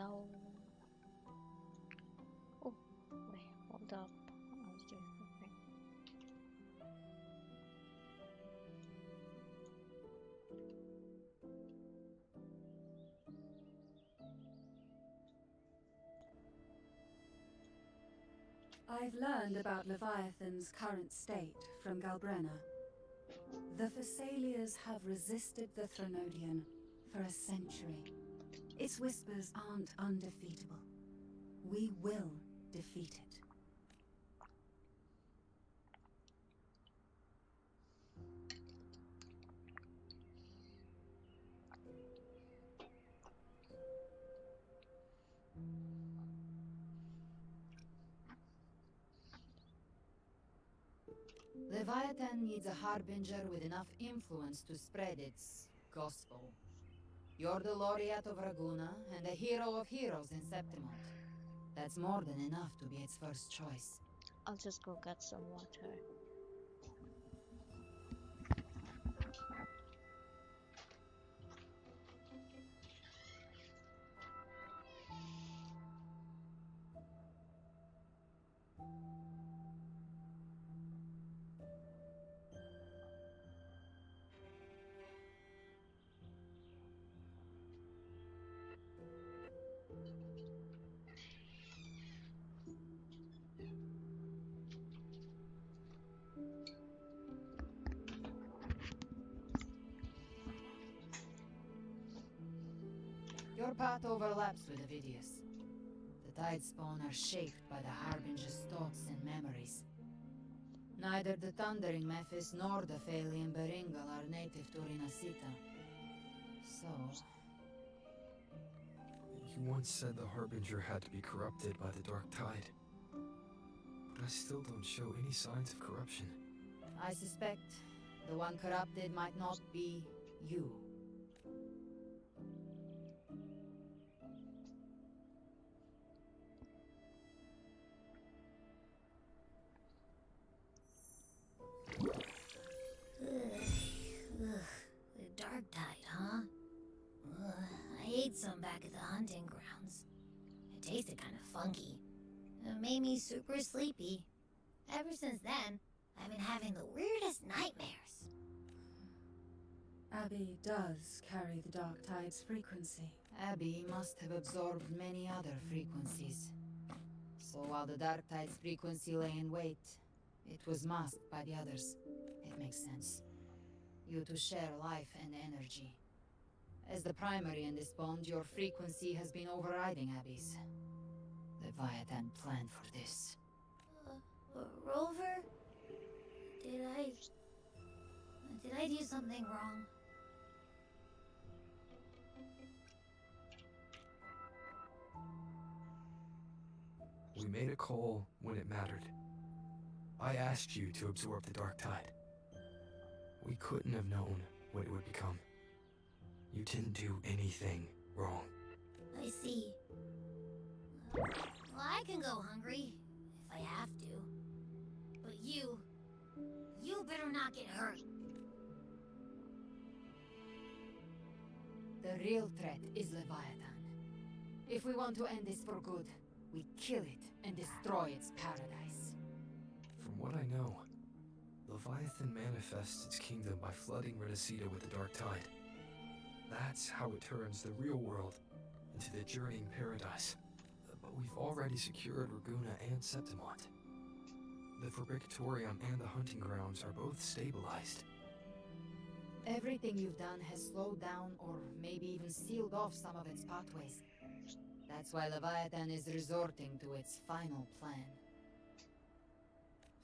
No. Oh, wait, hold up. I was doing something. I've learned about Leviathan's current state from Galbrena. The Thessalians have resisted the Threnodian for a century. Its whispers aren't undefeatable. We will defeat it. Leviathan needs a harbinger with enough influence to spread its gospel. You're the laureate of Raguna and a hero of heroes in Septimont. That's more than enough to be its first choice. I'll just go get some water. Your path overlaps with Avidius. The Tidespawn are shaped by the Harbinger's thoughts and memories. Neither the Thundering Mephis nor the Phalian Beringal are native to Rinascita. So... You once said the Harbinger had to be corrupted by the Dark Tide. But I still don't show any signs of corruption. I suspect the one corrupted might not be you. The Dark Tide, huh? I ate some back at the hunting grounds. It tasted kind of funky. It made me super sleepy. Ever since then, I've been having the weirdest nightmares. Abby does carry the Dark Tide's frequency. Abby must have absorbed many other frequencies. So while the Dark Tide's frequency lay in wait, it was masked by the others. It makes sense. You two share life and energy. As the primary in this bond, your frequency has been overriding Abby's. Leviathan planned for this. Rover? Did I do something wrong? We made a call when it mattered. I asked you to absorb the Dark Tide. We couldn't have known what it would become. You didn't do anything wrong. I see. Well, I can go hungry, if I have to. But you better not get hurt. The real threat is Leviathan. If we want to end this for good, we kill it and destroy its paradise. From what I know, Leviathan manifests its kingdom by flooding Rinascita with the Dark Tide. That's how it turns the real world into the journeying paradise. But we've already secured Raguna and Septimont. The Fabricatorium and the hunting grounds are both stabilized. Everything you've done has slowed down or maybe even sealed off some of its pathways. That's why Leviathan is resorting to its final plan.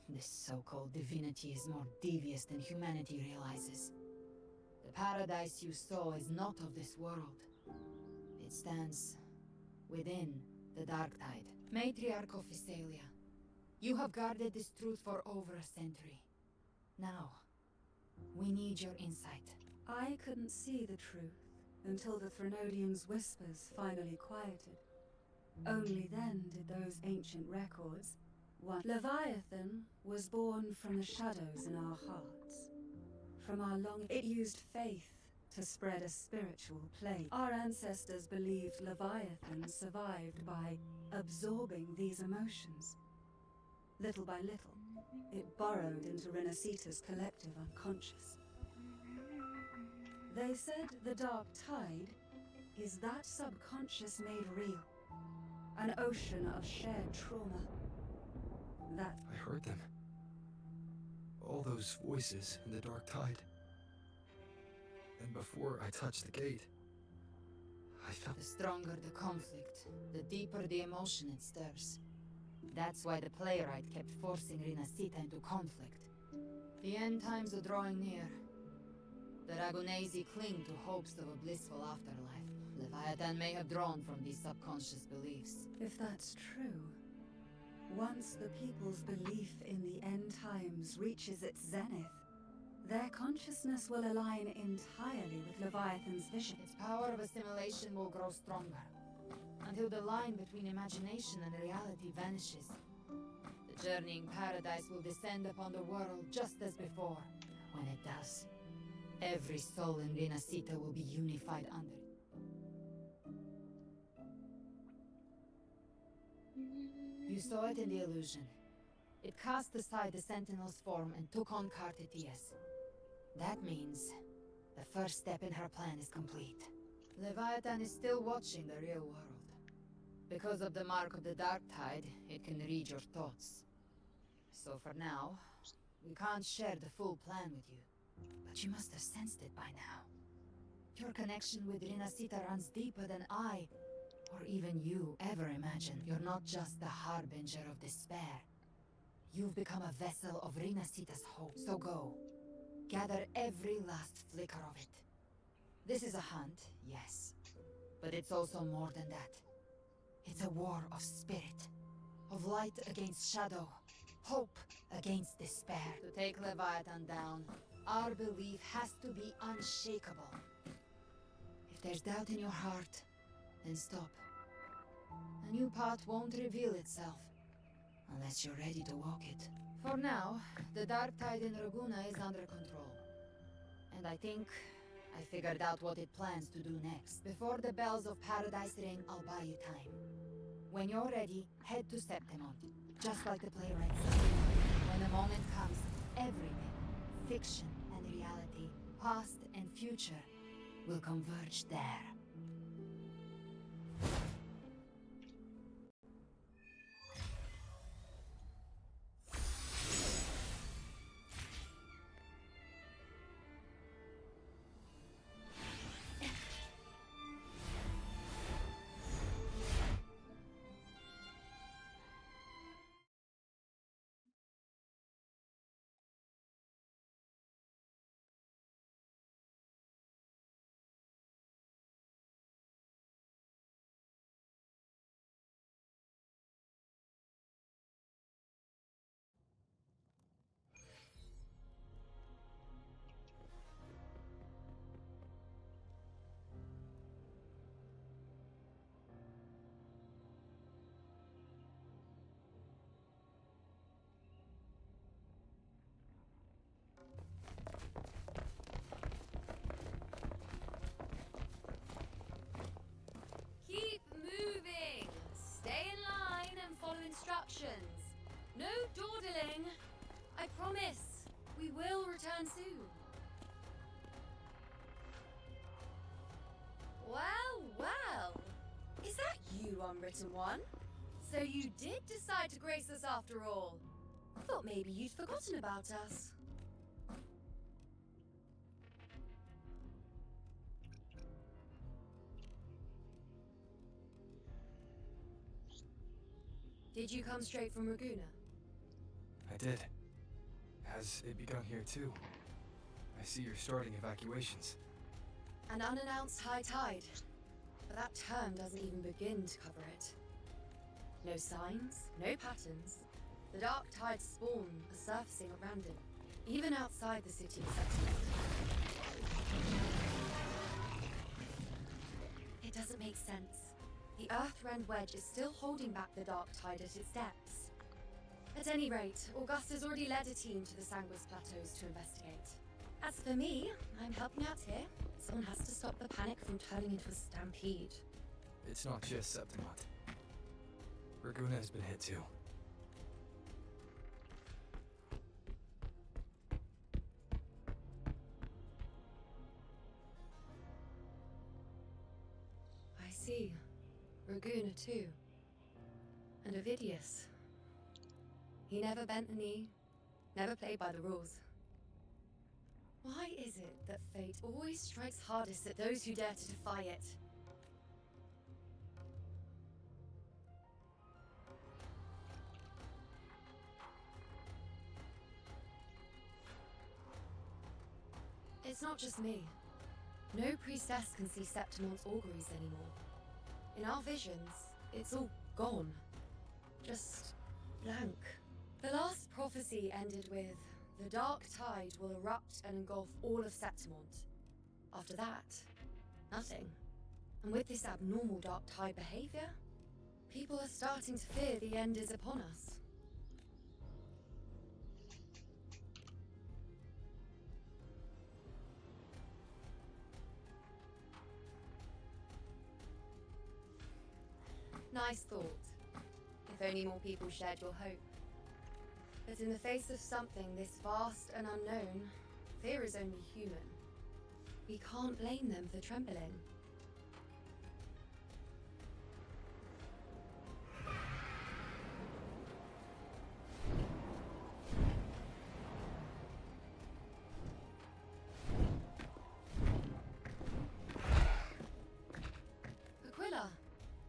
This so-called divinity is more devious than humanity realizes. The paradise you saw is not of this world. It stands within the Dark Tide. Matriarch of Thessalia, you have guarded this truth for over a century. Now, we need your insight. I couldn't see the truth until the Threnodian's whispers finally quieted. Only then did those ancient records. Leviathan was born from the shadows in our hearts. From our long... It used faith to spread a spiritual plague. Our ancestors believed Leviathan survived by absorbing these emotions. Little by little, it burrowed into Rinascita's collective unconscious. They said the dark tide is that subconscious made real. An ocean of shared trauma. That I heard them. All those voices in the dark tide. And before I touched the gate, I felt... The stronger the conflict, the deeper the emotion it stirs. That's why the playwright kept forcing Rinascita into conflict. The end times are drawing near. The Ragunesi cling to hopes of a blissful afterlife. Leviathan may have drawn from these subconscious beliefs. if that's true, once the people's belief in the end times reaches its zenith, their consciousness will align entirely with Leviathan's vision. Its power of assimilation will grow stronger, until the line between imagination and reality vanishes. The journeying paradise will descend upon the world just as before. When it does, every soul in Rinascita will be unified under it. You saw it in the illusion. It cast aside the Sentinel's form and took on Cartetias. That means the first step in her plan is complete. Leviathan is still watching the real world. Because of the mark of the Dark Tide, it can read your thoughts. So for now, we can't share the full plan with you. But you must have sensed it by now. Your connection with Rinascita runs deeper than I, or even you, ever imagined. You're not just the harbinger of despair. You've become a vessel of Rinascita's hope. So go. Gather every last flicker of it. This is a hunt, yes. But it's also more than that. It's a war of spirit. Of light against shadow. Hope against despair. To take Leviathan down, our belief has to be unshakable. If there's doubt in your heart, then stop. A new path won't reveal itself, unless you're ready to walk it. For now, the dark tide in Raguna is under control. And I think I figured out what it plans to do next. Before the bells of paradise ring, I'll buy you time. When you're ready, head to Septimont, just like the playwright said. When the moment comes, everything, fiction and reality, past and future, will converge there. Keep moving! Stay in line and follow instructions. No dawdling! I promise, we will return soon. Well, well! Is that you, Unwritten One? So you did decide to grace us after all. Thought maybe you'd forgotten about us. Did you come straight from Raguna? I did. Has it begun here too? I see you're starting evacuations. An unannounced high tide. But that term doesn't even begin to cover it. No signs, no patterns. The dark tide's spawn are surfacing at random, even outside the city of Septimont. It doesn't make sense. The Earthrend Wedge is still holding back the dark tide at its depths. At any rate, Augusta's already led a team to the Sanguis Plateaus to investigate. As for me, I'm helping out here. Someone has to stop the panic from turning into a stampede. It's not just Septimont. Raguna has been hit too. I see. Raguna too. And Ovidius. He never bent the knee, never played by the rules. Why is it that fate always strikes hardest at those who dare to defy it? It's not just me. No priestess can see Septimon's auguries anymore. In our visions, it's all gone. Just blank. The last prophecy ended with, the dark tide will erupt and engulf all of Septimont. After that, nothing. And with this abnormal dark tide behavior, people are starting to fear the end is upon us. Nice thought. If only more people shared your hope. But in the face of something this vast and unknown, fear is only human. We can't blame them for trembling. Aquila,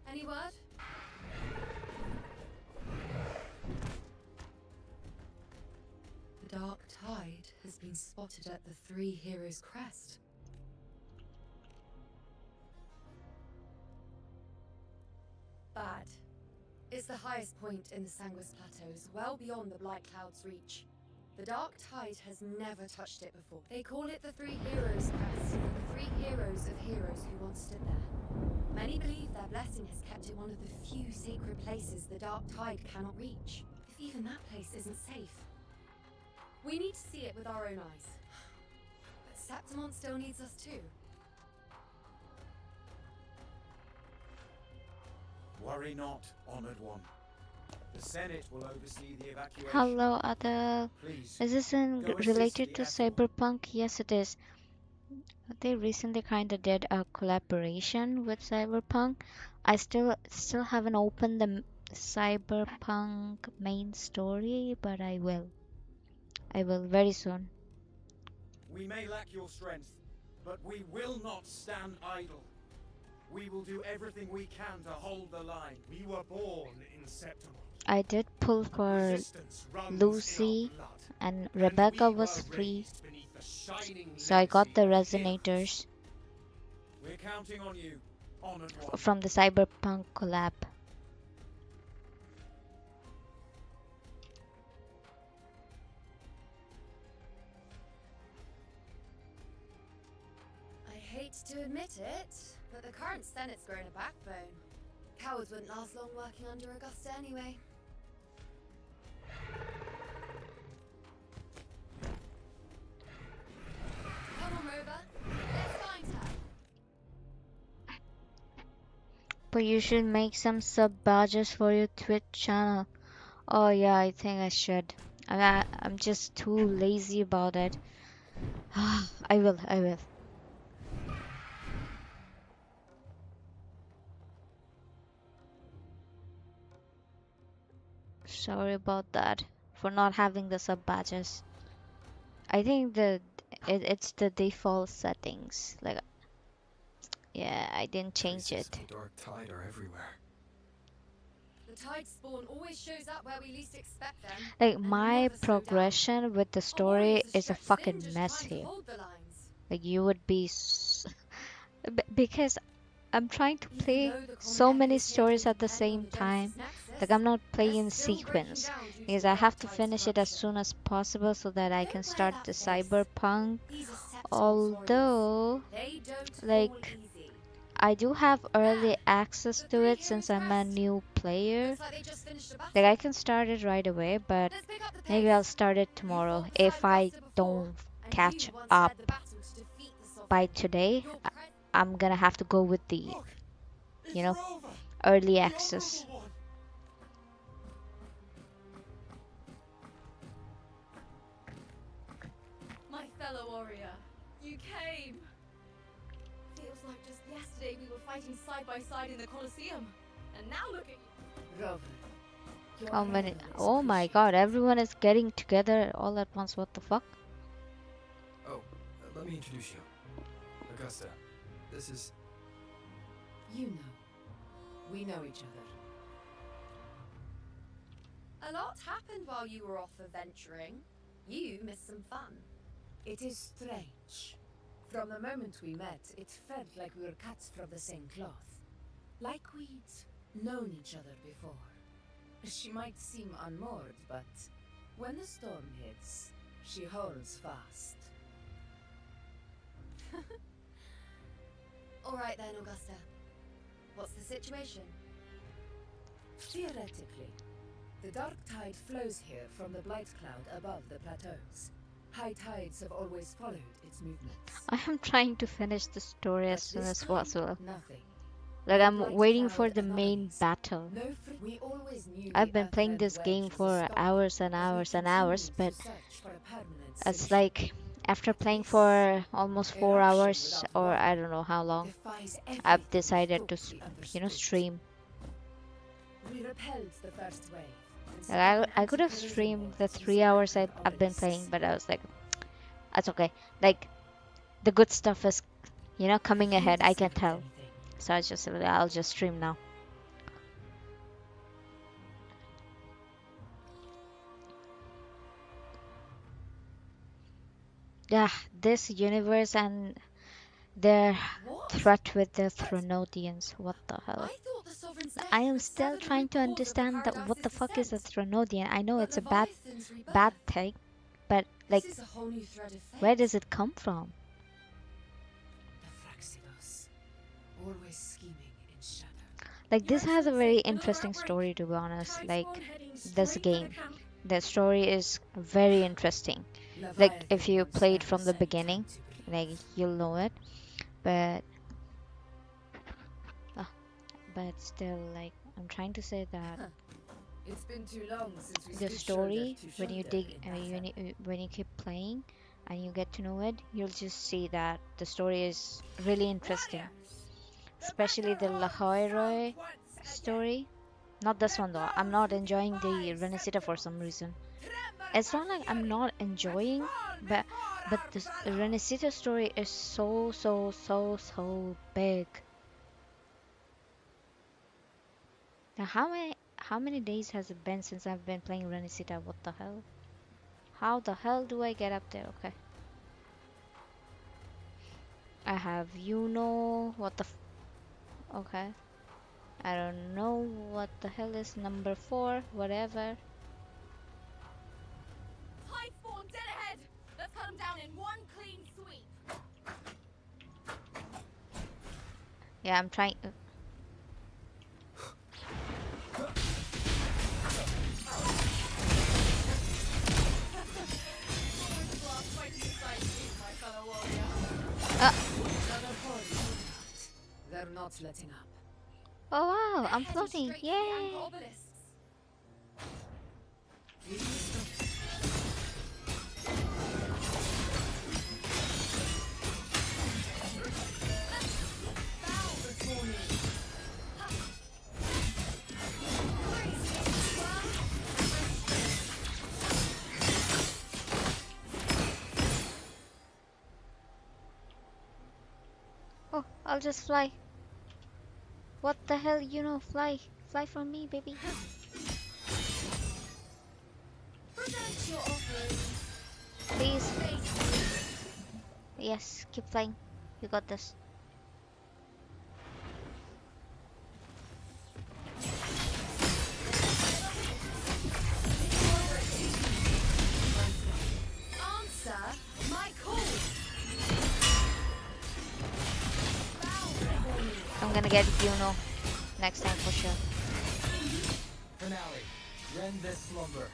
any word? The dark tide has been spotted at the Three Heroes' crest. Bad. It's the highest point in the Sanguis Plateaus, well beyond the Blight Cloud's reach. The dark tide has never touched it before. They call it the Three Heroes' crest, for the three heroes of heroes who once stood there. Many believe their blessing has kept it one of the few sacred places the dark tide cannot reach, if even that place isn't safe. We need to see it with our own eyes. But Septimont still needs us too. Worry not, honored one. The Senate will oversee the evacuation. Hello, Adele. Please, Is this go assist related the to Ethel. Cyberpunk? Yes, it is. They recently kind of did a collaboration with Cyberpunk. I still haven't opened the Cyberpunk main story, but I will. I will very soon. We may lack your strength, but we will not stand idle. We will do everything we can to hold the line. We were born in Septimont. I did pull for Resistance runs Lucy, in our blood, and and Rebecca we was were free, raised beneath the shining so I got the legacy of Resonators We're counting on you, honored one. from the Cyberpunk collab. I hate to admit it, but the current Senate's grown a backbone. Cowards wouldn't last long working under Augusta anyway. Come on, Rover. Let's find her. But you should make some sub badges for your Twitch channel. Oh yeah, I think I should. I'm just too lazy about it. I will. Sorry about that for not having the sub badges. I think it's the default settings. Like, yeah, I didn't change Traces it. of the dark tide are everywhere. The tide spawn always shows up where we least expect them. Like, and my never slow down. progression with the Our story warriors are is a stretched fucking thin just mess trying to here. hold the lines. Like, you would be because I'm trying to Even play though the common so many echoes here stories don't at the depend on same the time. Genesis Nexus, Like, I'm not they're playing in still breaking sequence down due to because the I dark have to tide's finish it as corruption. soon as possible so that I Don't can wear start that the face. Cyberpunk. These are Septimon's Although, warriors. They don't fall like, easy. I do have early There, access the to Three it since Heroes' I'm a crest. new player. Looks like they just finished a battle. Like, I can start it right away, but Let's pick up the maybe pace. I'll start it You tomorrow fought beside if I Augusta before, don't and And catch you once up led the battle to defeat the by Sovereign. today, Your I'm gonna have to go with the, Look! It's you know, Rover! early The access. Honorable One! My fellow warrior, you came! Feels like just yesterday we were fighting side by side in the Colosseum. And now look at you! Rover, your How many? arrival is Oh my god, appreciated. everyone is getting together all at once. What the fuck? Oh, let me introduce you. Augusta, this is... You know. We know each other. A lot happened while you were off adventuring. You missed some fun. It is strange. From the moment we met, it felt like we were cuts from the same cloth. Like we'd known each other before. She might seem unmoored, but when the storm hits, she holds fast. All right then, Augusta. What's the situation? Theoretically, the dark tide flows here from the blight cloud above the plateaus. High tides have always followed its movements. I am trying to finish the story as But soon this as time, possible. nothing. Like, The I'm blight waiting for cloud the main anomalies. battle. No we always knew I've the been playing Earthland this wedge game was a for stopper hours and as we hours and hours, continued but to search for a permanent it's solution. like after playing This for almost 4 eruption hours, without or water I don't know how long, defies I've everything we decided to, thought we you know, understood. stream. We repelled the first wave. and set Like, up an I could have anti-collision streamed wall the using 3 hours Earthland I've been playing, obelisks. but I was like, that's okay. Like, the good stuff is, you know, coming You ahead. I can deserved tell. anything. So I just, I'll just stream now. Yeah, this universe and their What? threat with the Thronodians. What the hell? I thought the Sovereign's neck I am was still severed trying amid to cause of the understand that what the Paradise's fuck is a descent. Thronodian. I know But it's a bad Leviathan's bad rebirth. thing, but This like, is a whole new thread of fate. where does it come from? The Fraxidos, always scheming in shadow. Like, this Your has a Excellency, very another interesting outbreak. story, to be honest. Tide Like, spawn heading this straight for the game, camp. the story is very interesting. Like, if Leviathan you wants played Earth's from the any beginning, time to breathe. like, you'll know it. But still, like, I'm trying to say that It's been too long since we the stood story, shoulder to when you shoulder dig, in battle. when you keep playing and you get to know it, you'll just see that the story is really interesting. Especially the Lahoiroi story. Not this one though. I'm not enjoying the Rinascita for some reason. It's not like I'm not enjoying, but the Rinascita story is so big. Now, how many days has it been since I've been playing Rinascita? What the hell? How the hell do I get up there? Okay. I have what the okay. I don't know what the hell is number 4, whatever. Tide spawn dead ahead. Let's cut them down in one clean sweep. Yeah, I'm trying. Another horde moved out. They're not letting up. Oh wow, They're I'm heading floating. straight for the Yay! anchor obelisks. We can stop it. Bow before me. Oh, I'll just fly. What the hell, fly. Fly from me, baby. Present your offering. Please. Yes, keep flying. You got this. Answer my call. Bow before me. I'm gonna get next time for sure. Finale. Rend this slumber.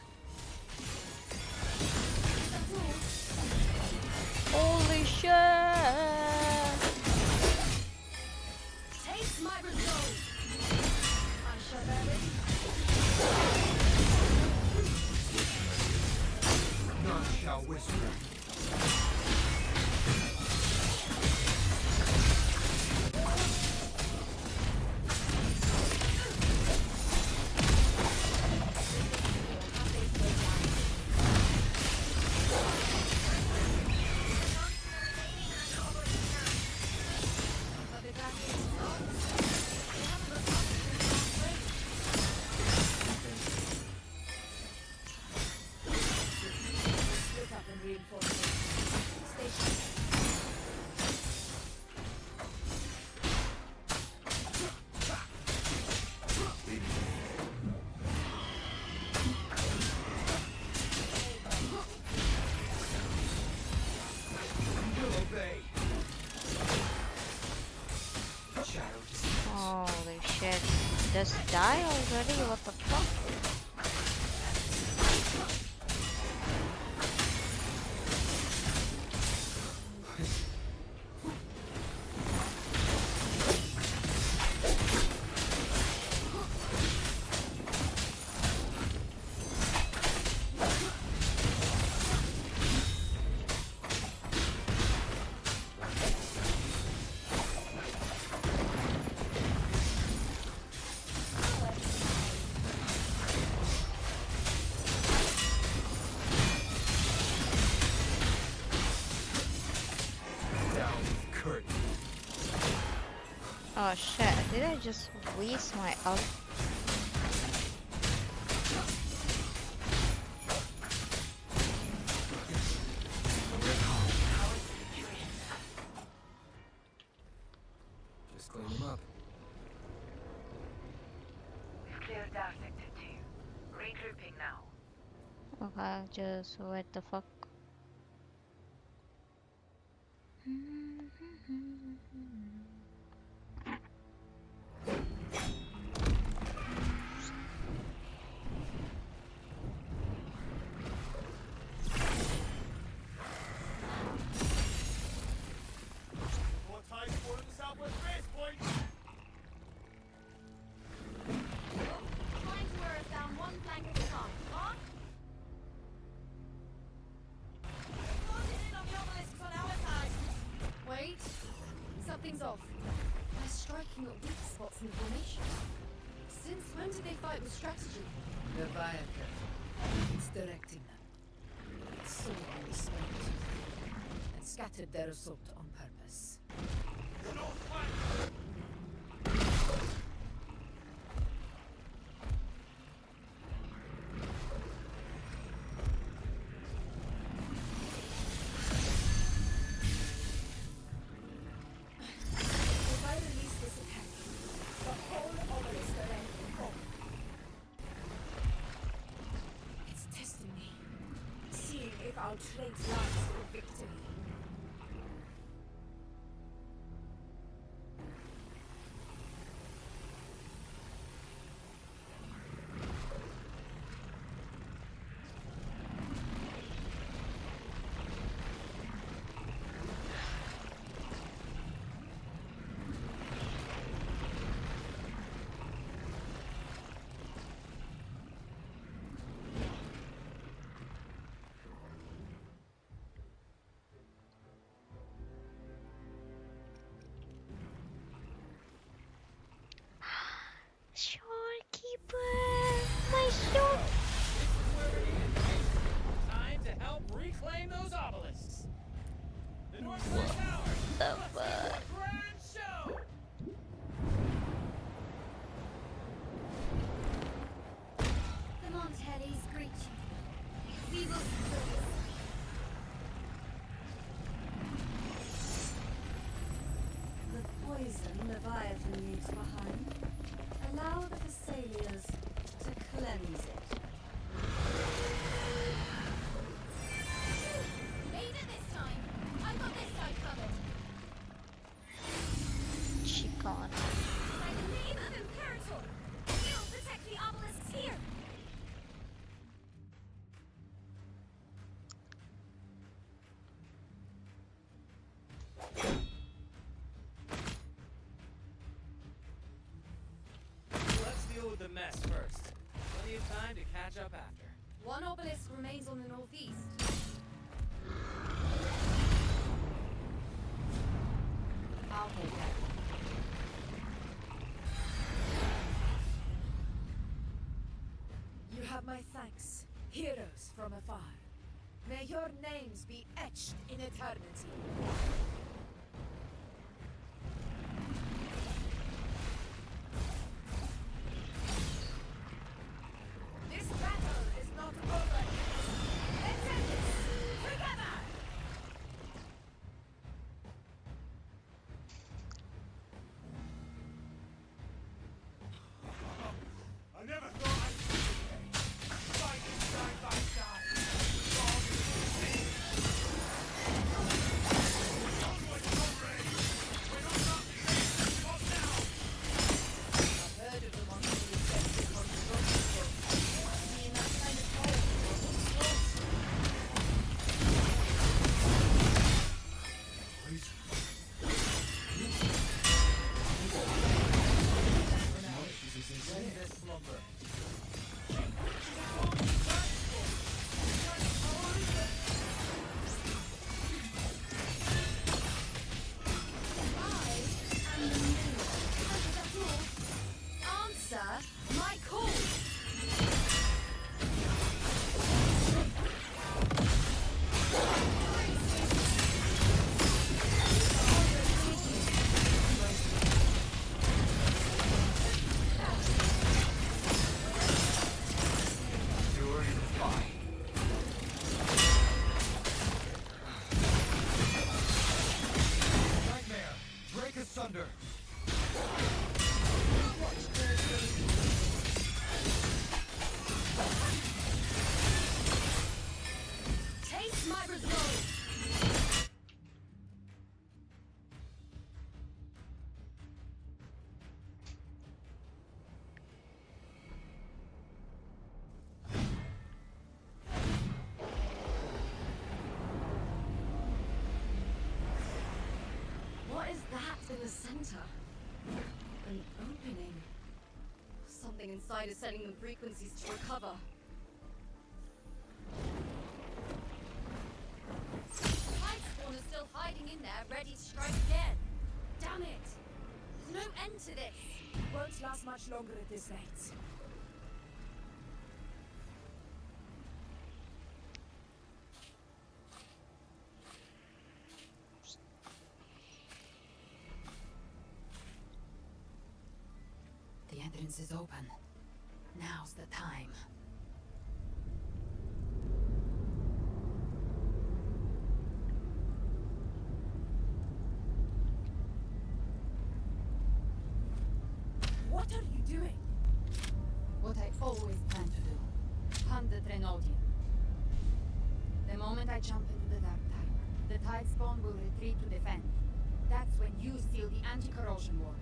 shall whisper. Holy shit. Just die already? What the fuck? Oh shit, did I just waste my ult? Just clean them up. We've cleared our sector 2. Regrouping now. Okay, just what the fuck? More time for the southwest base point. Flying to Earth down one flank at a time, huh? Closing in on the obelisks on our side. Wait, something's off. They're striking at weak spots in the formation. Since when did they fight with strategy? Leviathan. It's directing them. It saw our response and scattered their assault on purpose. If I release this attack, the whole obelisk array will fall. It's testing me, seeing if our trade lasts for victory. Shorekeeper! My shore! Time to help reclaim those obelisks. The Northwest Tower. The Let's fuck? give it a grand show. The Montellis greet you. We will close. The poison Leviathan leaves behind, allow the Thessalians to cleanse it. Made it this time. I've got this side covered. She gone. By the name of Imperator, we'll protect the obelisks here. Let's deal with the mess first. Plenty of time to catch up after. One obelisk remains on the northeast. have my thanks, heroes from afar. May your names be etched in eternity. This battle is not over. Let's end this together! I never thought I'd see the day. Fighting side by side. Strong as the sea. Onward, comrades! We're not up to this. Not now! I've heard of the ones who accepted on the road before. Being that kind of power wasn't close. Please. This is insane. This slumber. Answer my call! Endure and defy. Nightmare! Break asunder! Taste my resolve! What is that in the center? An opening. Something inside is sending them frequencies to recover. Tide spawn is still hiding in there, ready to strike again. Damn it! There's no end to this. Won't last much longer at this rate. The entrance is open. Now's the time. What are you doing? What I always plan to do. Hunt the Trenodian. The moment I jump into the dark tide, the tide spawn will retreat to defend. That's when you seal the anti-corrosion ward.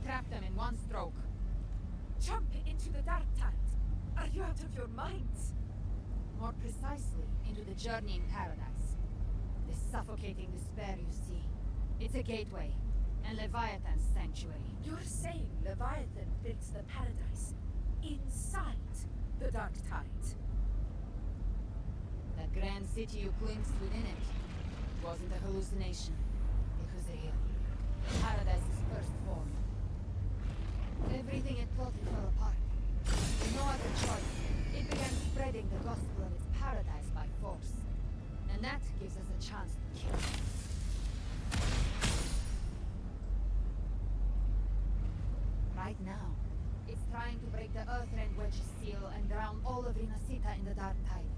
Trap them in one stroke. Jump into the dark tide. Are you out of your minds? More precisely, into the journeying paradise. The suffocating despair you see. It's a gateway, and Leviathan's sanctuary. You're saying Leviathan builds the paradise inside the dark tide. That grand city you glimpsed within it wasn't a hallucination. It was real. Paradise's first form. Everything it plotted fell apart. With no other choice, it began spreading the gospel of its paradise by force. And that gives us a chance to kill it. Right now, it's trying to break the Earthrend Wedge's seal and drown all of Rinascita in the dark tide.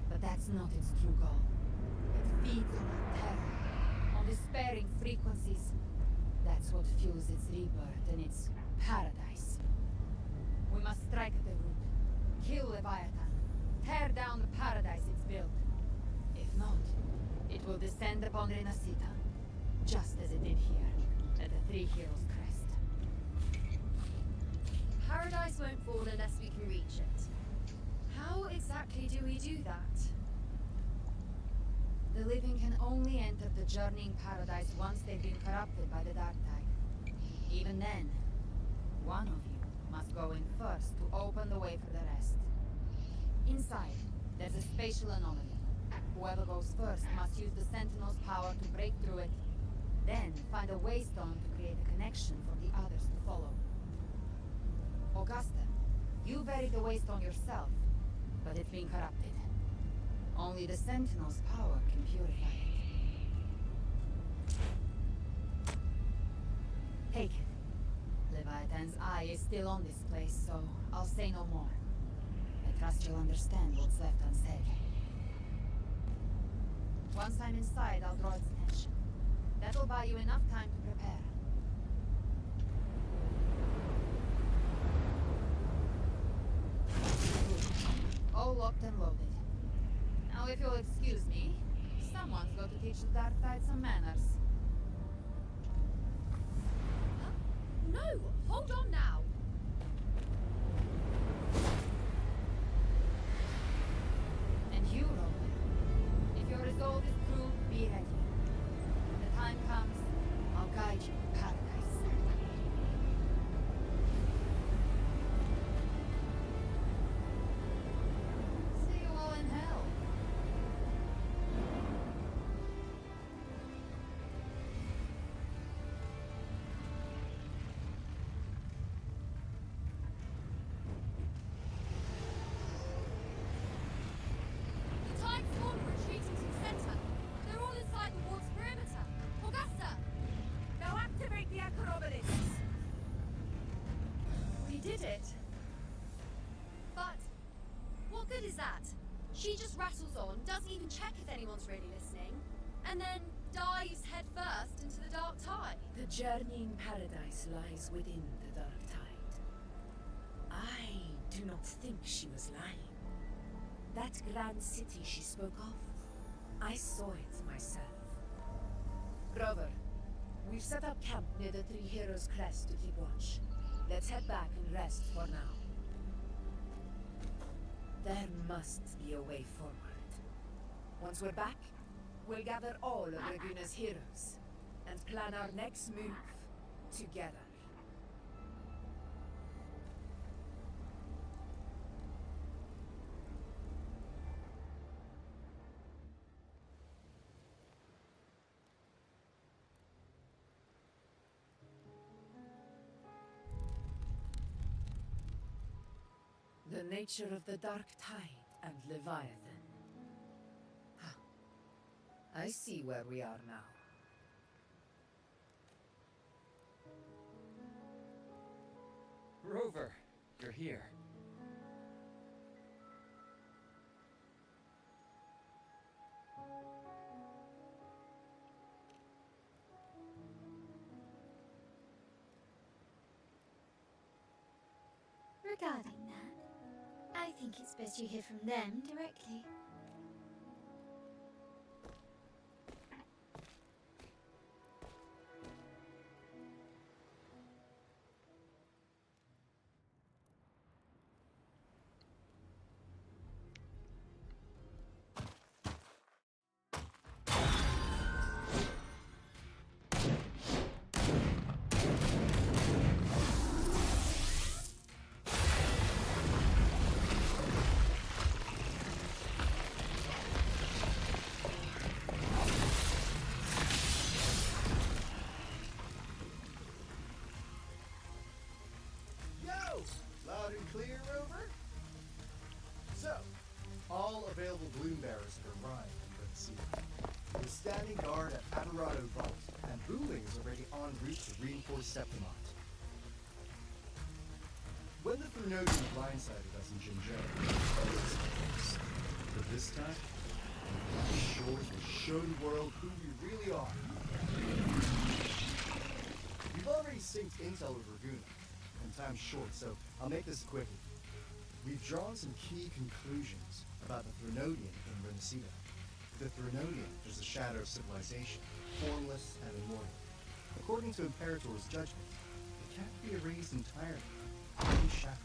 But that's not its true goal. It feeds on our terror, on despairing frequencies. That's what fuels its rebirth and its paradise. We must strike at the root, kill Leviathan, tear down the paradise it's built. If not, it will descend upon Rinascita, just as it did here, at the Three Heroes' crest. Paradise won't fall unless we can reach it. How exactly do we do that? The living can only enter the journeying paradise once they've been corrupted by the dark tide. Even then, one of you must go in first to open the way for the rest. Inside, there's a spatial anomaly. Whoever goes first must use the Sentinel's power to break through it, then find a waystone to create a connection for the others to follow. Augusta, You buried the waste on yourself, but it's been corrupted. Only the Sentinel's power can purify it. Take it. Leviathan's eye is still on this place, so I'll say no more. I trust you'll understand what's left unsaid. Once I'm inside, I'll draw its attention. That'll buy you enough time to prepare. All locked and loaded. Now, if you'll excuse me, someone's got to teach the Dark Tide some manners. Huh? No! Hold on now! And you, Rover, if your resolve is true, be ready. When the time comes, I'll guide you to paradise. See you all in hell. The Tide Spawn are retreating to the center. They're all inside the wall's perimeter. Augusta! Now activate the acrobatisks! We did it. But what good is that? She just rattles on, doesn't even check if anyone's really listening, and then dives headfirst into the dark tide. The journeying paradise lies within the dark tide. I do not think she was lying. That grand city she spoke of, I saw it myself. Rover, we've set up camp near the Three Heroes Crest to keep watch. Let's head back and rest for now. There must be a way forward. Once we're back, we'll gather all of Raguna's heroes and plan our next move together. The nature of the Dark Tide and Leviathan. Huh. I see where we are now. Rover, you're here. Regarding that, I think it's best you hear from them directly. Loud and clear, Rover? So, all available bloom bearers have arrived in Rinascita. We're standing guard at Adorado Vault, and Booling is already en route to reinforce Septimont. When the Thrunodian blindsided us in Jinzhou, it was close. But this time, the shores will show the world who we really are. We've already synced intel with Raguna, and time's short, so I'll make this quick. We've drawn some key conclusions about the Thrunodian in Rinascita. The Thrunodian is the shadow of civilization, formless and immortal. According to Imperator's judgment, it can't be erased entirely, only shackled.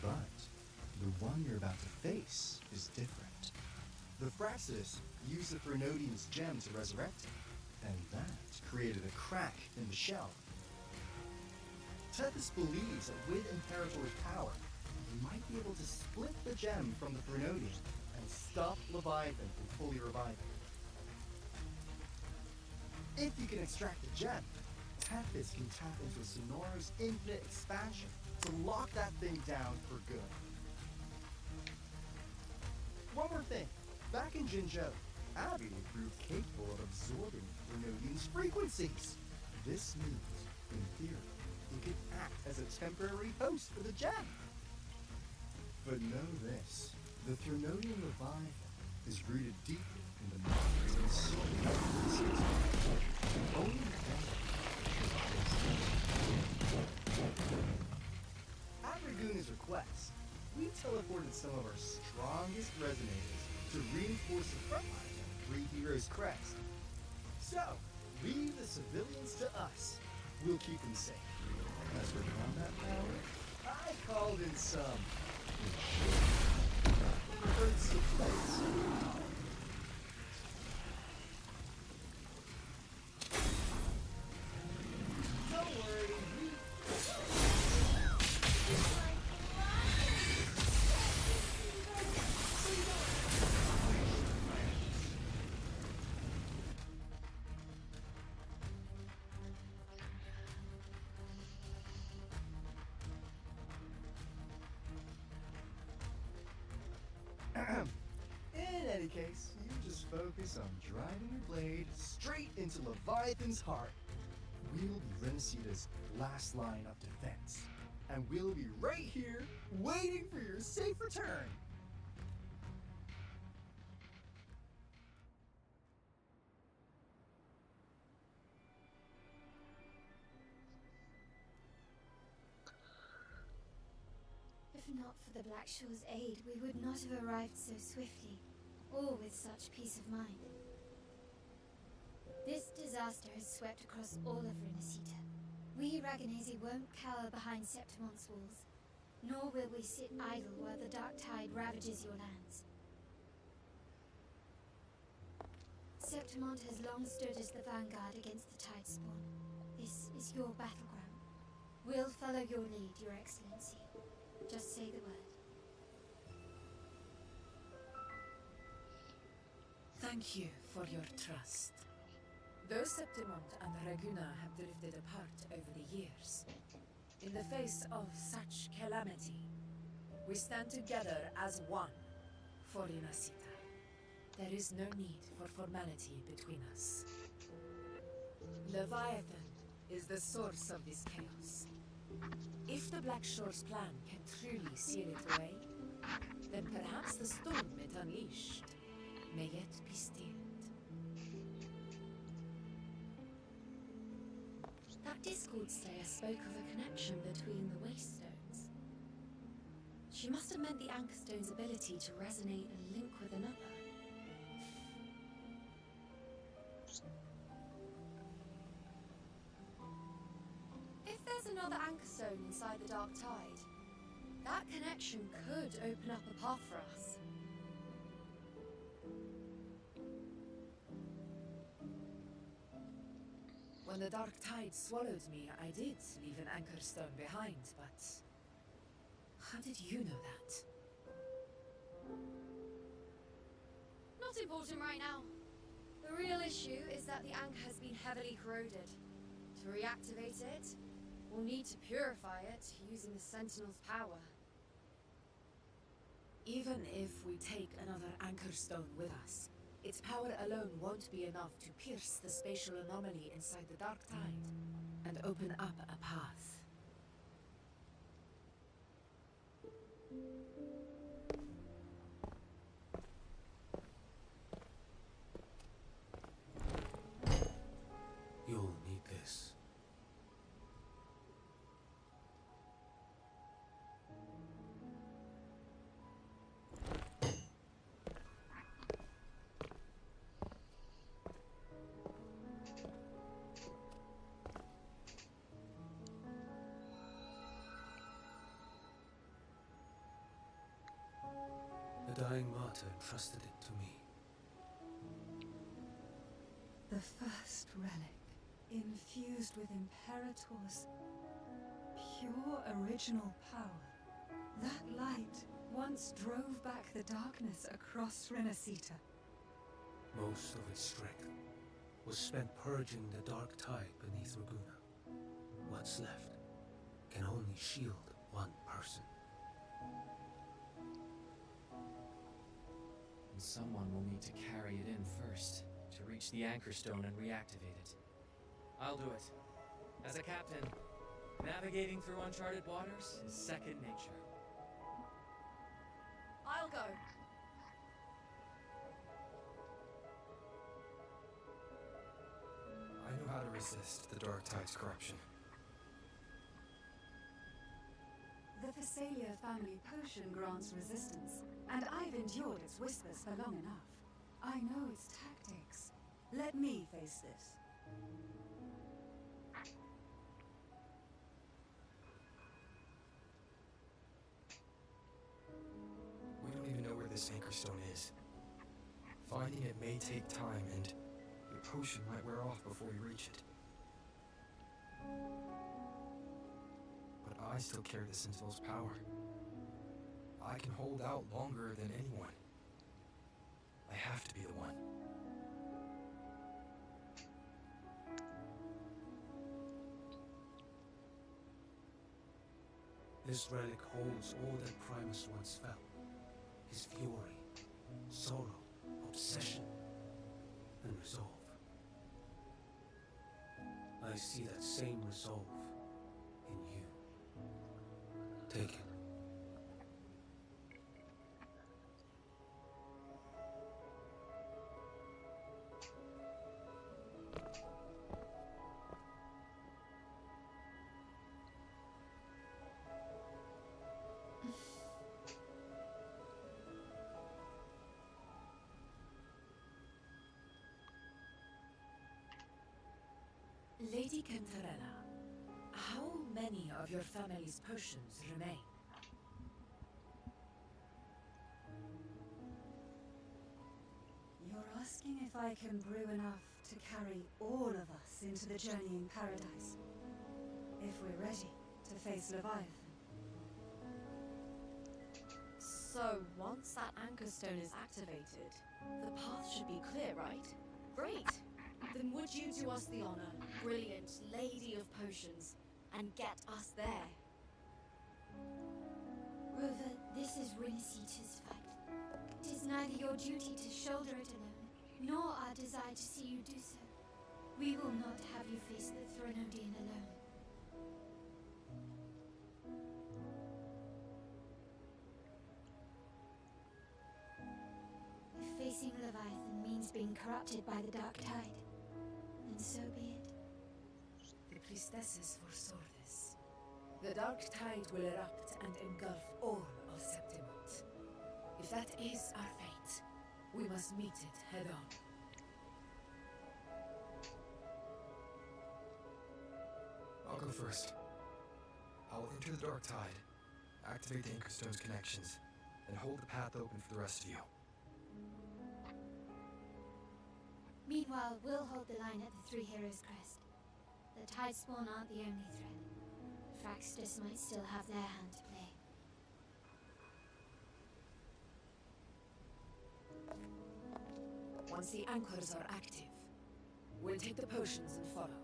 But the one you're about to face is different. The Thracitus used the Thrunodian's gem to resurrect him, and that created a crack in the shell. Tethys believes that with Imperator's power, he might be able to split the gem from the Thrunodian and stop Leviathan from fully reviving. If you can extract the gem, Tacet can tap into Sonora's infinite expansion to lock that thing down for good. One more thing. Back in Jinzhou, Abby proved capable of absorbing Renodian's frequencies. This means, in theory, he could act as a temporary host for the gem. But know this, the Threnodian Leviathan is rooted deeply in the minds and soul of Rinascita. Only then at Raguna's request, we teleported some of our strongest resonators to reinforce the front lines of Three Heroes Crest. So, leave the civilians to us. We'll keep them safe. As for combat power, I called in some. Never heard supplies. Don't worry, we... In any case, you just focus on driving your blade straight into Leviathan's heart. We'll be Rinascita's last line of defense. And we'll be right here, waiting for your safe return. If not for the Black Shore's aid, we would not have arrived so swiftly, or with such peace of mind. This disaster has swept across all of Rinascita. We Raganese won't cower behind Septimon's walls, nor will we sit idle while the dark tide ravages your lands. Septimont has long stood as the vanguard against the tide spawn. This is your battleground. We'll follow your lead, Your Excellency. Just say the word. Thank you for your trust. Though Septimont and Raguna have drifted apart over the years, in the face of such calamity, we stand together as one for Rinascita. There is no need for formality between us. Leviathan is the source of this chaos. If the Black Shore's plan can truly seal it away, then perhaps the storm it unleashed may yet be stilled. That Discord Slayer spoke of a connection between the Wastestones. She must have meant the Anchorstone's ability to resonate and link with another. If there's another Anchorstone inside the Dark Tide, that connection could open up a path for us. When the dark tide swallowed me, I did leave an anchor stone behind, but how did you know that? Not important right now. The real issue is that the anchor has been heavily corroded. To reactivate it, we'll need to purify it using the Sentinel's power. Even if we take another anchor stone with us, its power alone won't be enough to pierce the spatial anomaly inside the dark tide and open up a path. You'll need this. The dying martyr entrusted it to me. The first relic, infused with Imperator's pure original power. That light once drove back the darkness across Rinascita. Most of its strength was spent purging the dark tide beneath Raguna. what's left can only shield one person. And someone will need to carry it in first to reach the anchor stone and reactivate it. I'll do it. As a captain, navigating through uncharted waters is second nature. I'll go. I know how to resist the Dark Tide's corruption. The Phasalia family potion grants resistance, and I've endured its whispers for long enough. I know its tactics. Let me face this. We don't even know where this anchor stone is. Finding it may take time, and the potion might wear off before we reach it. But I still carry the Sentinel's power. I can hold out longer than anyone. I have to be the one. This relic holds all that Primus once felt. His fury, sorrow, obsession, and resolve. I see that same resolve in you. Take it. Lady Cantarella, how many of your family's potions remain? You're asking if I can brew enough to carry all of us into the journeying paradise. If we're ready to face Leviathan. So, once that anchor stone is activated, the path should be clear, right? Great! Then would you do us the honor, brilliant Lady of Potions, and get us there? Rover, this is Rinascita's fight. It is neither your duty to shoulder it alone, nor our desire to see you do so. We will not have you face the Threnodian alone. If facing Leviathan means being corrupted by the Dark Tide, then so be it. The priestesses foresaw this. The Dark Tide will erupt and engulf all of Septimont. If that is our fate, we must meet it head on. I'll go first. I'll enter the Dark Tide, activate the Anchor Stone's connections, and hold the path open for the rest of you. Meanwhile, we'll hold the line at the Three Heroes Crest. The Tide Spawn aren't the only threat. The Fraxtus might still have their hand to play. Once the anchors are active, we'll take the potions and follow.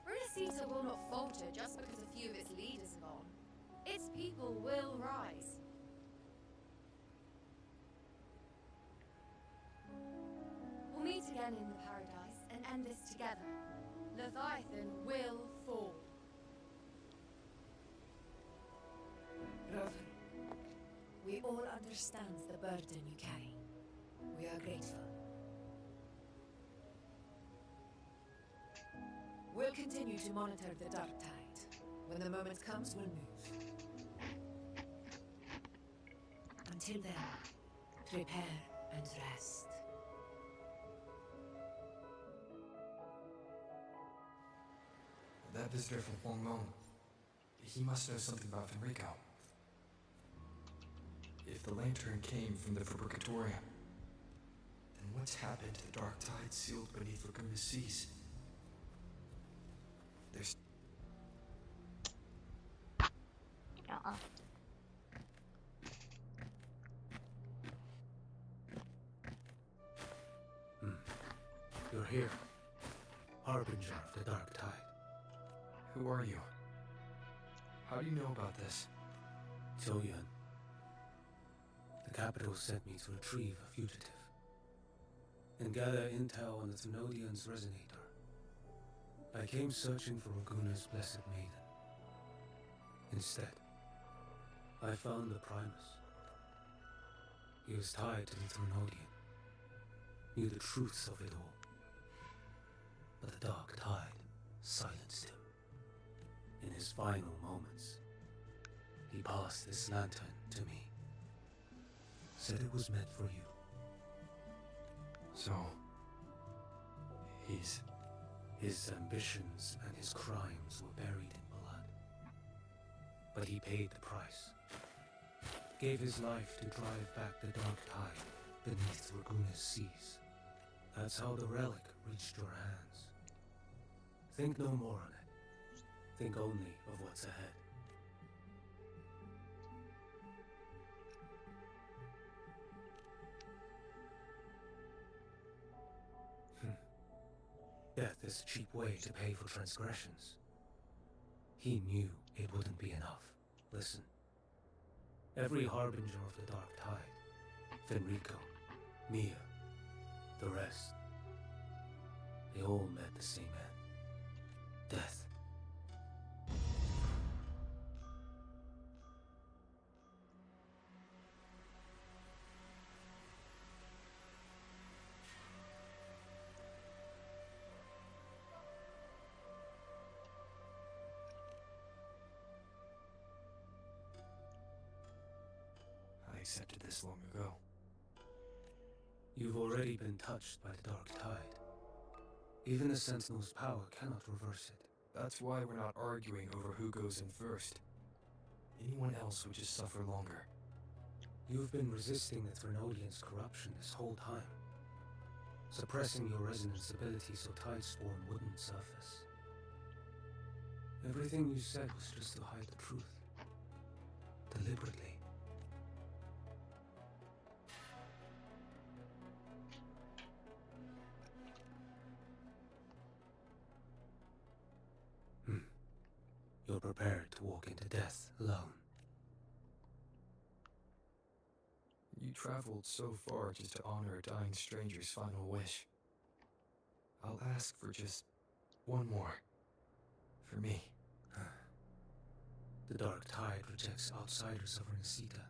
Rinascita will not falter just because a few of its leaders are gone. Its people will rise. We'll meet again in the paradise and end this together. Leviathan will fall. Rover, we all understand the burden you carry. We are grateful. We'll continue to monitor the Dark Tide. When the moment comes, we'll move. Until then, prepare and rest. That visitor from Huangmeng, he must know something about Fenrico. If the lantern came from the Fabricatorium, then what's happened to the Dark Tide sealed beneath Laguna's seas? There's... You're here. harbinger of the dark tide. Who are you? How do you know about this? Choyun. The capital sent me to retrieve a fugitive and gather intel on the Thenodian's Resonator. I came searching for Raguna's blessed maiden. Instead, I found the Primus. He was tied to the Thenodian, knew the truths of it all. But the dark tide silenced him. In his final moments, he passed this lantern to me. Said it was meant for you. So... he's... His ambitions and his crimes were buried in blood. But he paid the price. Gave his life to drive back the dark tide beneath Raguna's seas. That's how the relic reached your hands. Think no more on it. Think only of what's ahead. Death is a cheap way to pay for transgressions. He knew it wouldn't be enough. Listen. Every harbinger of the dark tide, Fenrico, Mia, the rest, they all met the same end. Death. I accepted this long ago. You've already been touched by the dark tide. Even the Sentinel's power cannot reverse it. That's why we're not arguing over who goes in first. Anyone else would just suffer longer. You've been resisting the Thenodian's corruption this whole time. Suppressing your resonance ability so Tidespawn wouldn't surface. Everything you said was just to hide the truth. Deliberately. You're prepared to walk into death alone. You traveled so far just to honor a dying stranger's final wish. I'll ask for just one more. For me. The dark tide rejects outsiders of Rinascita.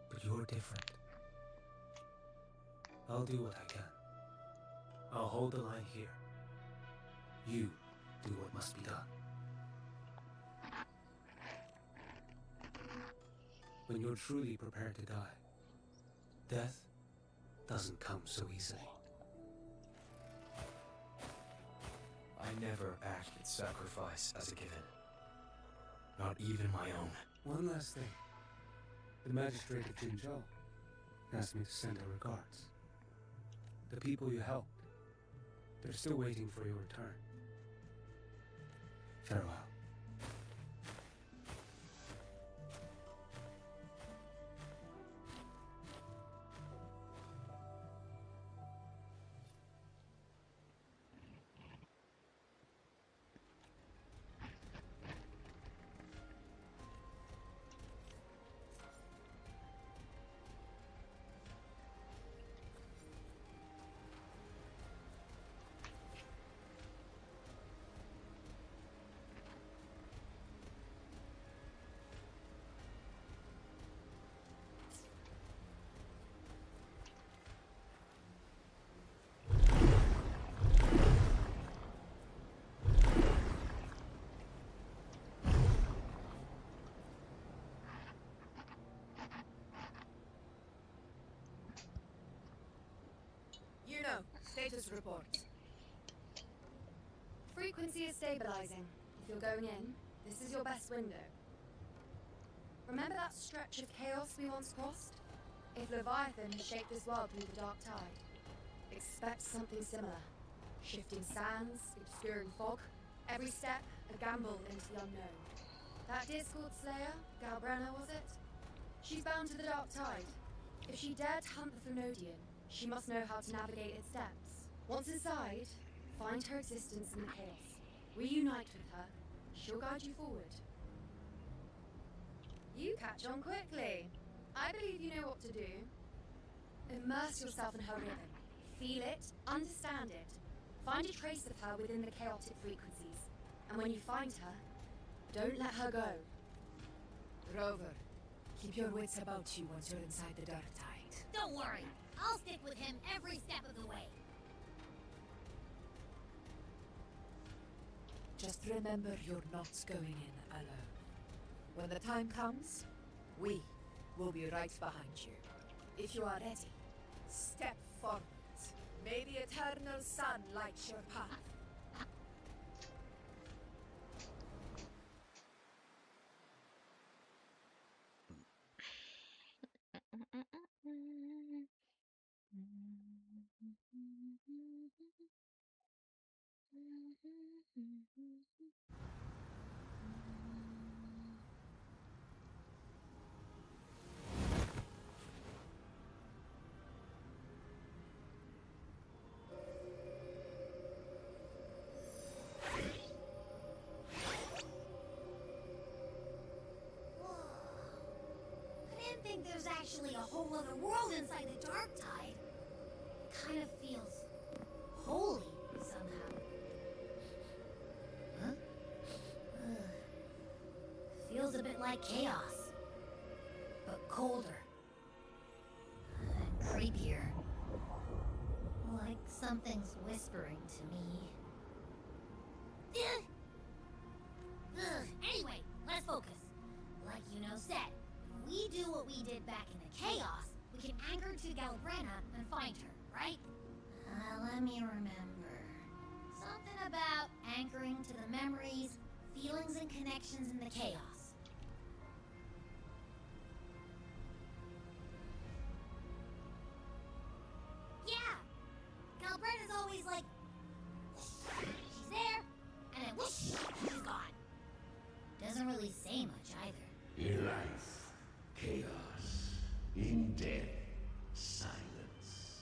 But you're different. I'll do what I can. I'll hold the line here. You do what must be done. When you're truly prepared to die, death doesn't come so easily. I never acted sacrifice as a given. Not even my own. One last thing. The magistrate of Jinzhou asked me to send her regards. The people you helped, they're still waiting for your return. Farewell. Status report. Frequency is stabilizing. If you're going in, this is your best window. Remember that stretch of chaos we once crossed? If Leviathan has shaped this world through the dark tide, expect something similar. Shifting sands, obscuring fog, every step a gamble into the unknown. That Discord Slayer, Galbrenna was it? She's bound to the dark tide. If she dared hunt the Thenodian, she must know how to navigate its depths. Once inside, Find her existence in the chaos. Reunite with her. She'll guide you forward. You catch on quickly. I believe you know what to do. Immerse yourself in her rhythm. Feel it, understand it. Find a trace of her within the chaotic frequencies. And when you find her, don't let her go. Rover, keep your wits about you once you're inside the Dark Tide. Don't worry, I'll stick with him every step of the way. Just remember you're not going in alone. When the time comes, we will be right behind you. If you are ready, step forward. May the eternal sun light your path. I didn't think there's actually a whole other world inside the Dark Tide. It kind of feels holy somehow. Huh? Feels a bit like chaos, but colder and creepier. Like something's whispering to me. Anyway, let's focus. Like said, if we do what we did back in the chaos, we can anchor to Galbrena and find her, right? Let me remember. Something about anchoring to the memories, feelings, and connections in the chaos. Yeah! Galbrena's always like, she's there, and then whoosh, she's gone. Doesn't really say much either. In life, chaos. In death, silence.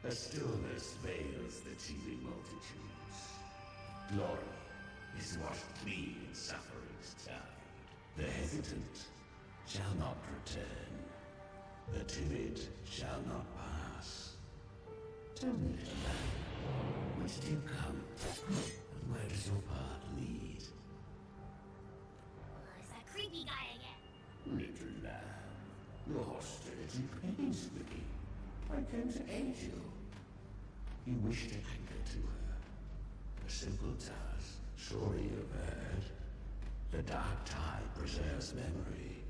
A stillness veils the teeming multitudes. Glory is what clean suffering's tide. The hesitant shall not return. The timid shall not pass. Tell me, little man, whence do you come? And where does your path lead? It's that creepy guy again. Little lamb, your hostility pains me. I came to aid you. You wish to anchor to her. A simple task, surely you've heard. The dark tide preserves memory.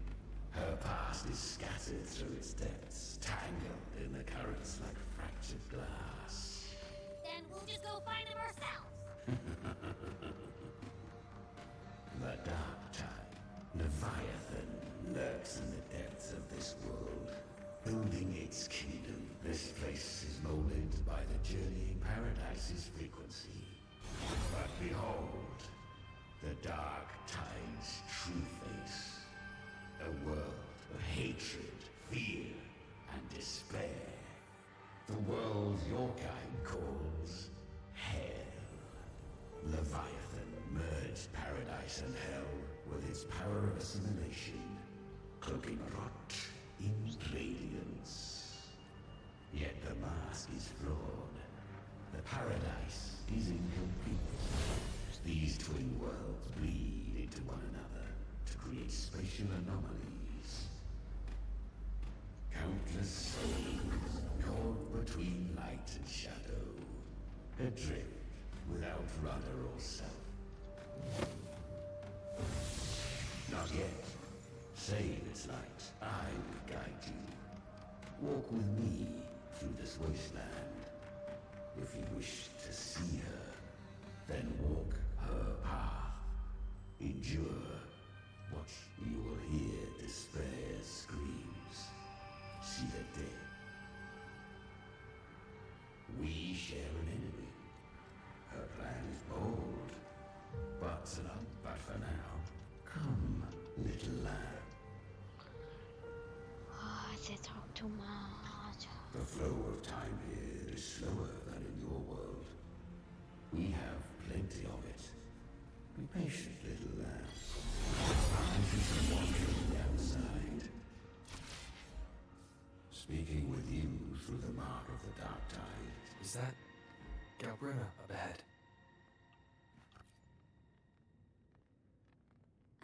Her past is scattered through its depths, tangled in the currents like fractured glass. Then we'll just go find him ourselves. The dark tide, Leviathan, lurks in the depths of this world, building its kingdom. This place is molded by the journeying paradise's frequency. But behold, the dark tide's true face. A world of hatred, fear, and despair. The world your kind calls Hell. Leviathan merged paradise and hell with its power of assimilation, cloaking rot in radiance. Yet the mask is flawed. The paradise is incomplete. These twin worlds bleed into one another to create spatial anomalies. Countless souls caught between light and shadow, adrift without rudder or self. Not yet. Save its light. I will guide you. Walk with me through this wasteland. If you wish to see her, then walk her path. Endure. What you will hear despair's screams. See the dead. We share an enemy. Her plan is bold, but for now, come, little lamb. Oh, they talk too much. The flow of time here is slower than in your world. plenty of it. Be patient, little lamb. I'll do some wandering on the outside. Speaking with you through the mark of the dark tide. Is that Galbrina up ahead?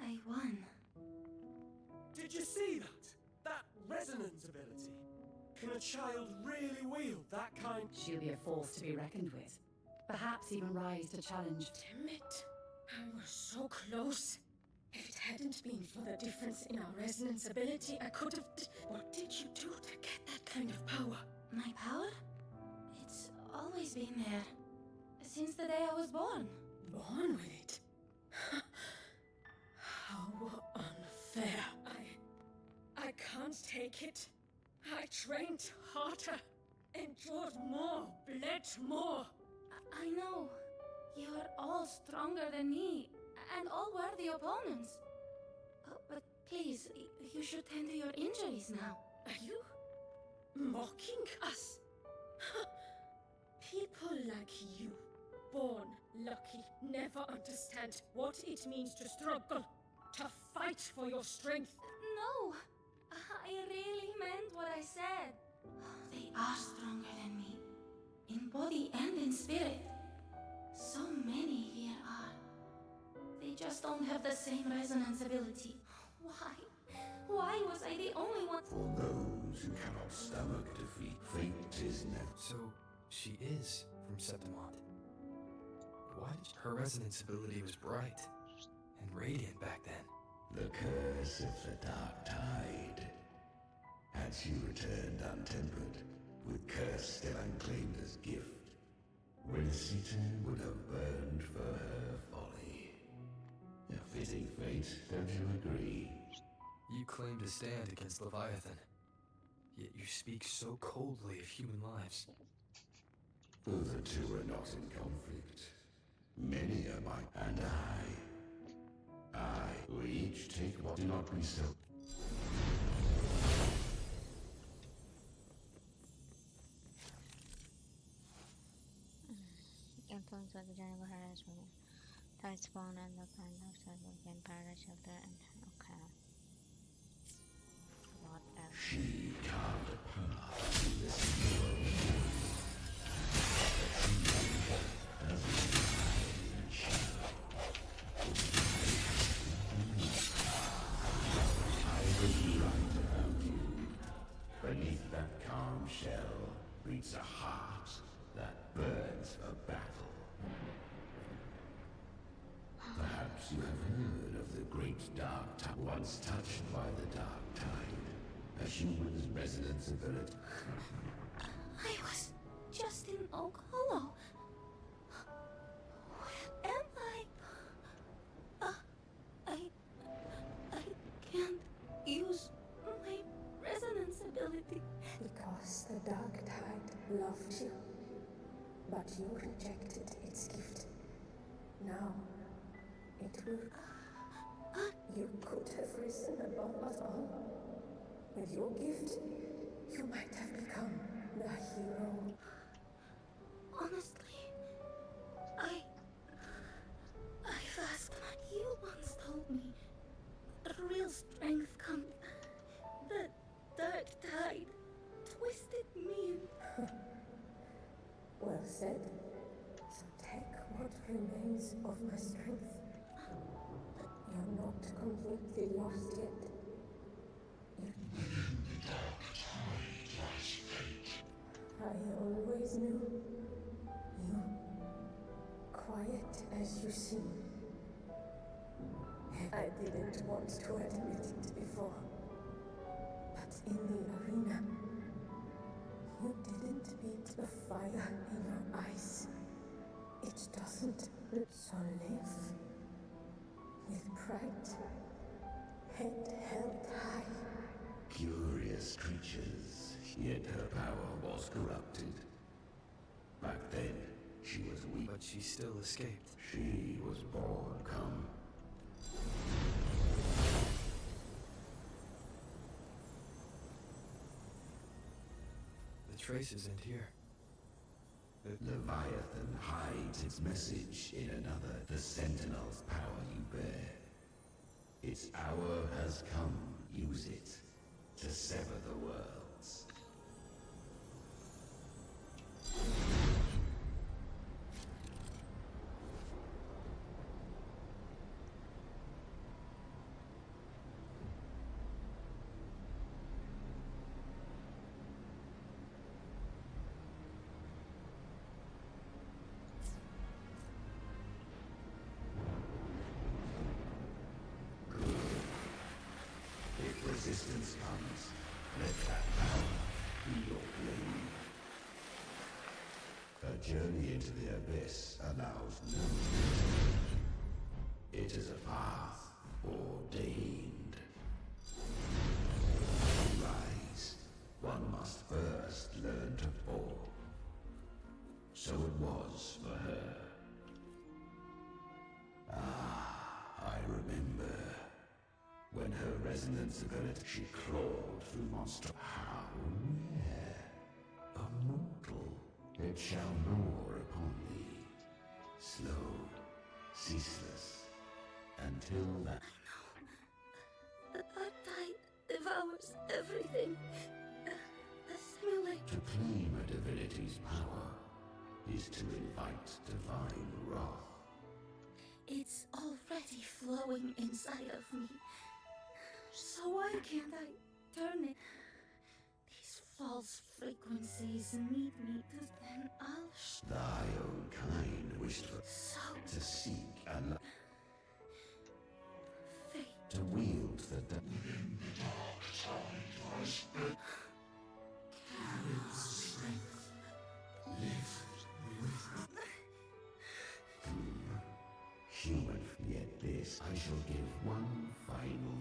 I won. Did you see that? That resonance ability? Can a child really wield that kind? She'll be a force to be reckoned with. Perhaps even rise to challenge. Damn it. I was so close. If it hadn't been for the difference in our resonance ability, I could have... What did you do to get that kind of power? My power? It's always been there. Since the day I was born. Born with it? How unfair. I can't take it. I trained harder, endured more, bled more. I know. You're all stronger than me, and all worthy opponents. But please, you should tend to your injuries now. Are you mocking us? People like you, born lucky, never understand what it means to struggle, to fight for your strength. No, I really meant what I said. They are stronger than me, in body and in spirit. So many here are. They just don't have the same resonance ability. Why? Why was I the only one? For those who cannot stomach defeat, fate is never. So, she is from Septimont. Why did her resonance ability was bright and radiant back then? The curse of the dark tide. Had she returned untempered, with curse still unclaimed as gift, Rinascita would have burned for her folly. A fitting fate, don't you agree? You claim to stand against Leviathan, yet you speak so coldly of human lives. The two are not in conflict. Many are mine, and we each take what do not be so. Influence of the general harassment. Tide spawn and the kind of cycle again paradise shelter and okay. Whatever. She carved a path to this world. I was right about you. Beneath that calm shell beats a heart that burns for battle. Perhaps you have heard of the great dark tide. Once touched by the dark tide, a human's resonance ability. I was just in Oak Hollow. Where am I? I can't use my resonance ability. Because the dark tide loved you, but you rejected its gift. Now, it will... You could have risen above us all. With your gift, you might have become the hero. Honestly, I've asked. You once told me real strength comes. The dark tide twisted me. Well said. So take what remains of my strength. You're not completely lost yet. The dark tide lies fate. I always knew you, quiet as you seem. I didn't want to admit it before, but in the arena, you didn't beat the fire in your eyes. It doesn't. So live with pride, head held high. Curious creatures, yet her power was corrupted. Back then, she was weak. But she still escaped. She was born come. The traces end here. Leviathan hides its message in another. The Sentinel's power you bear. Its hour has come. Use it to sever the worlds. If resistance comes, let that power be your blade. A journey into the abyss allows no return. It is a path ordained. To rise, one must first learn to fall. So it was for her. I remember. When her resonance ability, she clawed through monster. How rare. A mortal. It shall gnaw upon thee. Slow, ceaseless, until that. The dark tide devours everything. Assimilate. To claim a divinity's power is to invite divine wrath. It's already flowing inside of me. So why can't I turn it? These false frequencies need me to, then I'll Thy own kind wished for So to seek and fate. to wield the human. Yet this I shall give one final.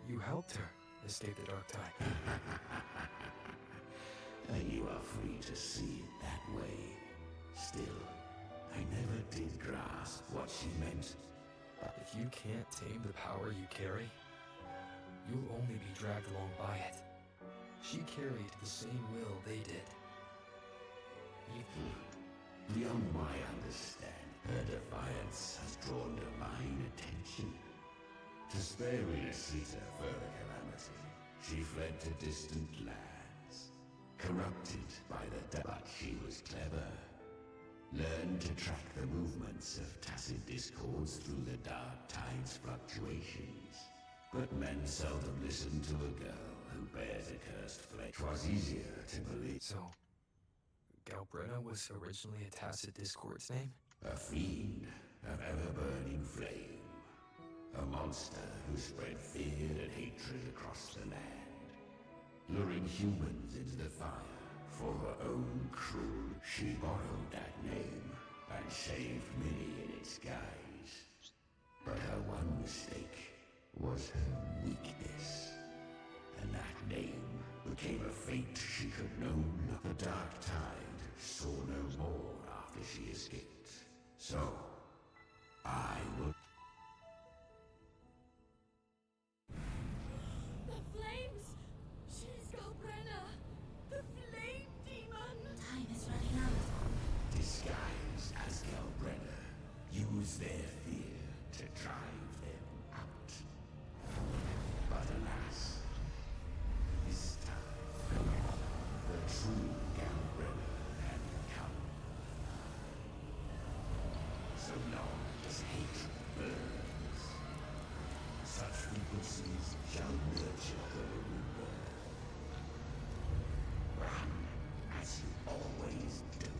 You helped her escape the dark tide. And you are free to see it that way. Still, I never did grasp what she meant. But if you can't tame the power you carry, you'll only be dragged along by it. She carried the same will they did. Beyond my understanding, her defiance has drawn divine attention. To spare Rinascita further calamity, she fled to distant lands, corrupted by the but she was clever. Learned to track the movements of Tacet discords through the dark tide's fluctuations. But men seldom listen to a girl who bears a cursed flesh. 'Twas easier to believe. So, Galbrena was originally a Tacet discord's name? A fiend of ever-burning flame. A monster who spread fear and hatred across the land. Luring humans into the fire for her own cruel. She borrowed that name and saved many in its guise. But her one mistake was her weakness. And that name became a fate she could know not. The dark tide saw no more after she escaped. So, I will... The flames! She's Galbrena! The flame demon! Time is running out. Disguised as Galbrena, use their fear to drive them out. But alas, this time, the true Galbrena had come. So long as hatred burns, such frequencies shall nurture the rebirth. Run as you always do.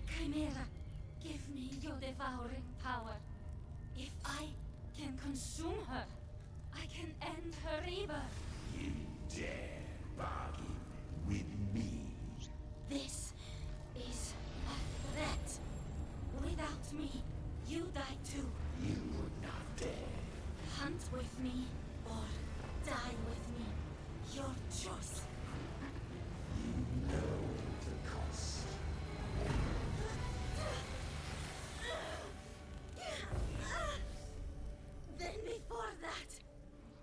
Chimera, give me your devouring power. If I can consume her, I can end her rebirth. You dare bargain with me? This is a threat. Without me, you die too. You would not dare. Hunt with me or die with me. Your choice. You know the cost. Then before that,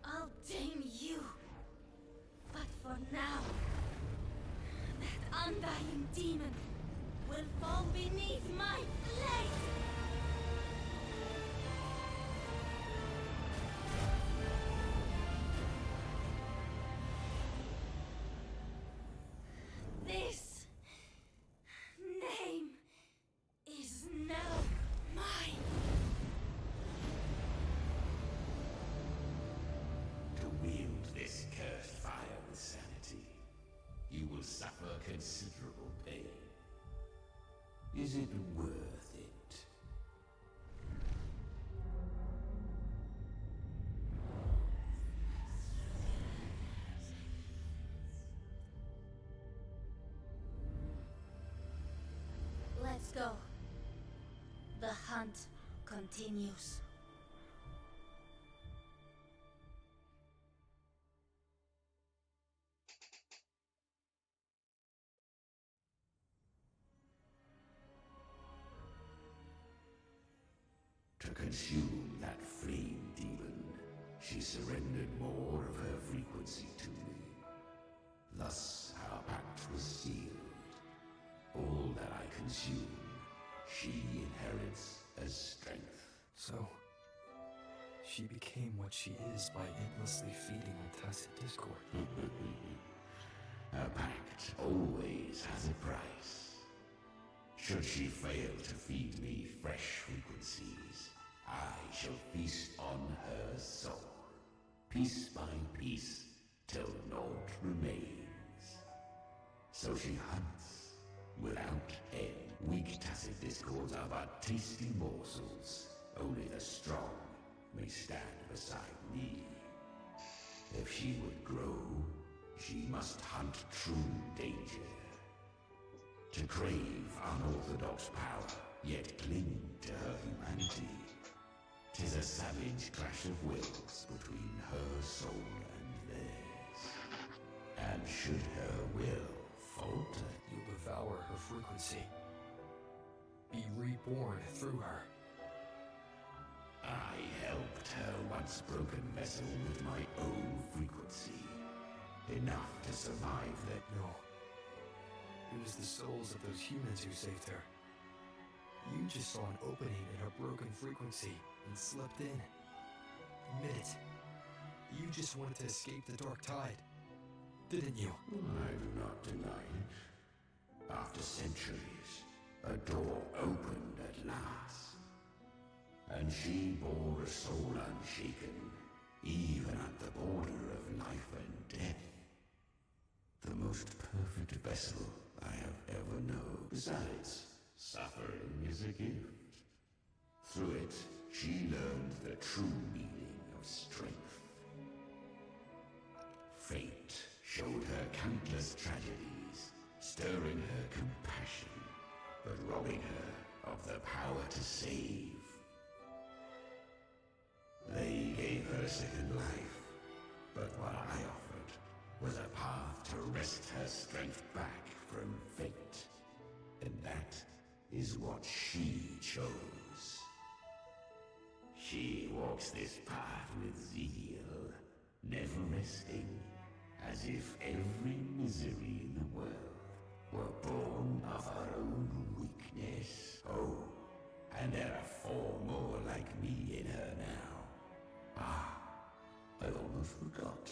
I'll tame you. But for considerable pain. Is it worth it? Let's go. The hunt continues. To consume that flame demon, she surrendered more of her frequency to me. Thus our pact was sealed. All that I consume, she inherits as strength. So, she became what she is by endlessly feeding on Tacet discord. A pact always has a price. Should she fail to feed me fresh frequencies, I shall feast on her soul, piece by piece, till naught remains. So she hunts without end. Weak Tacet discords are but tasty morsels. Only the strong may stand beside me. If she would grow, she must hunt true danger. To crave unorthodox power, yet cling to her humanity. 'Tis a savage clash of wills between her soul and theirs. And should her will falter, You'll devour her frequency. Be reborn through her. I helped her once broken vessel with my own frequency. Enough to survive the... No. It was the souls of those humans who saved her. You just saw an opening in her broken frequency and slipped in. Admit it. You just wanted to escape the dark tide, didn't you? I do not deny it. After centuries, a door opened at last. And she bore a soul unshaken, even at the border of life and death. The most perfect vessel I have ever known. Besides, suffering is a gift. Through it, she learned the true meaning of strength. Fate showed her countless tragedies, stirring her compassion, but robbing her of the power to save. They gave her a second life, but what I offered was a path to wrest her strength back from fate. And that is what she chose. She walks this path with zeal, never resting, as if every misery in the world were born of her own weakness. Oh, and there are 4 more like me in her now. Ah, I almost forgot.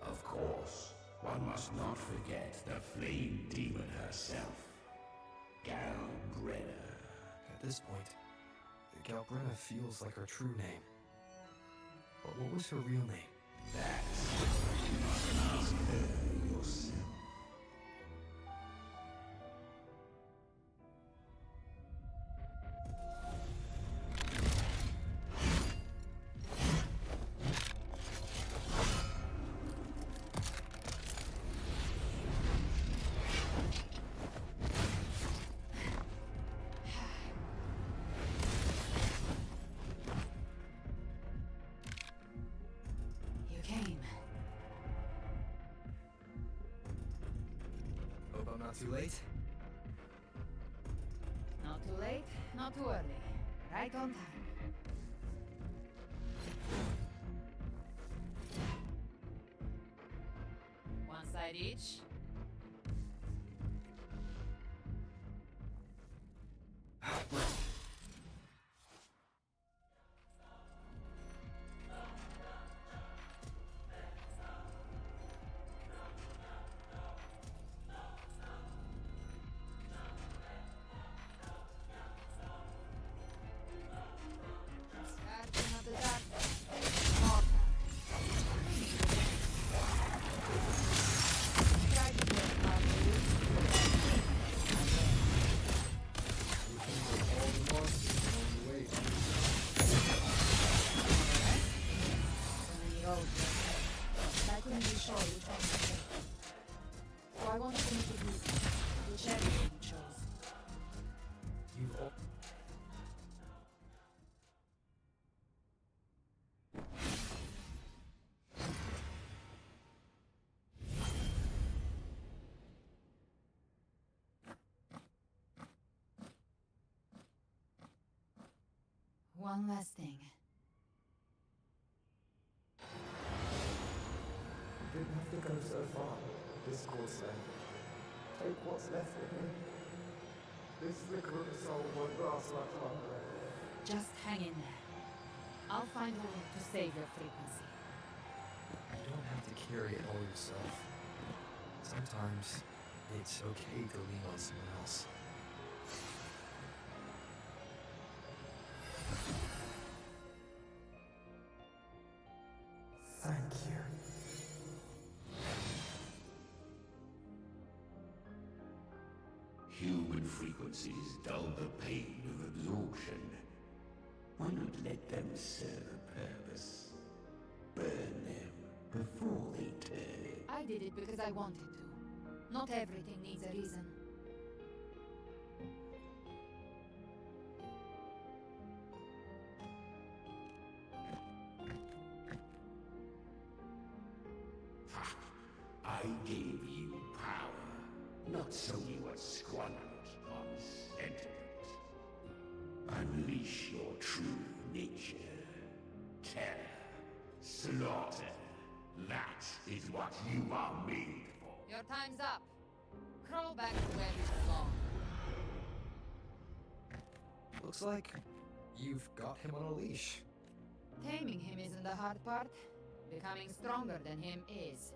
Of course, one must not forget the flame demon herself, Galbrenna. At this point, Galbrenna feels like her true name. But what was her real name? That you must ask her yourself. You came. Hope I'm not too late. Not too late, not too early. Right on time. One side each. one last thing. You didn't have to go so far, Discord Slayer. Take what's left of me. This flicker of a soul won't last much longer. Just hang in there. I'll find a way to save your frequency. You don't have to carry it all yourself. Sometimes it's okay to lean on someone else. Thank you. Human frequencies dull the pain of absorption. Why not let them serve a purpose? Burn them before they turn. I did it because I wanted to. Not everything needs a reason. Ha! I gave you power, not so you would squander it on sentiment. Unleash your true nature. Terror, slaughter. That is what you are made for. Your time's up. Crawl back to where you belong. Looks like you've got him on a leash. Taming him isn't the hard part. Becoming stronger than him is.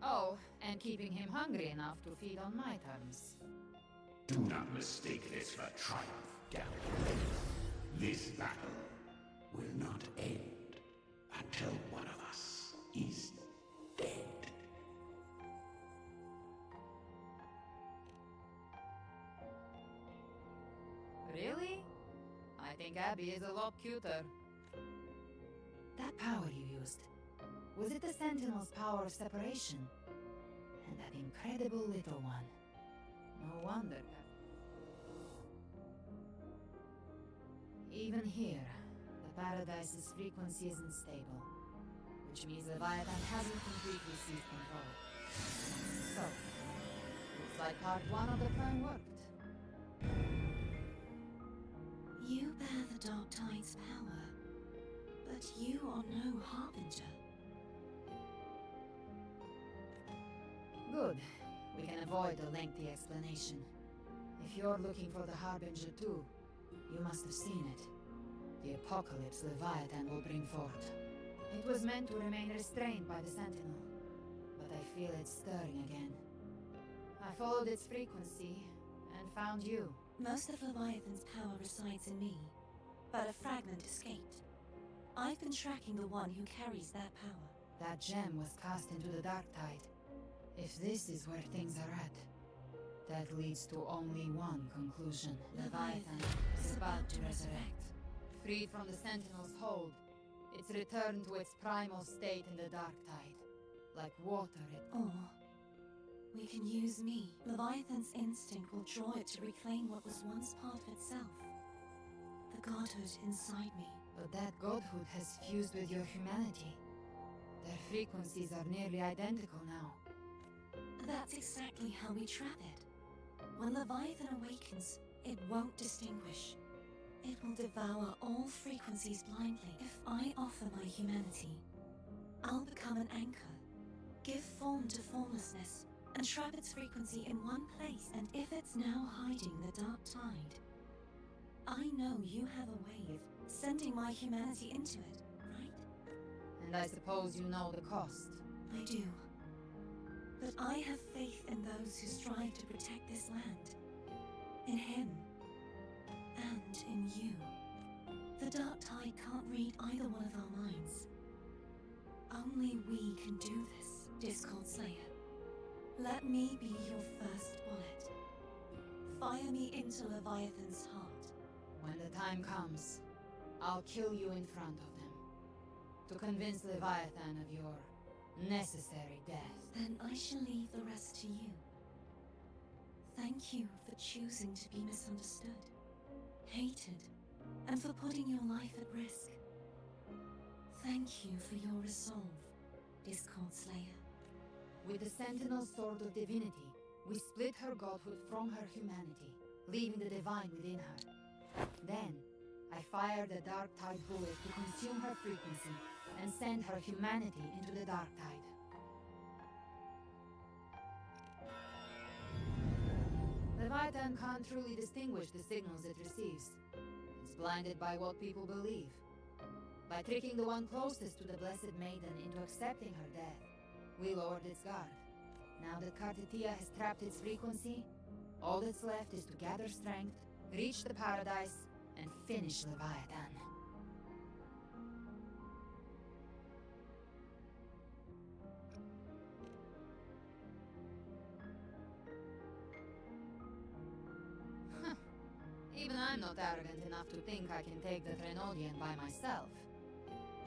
Oh, and keeping him hungry enough to feed on my terms. Do not mistake this for triumph, Gallagher. This battle will not end until one of us is dead. Really? I think Abby is a lot cuter. That power you used, was it the Sentinel's power of separation? And that incredible little one. No wonder. Even here, the Paradise's frequency isn't stable, which means Leviathan hasn't completely seized control. So, looks like part one of the plan worked. You bear the Dark Tide's power, but you are no Harbinger. Good. We can avoid a lengthy explanation. If you're looking for the Harbinger too, you must have seen it. The apocalypse Leviathan will bring forth. It was meant to remain restrained by the Sentinel, but I feel it stirring again. I followed its frequency and found you. Most of Leviathan's power resides in me, but a fragment escaped. I've been tracking the one who carries that power. That gem was cast into the Dark Tide. If this is where things are at, that leads to only one conclusion. Leviathan is about to resurrect. Freed from the Sentinel's hold, it's returned to its primal state in the Dark Tide. Like water, it... Or we can use me. Leviathan's instinct will draw it to reclaim what was once part of itself. The godhood inside me. But that godhood has fused with your humanity. Their frequencies are nearly identical now. That's exactly how we trap it. When Leviathan awakens, it won't distinguish. It will devour all frequencies blindly. If I offer my humanity, I'll become an anchor, give form to formlessness, and trap its frequency in one place. And if it's now hiding the Dark Tide, I know you have a way of sending my humanity into it, right? And I suppose you know the cost. I do. But I have faith in those who strive to protect this land. In him. And in you. The Dark Tide can't read either one of our minds. Only we can do this, Discord Slayer. Let me be your first bullet. Fire me into Leviathan's heart. When the time comes, I'll kill you in front of them. To convince Leviathan of your necessary death. Then I shall leave the rest to you. Thank you for choosing to be misunderstood, hated, and for putting your life at risk. Thank you for your resolve, Discord Slayer. With the Sentinel's Sword of Divinity, we split her godhood from her humanity, leaving the divine within her. Then, I fired a dark tide bullet to consume her frequency and send her humanity into the dark tide. Leviathan can't truly distinguish the signals it receives. It's blinded by what people believe. By tricking the one closest to the Blessed Maiden into accepting her death, we lowered its guard. Now that Kartatia has trapped its frequency, all that's left is to gather strength, reach the paradise, and finish Leviathan. Even I'm not arrogant enough to think I can take the Threnodian by myself.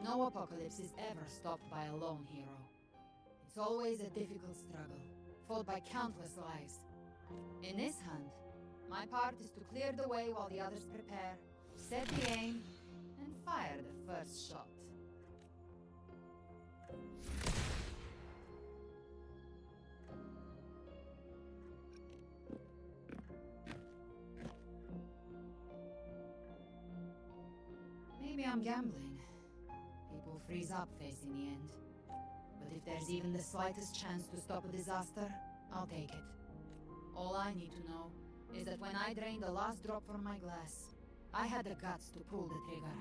No apocalypse is ever stopped by a lone hero. It's always a difficult struggle, fought by countless lives. In this hunt, my part is to clear the way while the others prepare, set the aim, and fire the first shot. Maybe I'm gambling. People freeze up facing the end. But if there's even the slightest chance to stop a disaster, I'll take it. All I need to know is that when I drained the last drop from my glass, I had the guts to pull the trigger.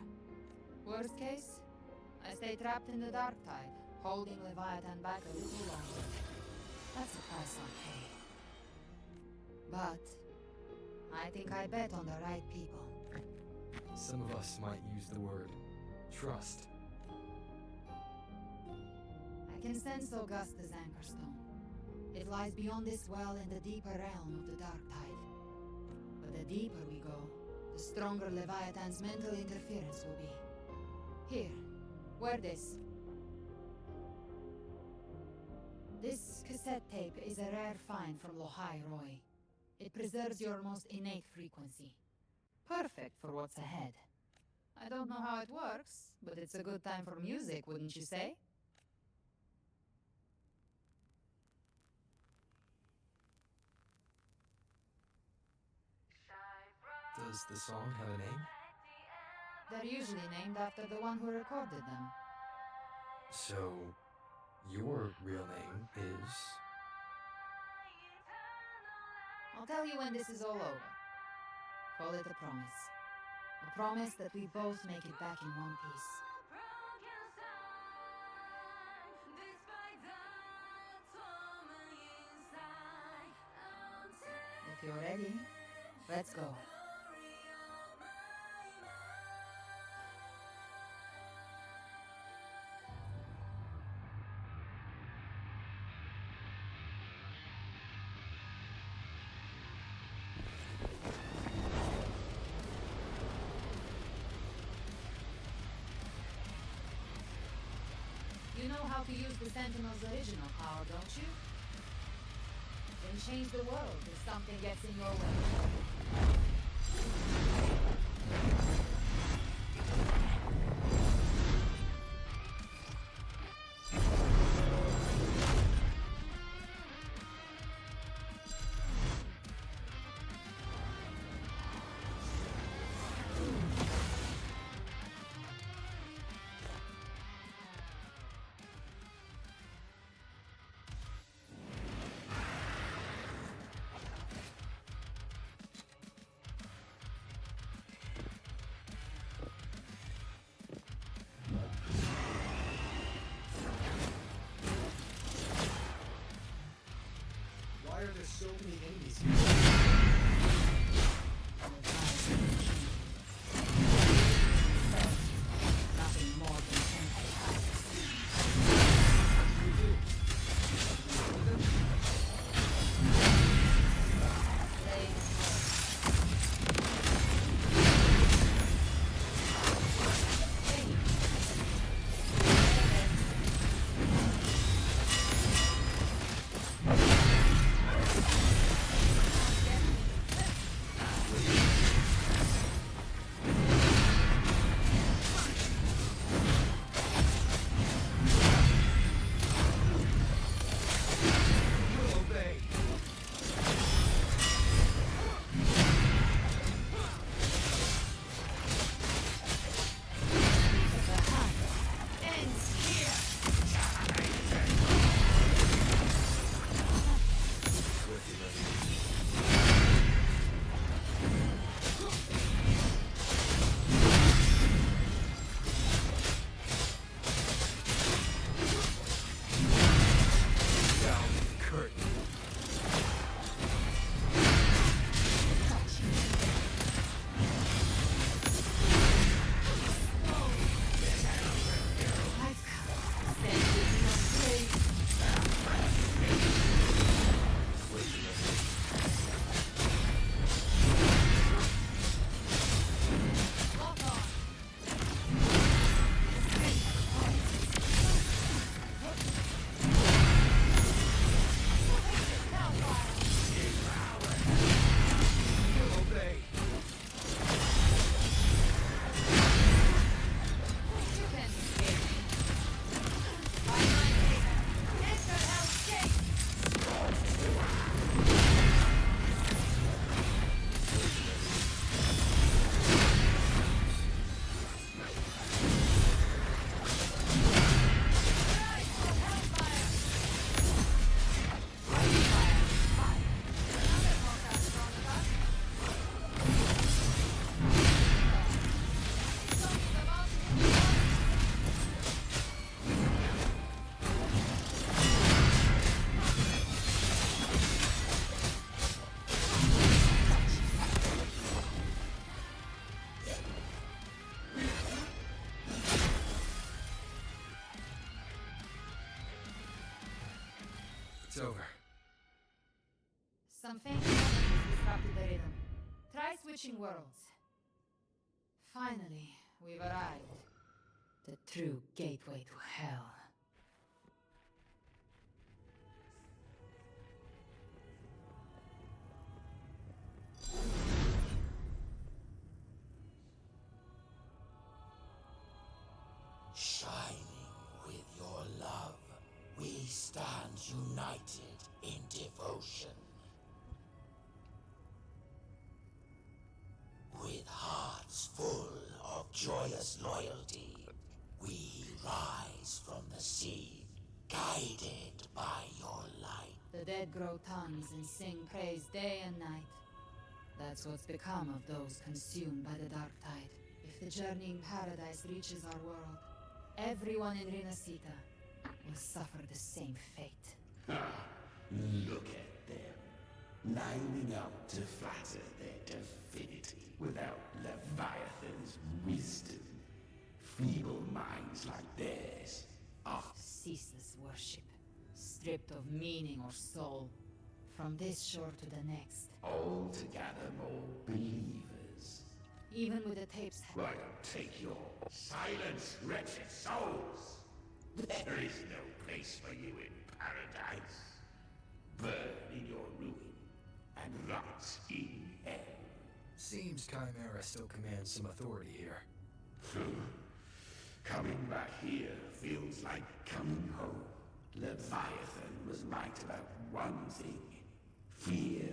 Worst case, I stay trapped in the dark tide, holding Leviathan back a little longer. That's the price I'll pay. But I think I bet on the right people. Some of us might use the word trust. I can sense Augusta's anchorstone. It lies beyond this well in the deeper realm of the dark tide. But the deeper we go, the stronger Leviathan's mental interference will be. Here, wear this. This cassette tape is a rare find from Lohai Roy. It preserves your most innate frequency. Perfect for what's ahead. I don't know how it works, but it's a good time for music, wouldn't you say? Does the song have a name? They're usually named after the one who recorded them. So, your real name is... I'll tell you when this is all over. Call it a promise. A promise that we both make it back in one piece. If you're ready, let's go. You know how to use the Sentinel's original power, don't you? Then change the world if something gets in your way. over. Some faint messages disrupted the rhythm. Try switching worlds. Finally, we've arrived. The true gateway to hell. Shining with your love, we stand united in devotion. With hearts full of joyous loyalty, we rise from the sea, guided by your light. The dead grow tongues and sing praise day and night. That's what's become of those consumed by the dark tide. If the journeying paradise reaches our world, everyone in Rinascita will suffer the same fate. Look at them, lining up to flatter their divinity without Leviathan's wisdom. Feeble minds like theirs are ceaseless worship, stripped of meaning or soul, from this shore to the next. altogether more believers. Even with the tapes. Why don't take your silence, wretched souls? There is no place for you in paradise. Burn in your ruin and rot in hell. Seems Chimera still commands some authority here. Coming back here feels like coming home. Leviathan was right about one thing. Fear.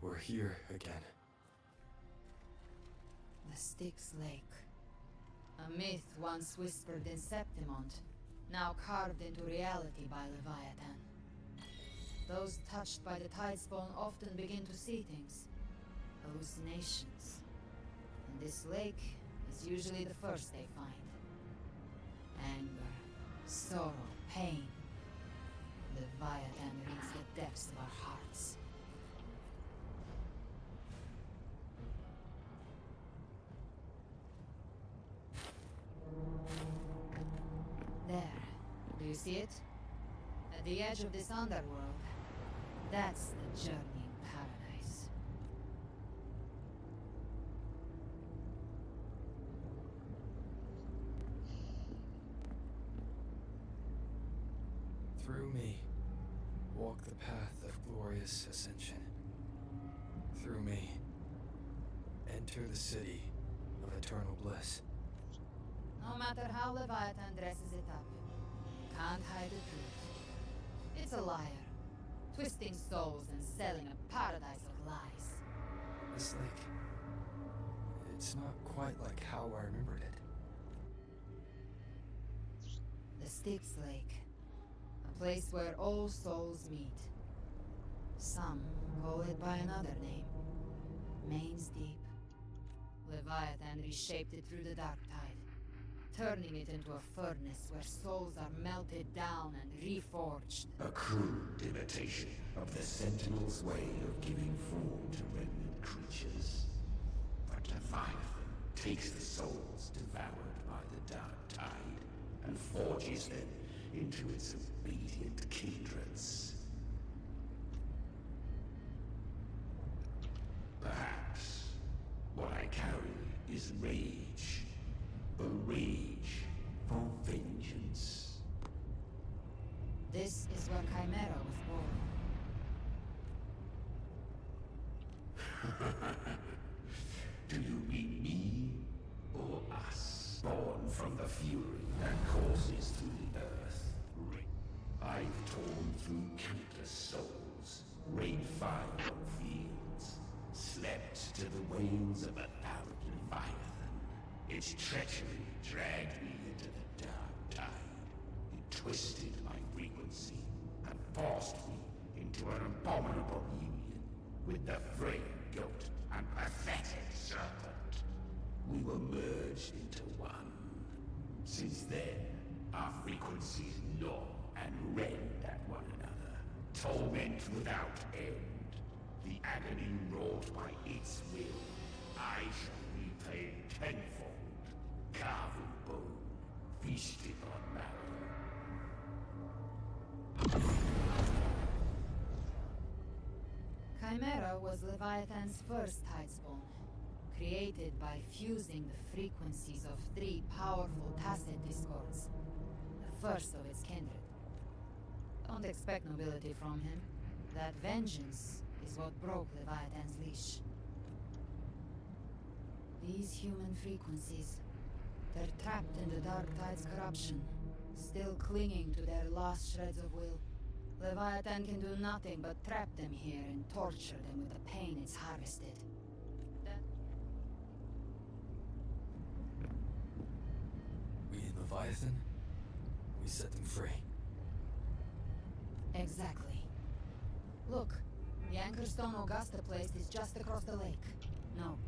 We're here again. The Styx Lake. A myth once whispered in Septimont, now carved into reality by Leviathan. Those touched by the Tidespawn often begin to see things. Hallucinations. And this lake is usually the first they find. Anger, sorrow, pain. Leviathan reads the depths of our hearts. There. Do you see it? At the edge of this underworld. That's the journeying paradise. Through me, walk the path of glorious ascension. Through me, enter the city of eternal bliss. No matter how Leviathan dresses it up, you can't hide the truth. It's a liar, twisting souls and selling a paradise of lies. This lake, it's not quite like how I remembered it. The Styx Lake, a place where all souls meet. Some call it by another name, Main's Deep. Leviathan reshaped it through the dark tide, turning it into a furnace where souls are melted down and reforged. A crude imitation of the Sentinel's way of giving form to remnant creatures. But Leviathan takes the souls devoured by the dark tide and forges them into its obedient kindreds. Perhaps what I carry is rage. A rage for vengeance. This is where Chimera was born. Do you mean me or us? Born from the fury that courses through the earth. I've torn through countless souls, rained fire on fields, slept to the wails of a thought Leviathan, Its treachery dragged me into the dark tide. It twisted my frequency and forced me into an abominable union with the frail goat and pathetic serpent. We were merged into one. Since then, our frequencies gnaw and rend at one another. Torment without end. The agony wrought by its will, I shall repay tenfold. Carving bone, feasted on marrow. Chimera was Leviathan's first tidespawn, created by fusing the frequencies of 3 powerful Tacet discords, the first of its kindred. Don't expect nobility from him. That vengeance is what broke Leviathan's leash. These human frequencies, they're trapped in the Dark Tide's corruption, still clinging to their last shreds of will. Leviathan can do nothing but trap them here and torture them with the pain it's harvested. We in Leviathan? We set them free. Exactly. Look, the Anchorstone Augusta place is just across the lake. No,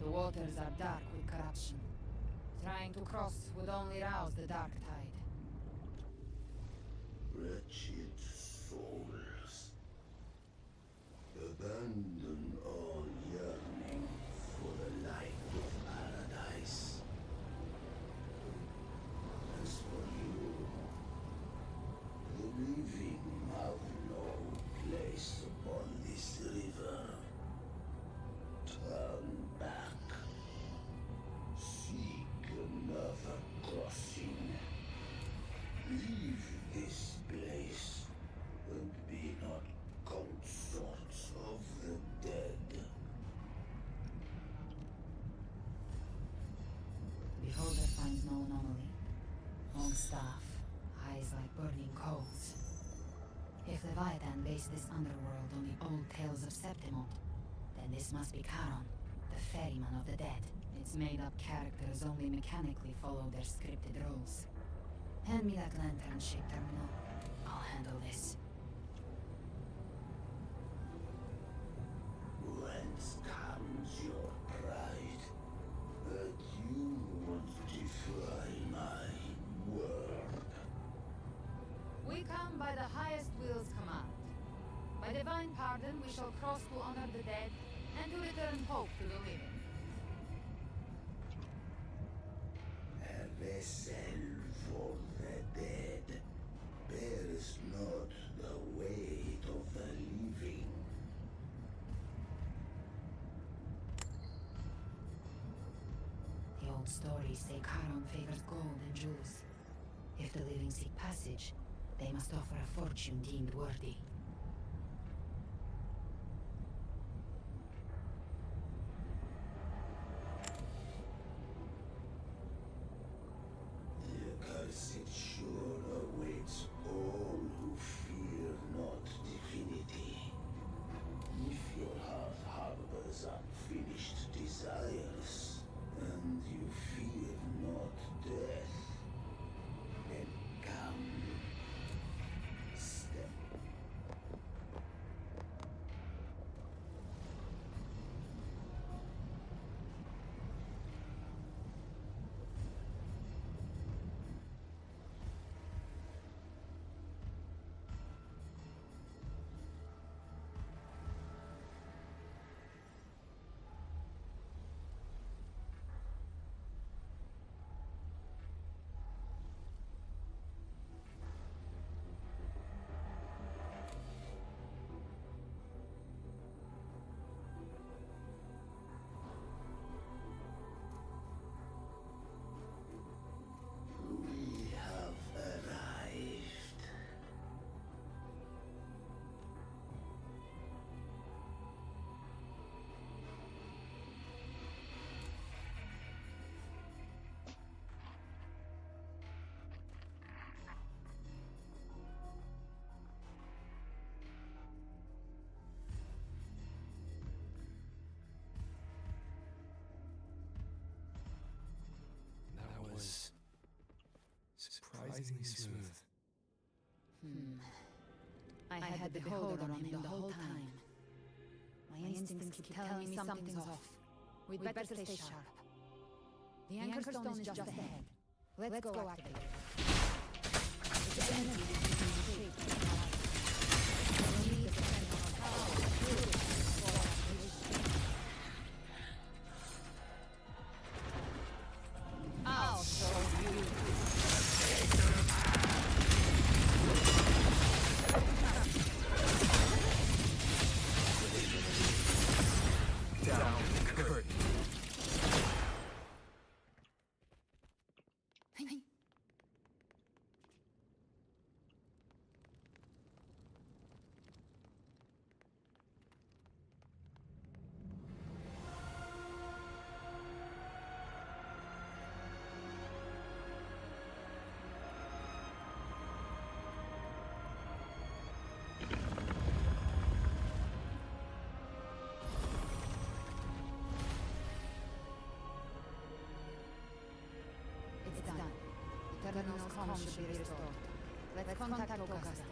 the waters are dark with corruption. Trying to cross would only rouse the Dark Tide. Wretched souls. Abandon all yearning for the light of paradise. As for you, the living have no place upon this river. Turn back. Seek another crossing. Leave this place and be not consorts of the dead. Beholder finds no anomaly. Long staff, eyes like burning coals. If Leviathan based this underworld on the old tales of Septimont, then this must be Charon, the ferryman of the dead. Its made-up characters only mechanically follow their scripted roles. Hand me that lantern-shaped terminal. I'll handle this. Whence comes your pride that you want to defy my word? We come by the highest will's command. By divine pardon, we shall cross to honor the dead and to return hope to the living. A vessel for the dead bears not the weight of the living. The old stories say Charon favors gold and jewels. If the living seek passage, they must offer a fortune deemed worthy. The accursed shore awaits all who fear not divinity. If your heart harbors unfinished desires, and you fear not death, then come. Step had the beholder on him the whole time. My instincts keep telling me something's off. We'd better stay sharp. The anchor stone is just ahead. Let's go activate it. It's energy we can shape and power. We'll need to depend on our power to purify before activation. I'll show you. Down the curtain. It's done. The terminal's comms should be restored. Let's contact Augusta.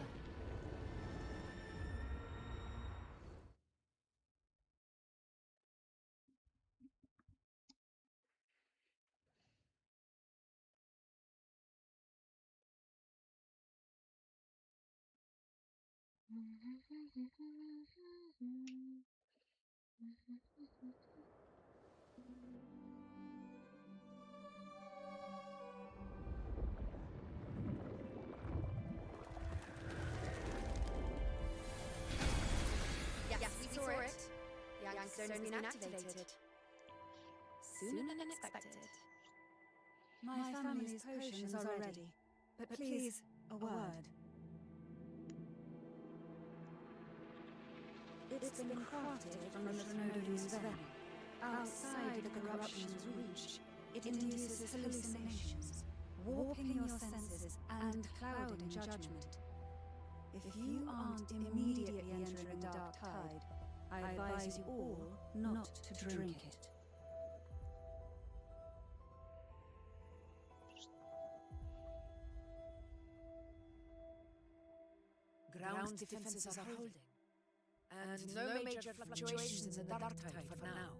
Yes, we saw it. The Youngstone has been activated. Sooner than expected. My family's potions are ready. But please, a word. It's been crafted from the Threnodian's venom. Outside the corruption's reach, it induces hallucinations, warping your senses and clouding judgment. If you aren't immediately entering the dark tide, I advise you all not to drink it. Ground defenses are holding. And no major fluctuations in the dark tide for now.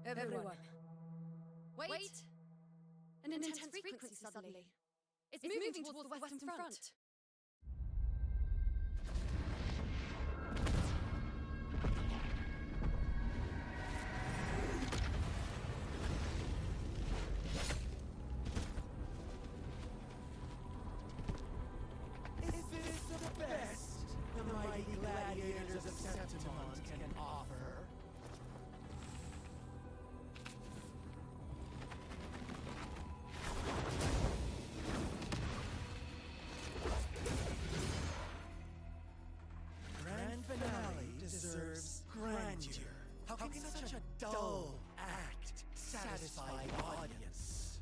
Everyone. Wait! An intense frequency suddenly. It's moving towards the western front. Is this the best the mighty gladiators of Septimont can offer? Grand finale deserves grandeur. How can such a dull act satisfy the audience?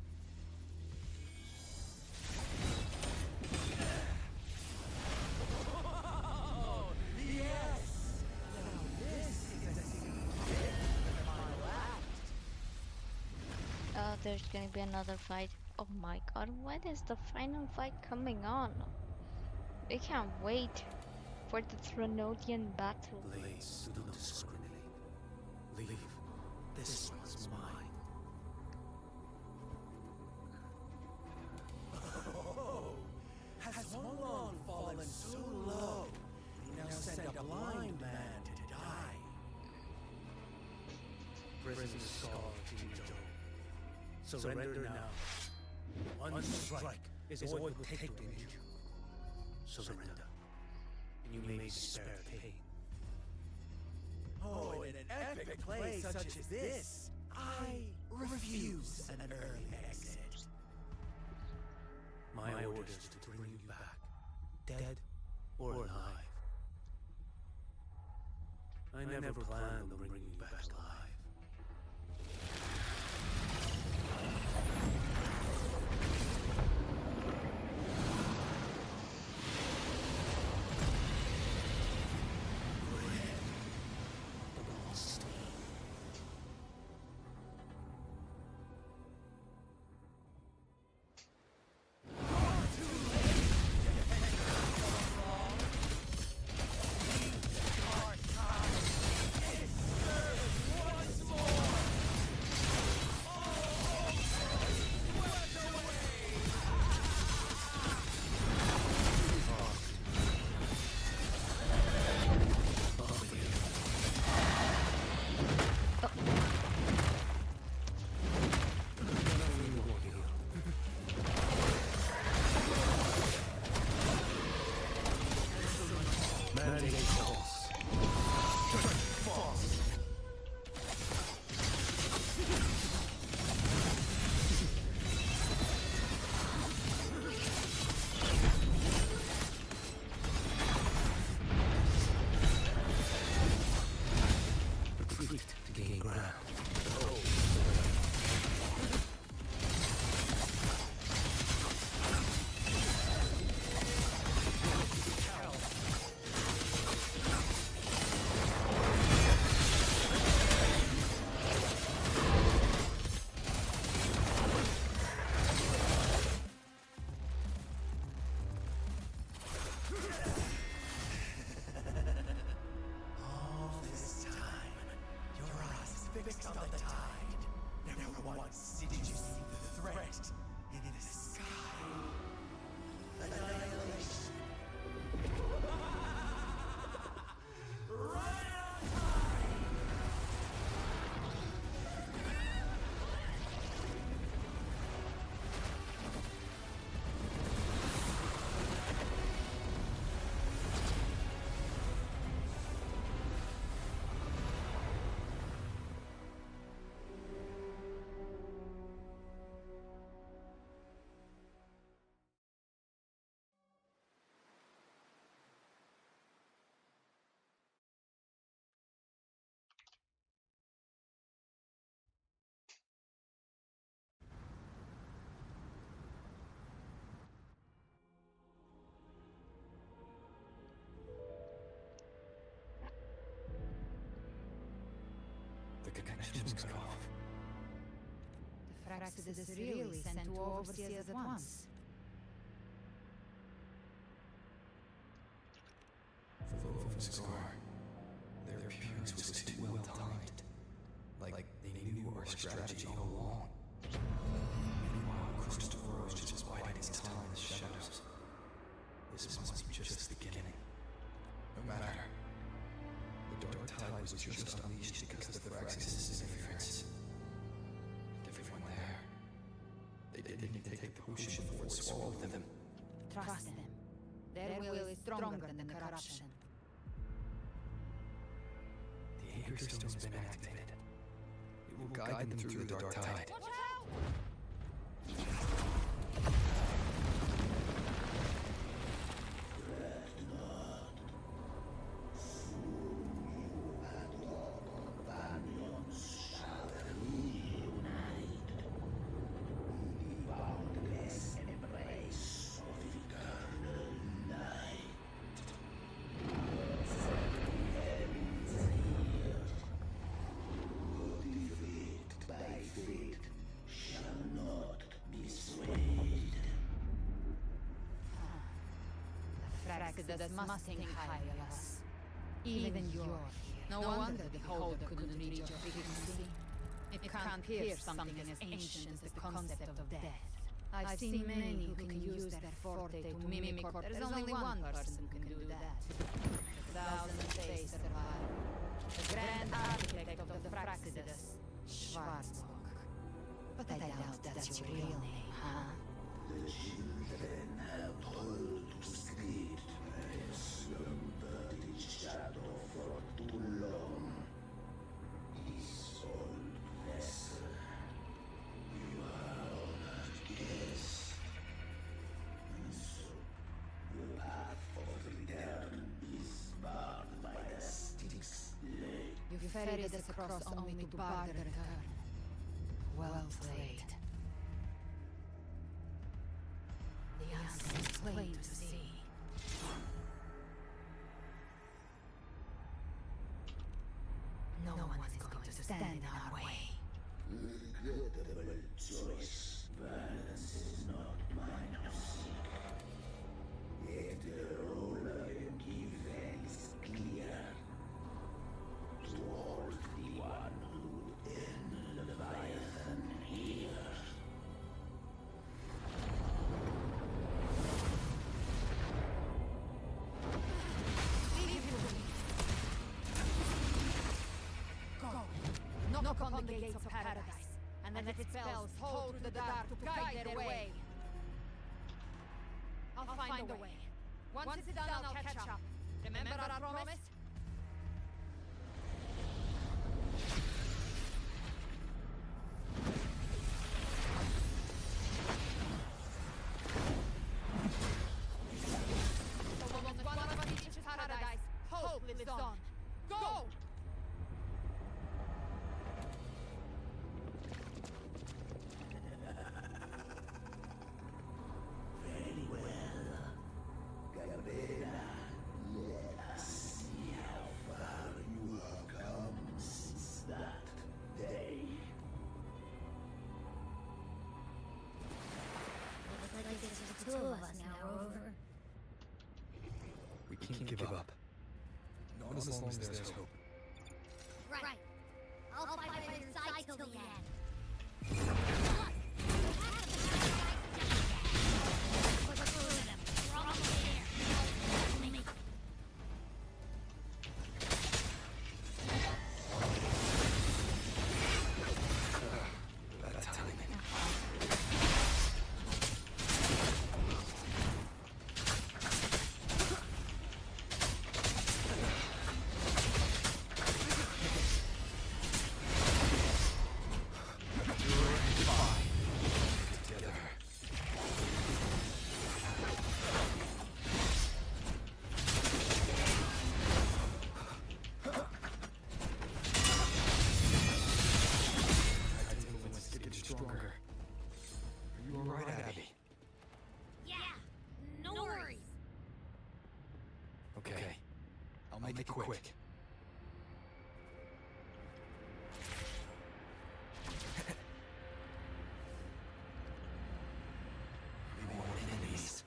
Oh, yes! Now this is a significant final act. Oh, there's gonna be another fight. Oh my god, when is the final fight coming on? We can't wait for the Threnodian battle. Blades do not discriminate. Leave. This one's mine. Oh, has one long fallen so low, now send a blind man to die? Prison scar to your dome. Surrender now. One strike is all it will take to end you. Surrender, and you may be spared pain. Oh, in an epic play such as this, I refuse an early exit. My orders to bring you back, dead or alive. I never planned on bringing you back alive. To gain ground. All this time, your eyes fixed on the tide. Never once did you see the threat in the sky. Annihilation. Right on time! The connection's cut off. The Fraxidus really sent two overseers at once. For the Wolf Scar, their appearance was too well timed. Like they knew our strategy all along. Meanwhile, Christopher was just biding his time in the shadows. This must be just the beginning. No matter. The dark tide was just unleashed because of the Fraxis' interference. And everyone there, they didn't even take the potion before it swallowed them. Trust them. Their will is stronger than the corruption. The Anchor Stone's been activated. It will guide them through the dark tide. Fraxidus must think highly of us. Even you're here. No wonder the Beholder couldn't reach your frequency. It can't pierce something as ancient as the concept of death. I've seen many who can use their forte to mimic, or there's only one person who can do that. The thousand they survive. The grand architect of the Fraxidus, Schwarzbock. But I doubt that's your real name, huh? The children have told to sleep, I slumbered in shadow for too long. This old vessel, you are honored guest. ferried us across only to bar the return. Well played. The answer is plain to see. No one is going to stand in our way. Regrettable choice. Violence is not mine to seek. Yet the role I am given is clear. To hold the one who end Leviathan here. Go! Knock upon the gates of paradise, and let its spells hold through the dark to guide their way. I'll find a way. Once it's done, I'll catch up. Remember our promise? So long as one of us reaches paradise, hope lives on. Go! Very well. Gabena, let us see how far you have come since that day. Looks like it's just the two of us now, Rover. We can't give up. Not as long as there's hope. Right. I'll fight by your side till the end. That timing. Together. Tide's influence is getting stronger. Are you alright, Abby? Yeah, no worries. Okay. I'll make it quick. We want enemies.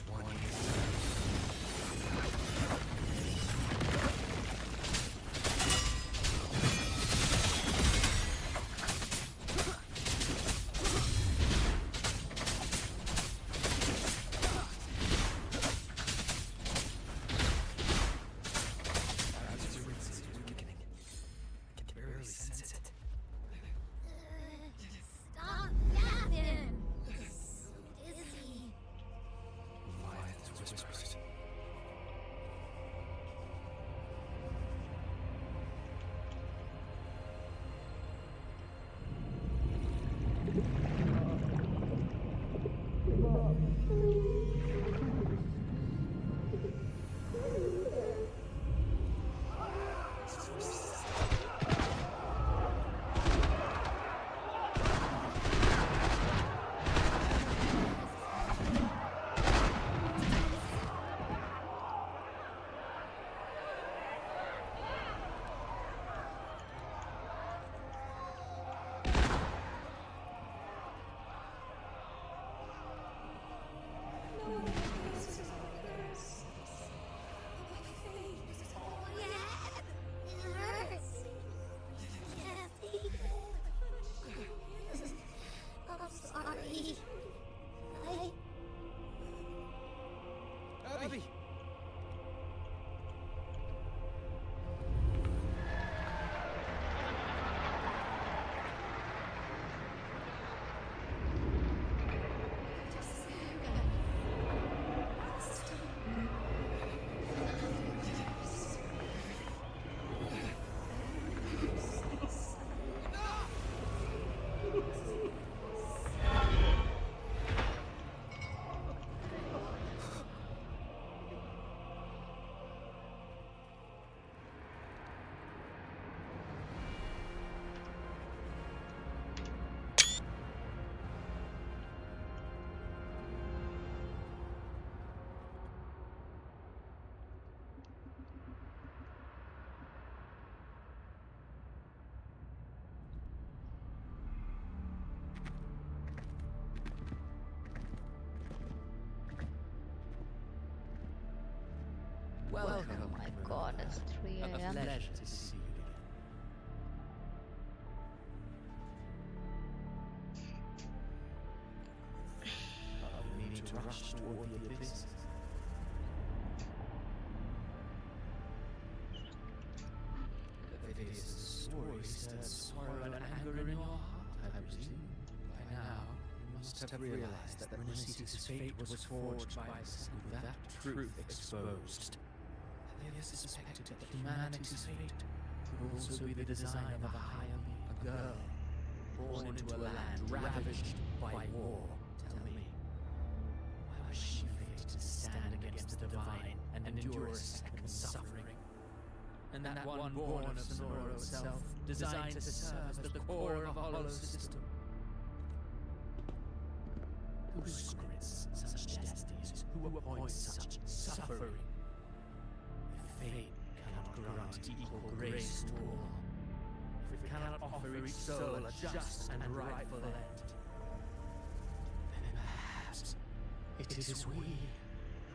One is god, it's 3 A a.m. pleasure to see you again. We need to rush toward the abyss. This story stirred sorrow and anger in your heart, I presume. By now, you must have realized that Rinascita's fate was forged by with that truth exposed. Have you suspected that humanity's fate could also be the design of a higher being, a girl, born into a land ravaged by war? Tell me, why was she fated to stand against the divine and endure a second suffering? And that one born of Sonoro itself, designed to serve as the core of a hollow system. Who scripts such destinies? Who appoints such suffering? If fate cannot grant equal grace to all, if it cannot offer each soul a just and rightful end, then perhaps it is we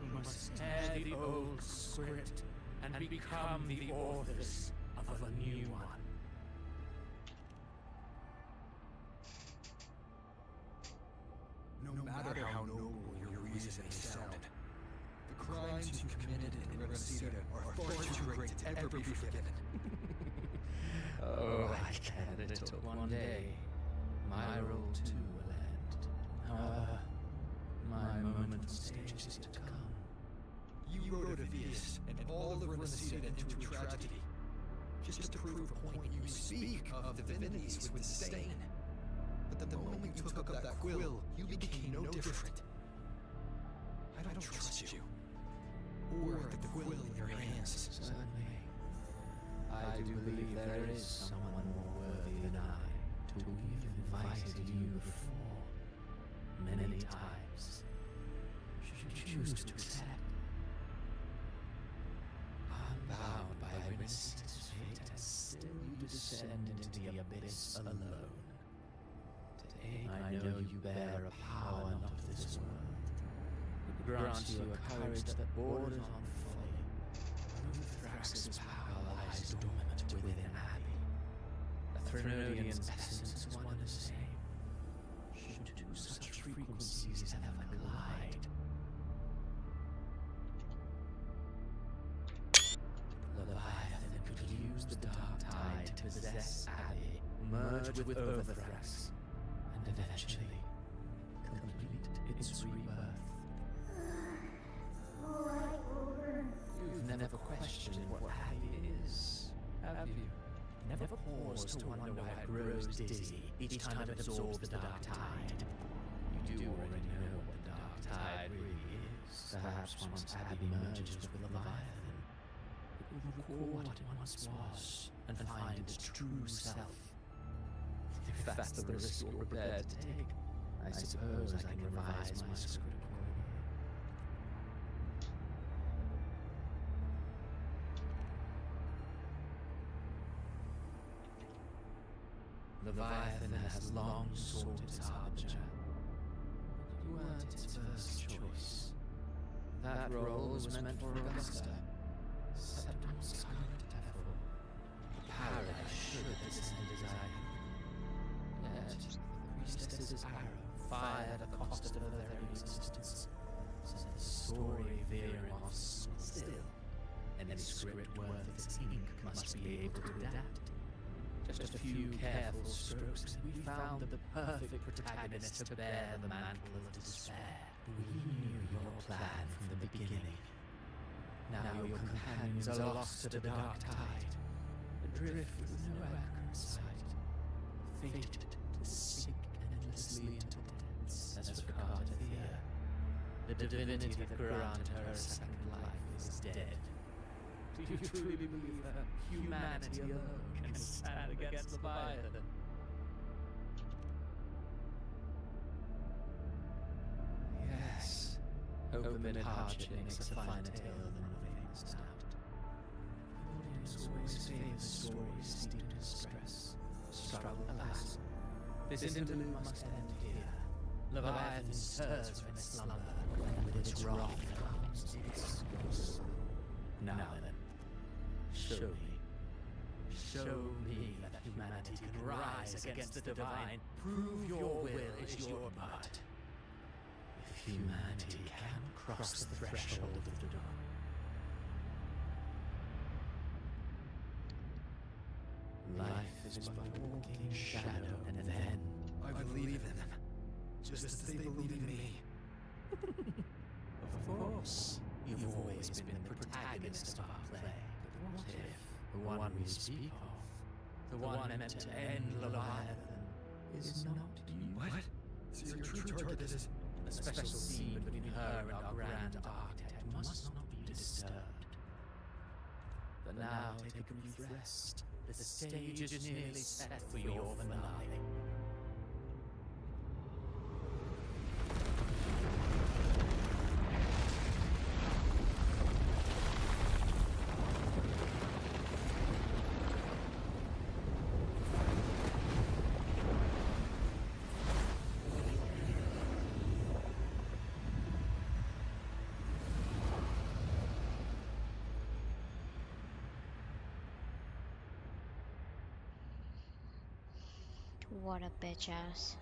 who must tear the old script and become the authors of a new one. No matter how noble your reasoning sound, the crimes you committed in Rinascita are far too great to ever be forgiven. Oh, I can. It took one day. My role too will end. However, my moment on stage is yet to come. You wrote Avius and all of Rinascita into a tragedy, just to prove a point you speak of divinities with disdain. But the moment you took up that quill, you became no different. I don't trust you, or the quill in your hands. Certainly. I do believe there is someone more worthy than I to have invited you before. Many times. Should you choose to accept? Unbound by Rinascita's fate, and still you descend into the abyss alone. Today I know you bear a power not of this world. It grants you a courage that borders on folly. Thrax's power lies dormant within Abbey. A Threnodian's essence is one and the same. Should two such frequencies ever collide, Leviathan could use the dark tide to possess Abbey, merge with Overthrax, and eventually complete its rebirth. You've never questioned what Abbey is, have you? Never paused to wonder why it grows dizzy each time it absorbs the dark tide. You do already know what the dark tide really is. Perhaps once Abbey merges with Leviathan, it will recall what it once was and find its true self. If that's the risk you're prepared to take, I suppose I can revise my script. Leviathan has long sought its harbinger. You weren't its first choice. That role was meant for Augusta, Septum's current devil. Paradise should descend as I hope. Yet, the priestess's arrow, fired at the cost of her very existence, sent the story veering off still. Any script worth its ink must be able to adapt. Just a few careful strokes, and we found the perfect protagonist to bear the mantle of despair. We knew your plan from the beginning. Now your companions are lost to the dark tide, adrift with no anchor in sight, fated to sink endlessly into depths as Rakata Thea. The divinity that granted her a second life is dead. Do you truly believe that humanity alone can stand against Leviathan? Yes. Open hardship makes a finer tale than a famous doubt. The audience always favors stories steeped in stress, struggle, alas. This interlude must end here. Leviathan stirs from its slumber, and with its wrath comes its course. Now then, Show me. Show me that humanity can rise against the divine. Prove your will is your part. If humanity can cross the threshold of the dawn. Life is but a walking shadow, and then I believe in them, just as they believe in me. Of course, you've always been the protagonist of our play. But what if the one we speak of, the one meant to end Leviathan, is not you? What? So your true target is... The special scene between her and our grand architect must not be disturbed. But now take a brief rest. The stage is nearly set for your finale. What a bitch ass.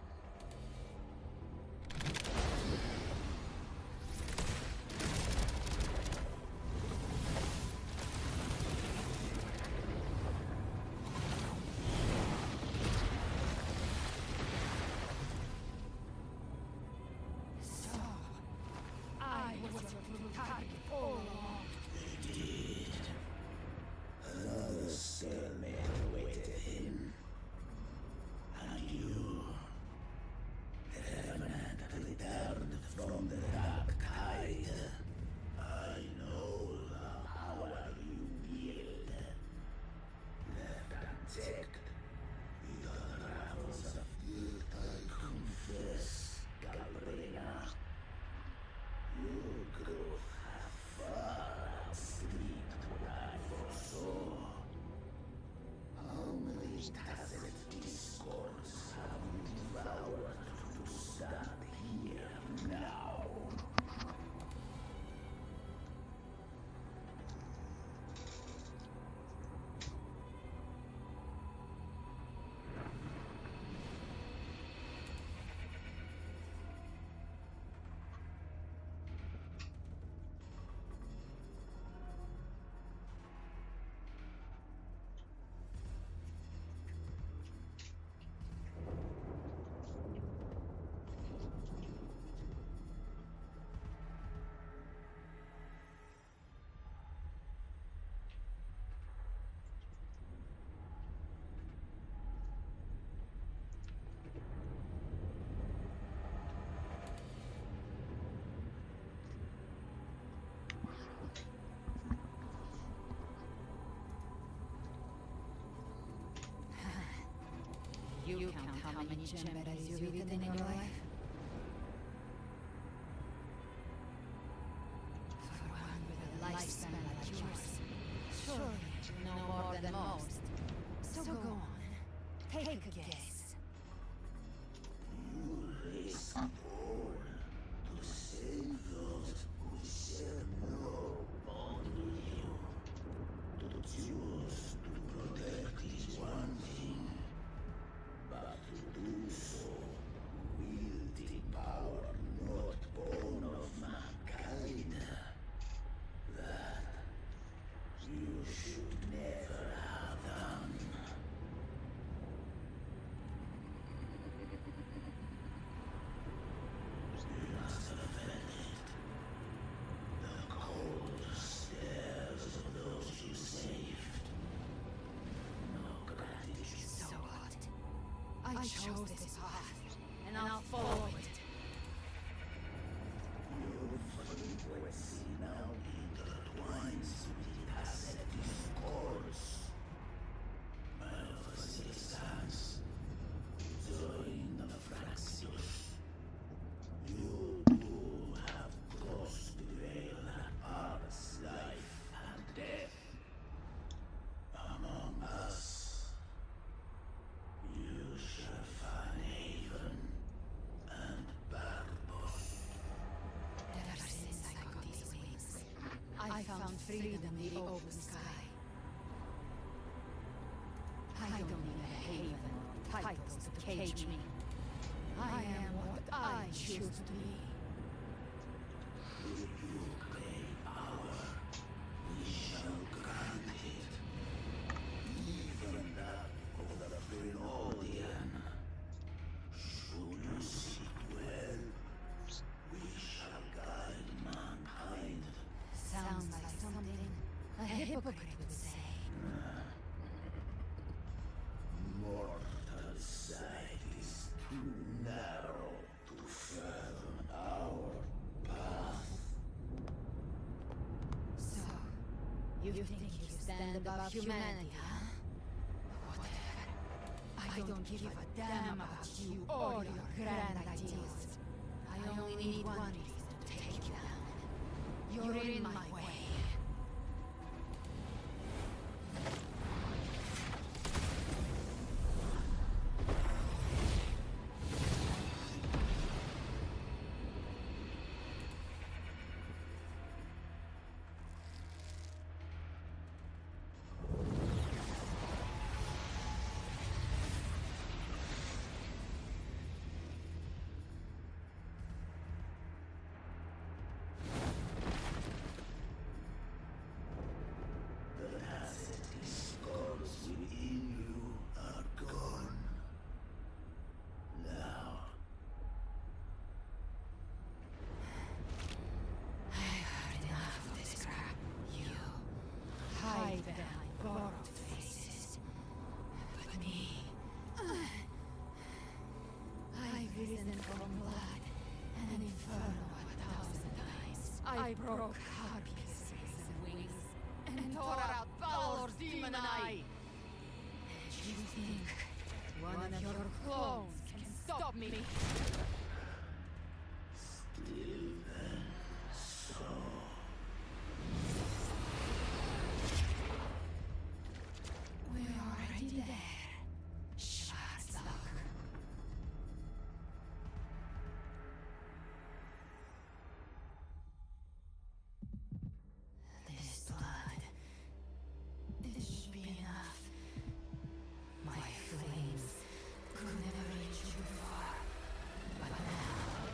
So, I was your true target all along. Indeed. Another stalemate awaited him. And you, the remnant returned from the dark tide. I know the power you wield. Left unchecked, it unravels a guilt I confess, Galbrina. Your growth hath far outstripped what I foresaw. How many Tacet discords have you devoured to stand here now? You count how many gem berries you've eaten in your life? For one with a lifespan like yours, surely you know more than most. So go on, take a guess. You risk all to save those who share no bond with you. To choose to protect is one thing, but to do so wielding power not born of mankind, that you should never have done. You must have felt it. The cold stares of those you saved. No gratitude. So what? I chose this path, and I'll follow it. Your frequency now intertwines with Tacet discords. Manifestans, join the Fraxios. You too have crossed the veil that parts life and death. Among us, you shall find haven and purpose. Ever since I got these wings, I found freedom in the open sky. cage me. I am what I choose to be. Should you obey power, we shall grant it. Even that of the Prenodian. Should you seek well, we shall guide mankind. Sounds like something a hypocrite would say. Mortal sight is too narrow to fathom our path. So, you think you stand above humanity, huh? Whatever. I don't give a damn about you or your grand ideas. I only need one reason to take you down. You're in my way. The Tacet discords within you are gone. Now, I've heard enough of this crap. You hide behind borrowed faces. But me, I've risen from blood and inferno 1,000 times. I broke heart pieces and wings and tore out Balor's demon eye. And you think one of your clones can stop me? still then, so. We're already there, Schwarzloch. This blood. This should be enough. My flames could never reach you before. But now,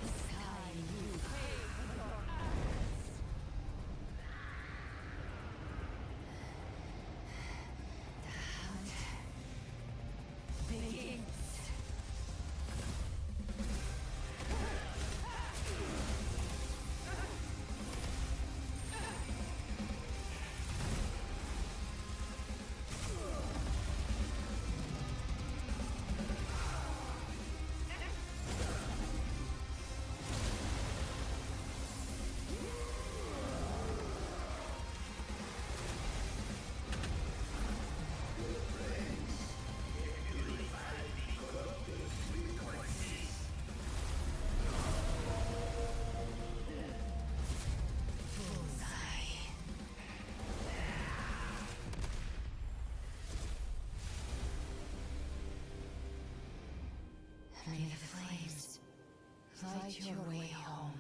it's time you pay for your acts. The hunt begins. May the flames light your way home.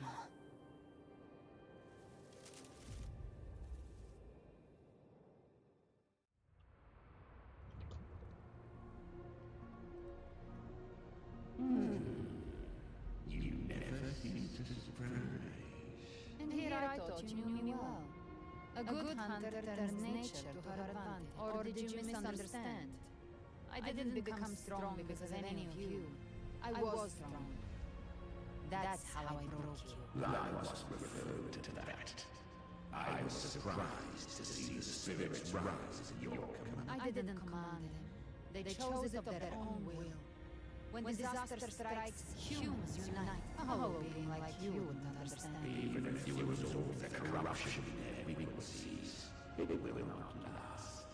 You never seem to surprise. And here I thought you knew me well. A good hunter turns nature to her advantage. Or did you misunderstand? I didn't become strong because of any of you. I was strong. That's how I broke you. I wasn't referring to that. I was surprised to see the spirits rise at your command. I didn't command them. They chose it of their own will. When disaster strikes, humans unite. A hollow being like you wouldn't understand. Even if you absorb the corruption in their frequencies, it will not last.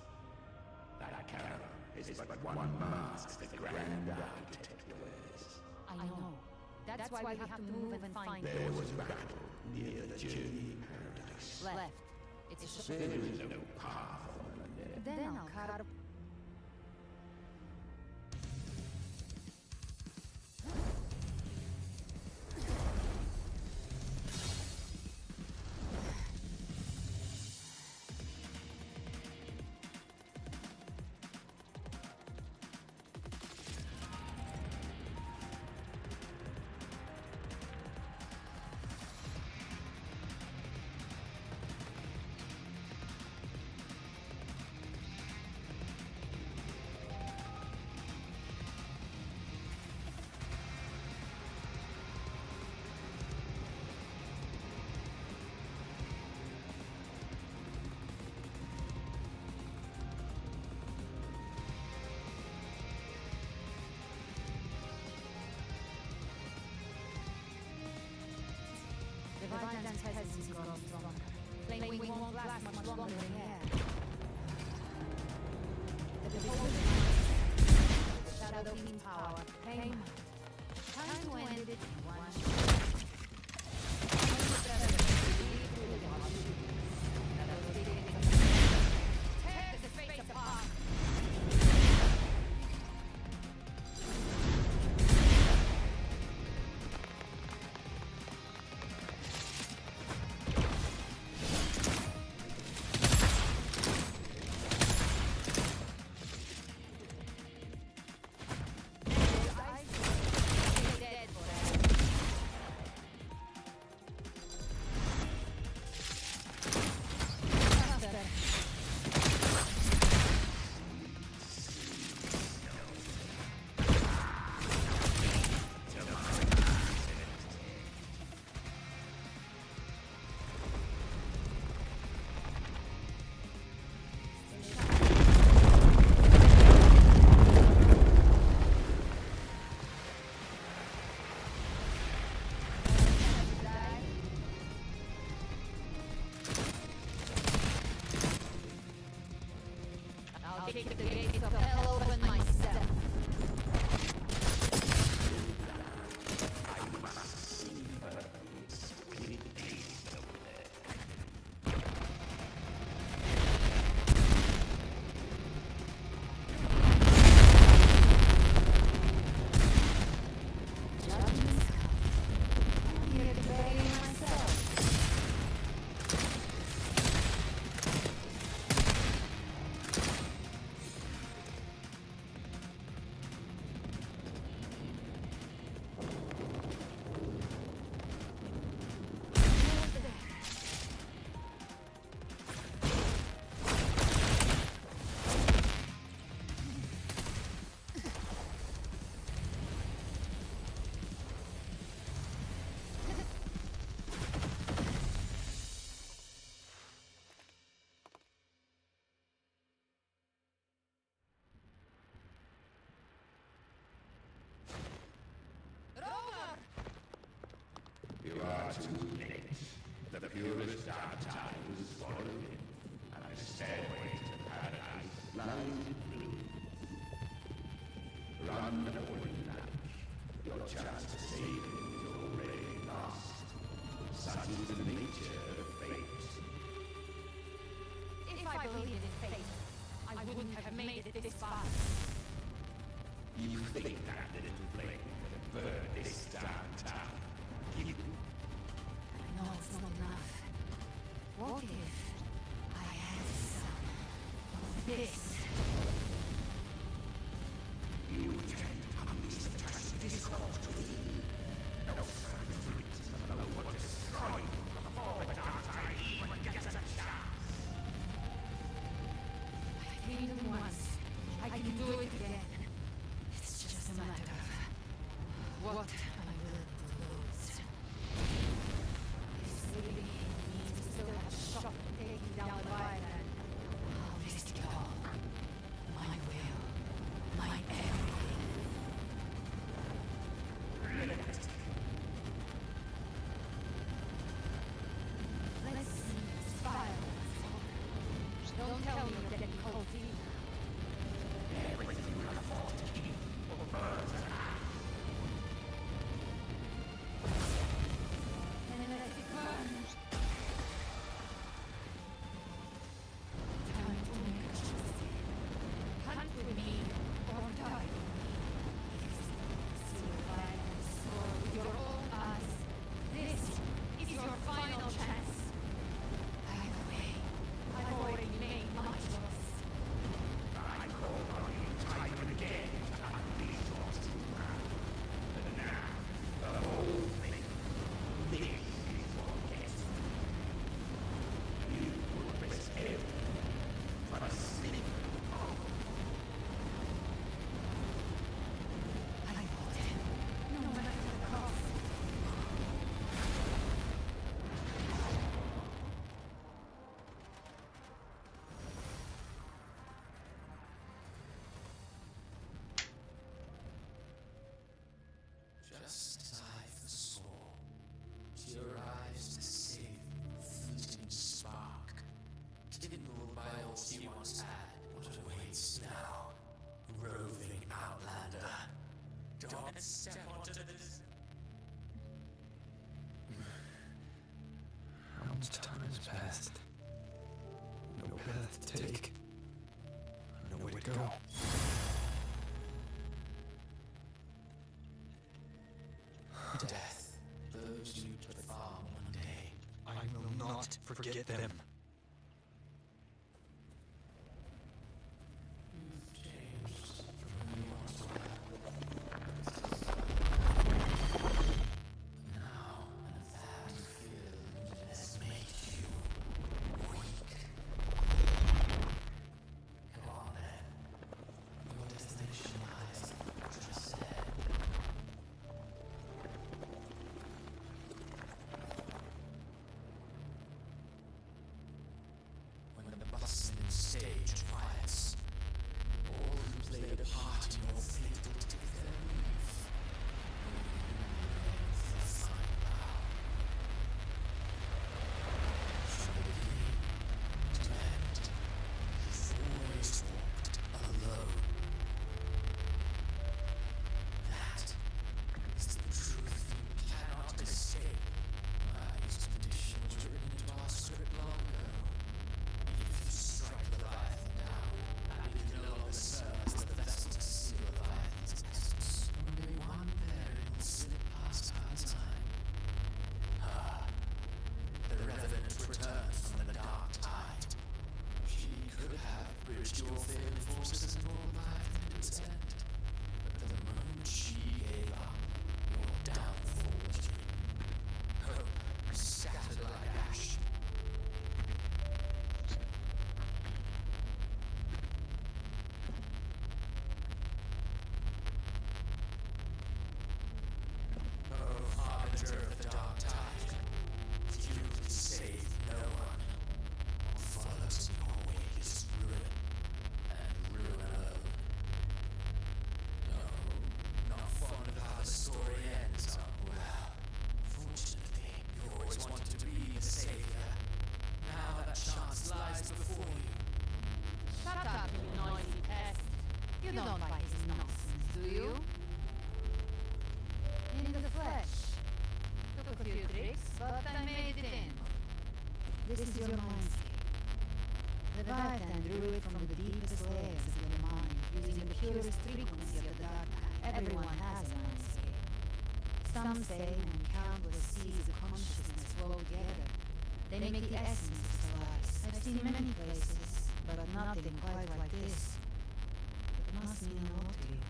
That carol is but one mask the Grand Architect wears. I know. That's why we have to move and find There was a battle near the journey paradise. left. It's a There is no path on there. Then I'll carve. frequencies grow stronger. Flaming won't last much longer in the air. The beholder the Shadow King's power came. Time to end it in one shot. Tear the space apart. I'll kick the gates of hell open myself. Rover! You are too late. The purest dark time is falling, and the stairway to paradise lies in blue. Run away now. Your chance to save him is already lost. Such is the nature of fate. If I believed in fate, I wouldn't have made it this far. You think that little flame could burn this dark town? No, it's not enough. What if I had some of this? You tend to unleash the trust discourse to thee. No servant will destroy you before the dark tide even gets a chance. I came them once. I can do it again. It's just a matter of what am I willing to lose. If sleeping means still have a shot at taking down the Leviathan, I'll risk it all. My will, my everything. Let's see this fire. Don't tell me you're getting cold feet. Everything you can afford to keep will burn to ash. And let it burn. Time to make a choice. Hunt with me or die. See your violence or with your own eyes. This is your final chance. Either way, I've already made my choice. I call on you time and again to unleash your true power. But now, the whole thing, this is what gets you. You would risk everything for a sleep. I fought him, no matter the cost. Just as I foresaw, to your eyes to save me. and step onto this. How much time has passed? No path to take. Nowhere to go. Death, those you took far one day. I will not forget them. Stage riots. All who played a part in your fate will take their leave. The final hour. From beginning to end, you've always walked alone. That is the truth you cannot escape. These conditions were written into our script long ago. If you strike Leviathan down, and we can no longer serve as the vessel to seal Leviathan's essence, only one variant will slip past our time. The Revenant returns from the dark tide. She could have bridged your failing forces and brought Leviathan to its end. But the moment she gave up, your downfall was written. Hope scattered like ash. Oh, harbinger of the dark tide, you can save no one. What follows in your wake is ruin, and ruin alone. No, not fond of how the story ends. Well, fortunately, you always wanted to be the savior. Now that chance lies before you. Shut up, you noisy pest. You don't like his nonsense, do you? In the flesh. Took a few tricks, but I made it in. This is your mindscape. Leviathan drew it from the deepest layers of your mind, using the purest frequency of the dark. Everyone has a mindscape. Some say when countless seas of consciousness flow together, they make the essence crystallize. I've seen many places, but nothing quite like this. It must mean a lot to you.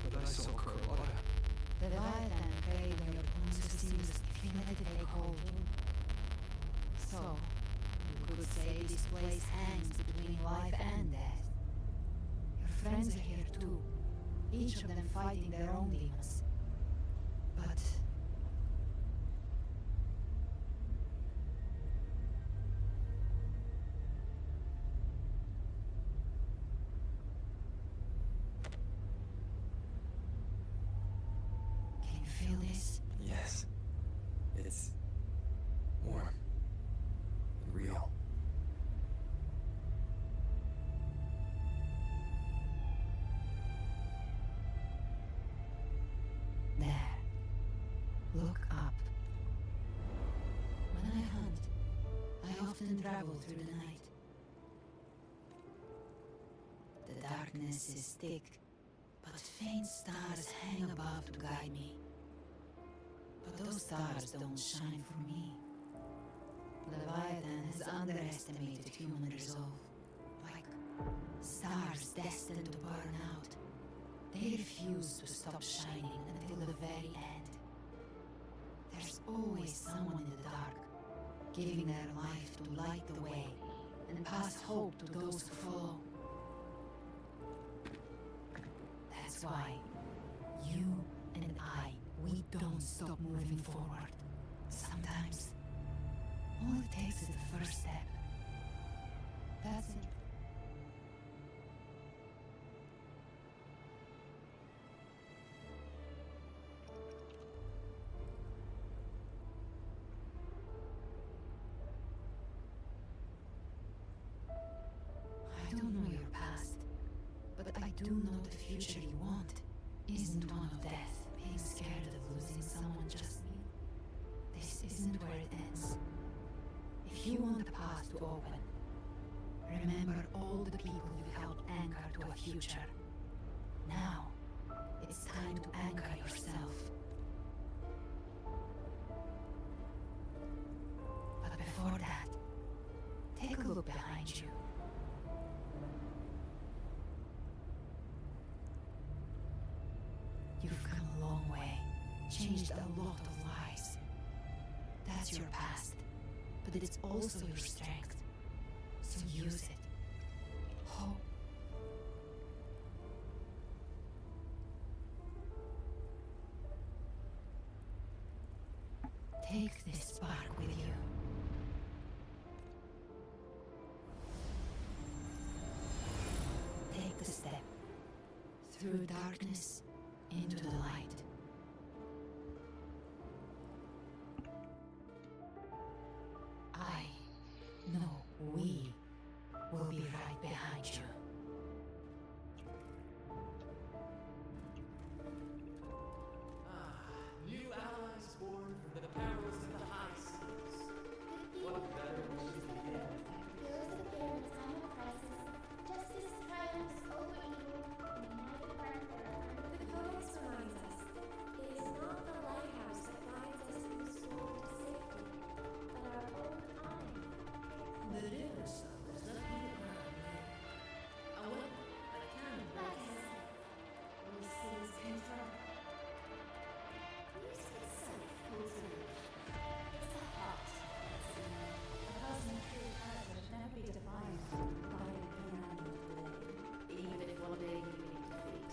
But I saw Carlotta. Leviathan preyed on your bones seamless if you let it take hold. So, you could say this place hangs between life and death. Your friends are here too, each of them fighting their own demons. But can you feel this? Yes. It's warm and real. There. Look up. When I hunt, I often travel through the night. The darkness is thick, but faint stars hang above to guide me. But those stars don't shine for me. Leviathan has underestimated human resolve. Like stars destined to burn out. They refuse to stop shining until the very end. There's always someone in the dark, giving their life to light the way and pass hope to those who follow. That's why you and I, we don't stop moving forward. Sometimes, all it takes is the first step. That's it. do know the future you want isn't one of death, being scared of losing someone just me. This isn't where it ends. If you want the path to open, remember all the people you helped anchor to a future. Now, it's time to anchor yourself. But before that, take a look behind you. You've come a long way, changed a lot of lives. That's your past, but it's also your strength. So use it. Hope. Take this spark with you. Take the step through darkness into the light. I know we will be right behind you. New allies born from the perils of the high seas. What better wishes to begin with? Heroes appear in a time of crisis. Justice triumphs over evil, and united friends are The codex reminds us, it is not the lighthouse that guides us through storm to safety, but our own eye. The river suffers not be the ground there. I wonder, I can't Like all seas control. Music itself holds an It's a heart. A person true character should never be defined by an inanimate delay. Even if one day you meet defeat,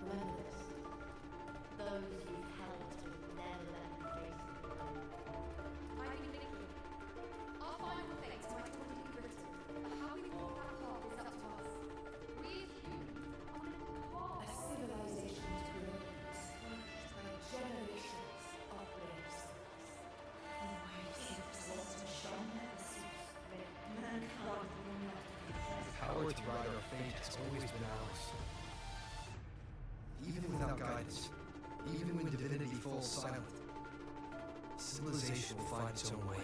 remember this. Those you've helped will never let you face it alone. I can victory. Our final fate might already be written, but how we walk that path is up to us. We as humans are meant to carve A civilization to remain scorched by generations of race. The waves of water shone ever since. Mankind will not be The power to ride our fate has always been ours. Even without guidance, even when divinity falls silent, civilization will find its own way.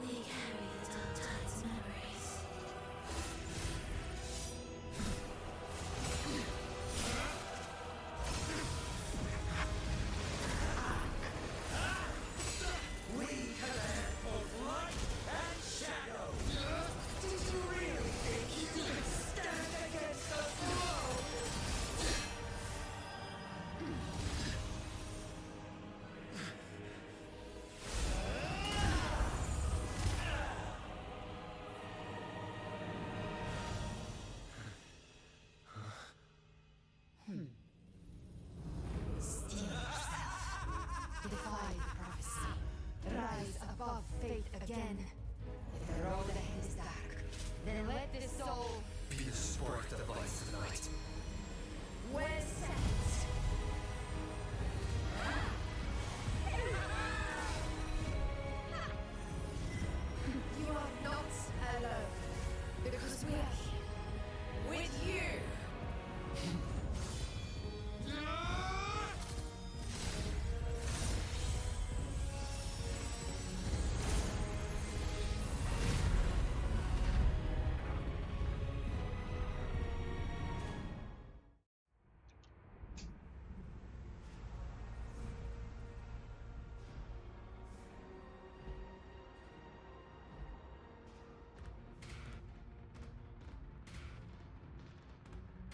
We carry the Dark Tide's memories. We command both light and shadow. Did you really think you could stand against the throne? Steel yourself. Defy the prophecy. Rise above fate again. If the road ahead is dark, then let this soul Be the spark that lights the night. well set. You are not alone, because we are here with you.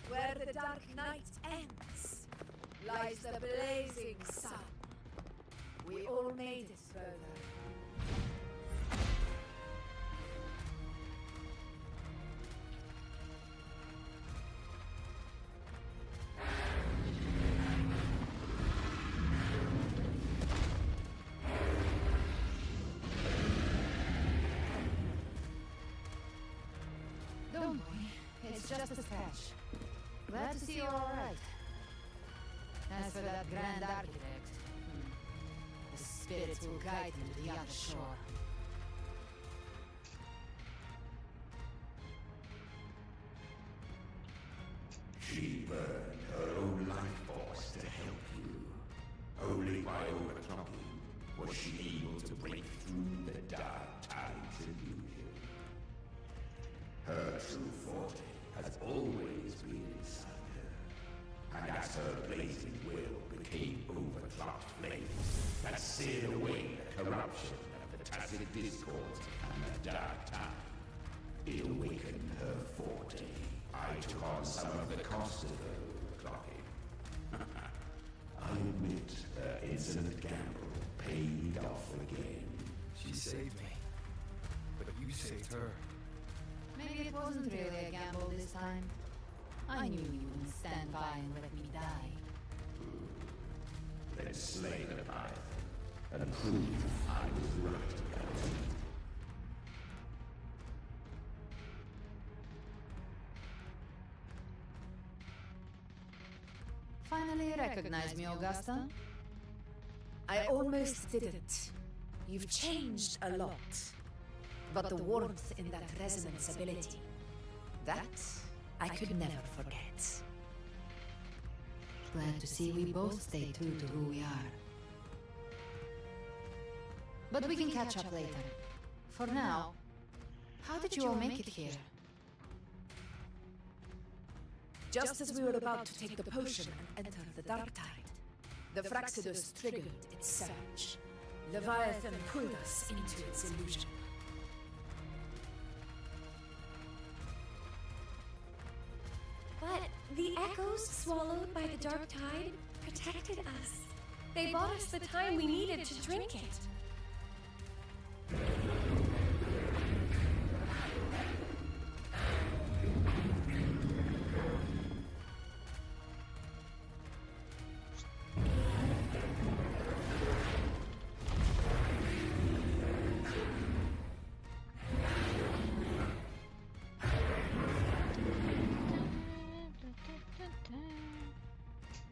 Where the dark night ends, lies the blazing sun. We all made it further. just a scratch. Glad to see you're alright. As for that grand architect, the spirits will guide him to the other shore. She burned her own life force to help you. Only by overclocking was she able to break through the dark tide's illusion. Her true forte has always been inside her. And as her blazing will became overclocked flames that seared away the corruption of the Tacet discord and the dark tide, it awakened her forte. I took on some of the cost of her overclocking. I admit her insolent gamble paid off again. She saved me. But you saved her. Maybe it wasn't really a gamble this time. I knew you wouldn't stand by and let me die. Then slay the Leviathan and prove I was right about it. Finally recognize me, Augusta? I almost didn't. You've changed a lot. But the warmth in that resonance ability, that I could never forget. Glad to see we both stay true to who we are. But we can catch up later. For now, how did you all make it here? Just as we were about to take the potion and enter the dark tide, the Fraxidus triggered its surge. Leviathan pulled us into its illusion. But the echoes swallowed by the dark tide protected us. They bought us the time we needed to drink it.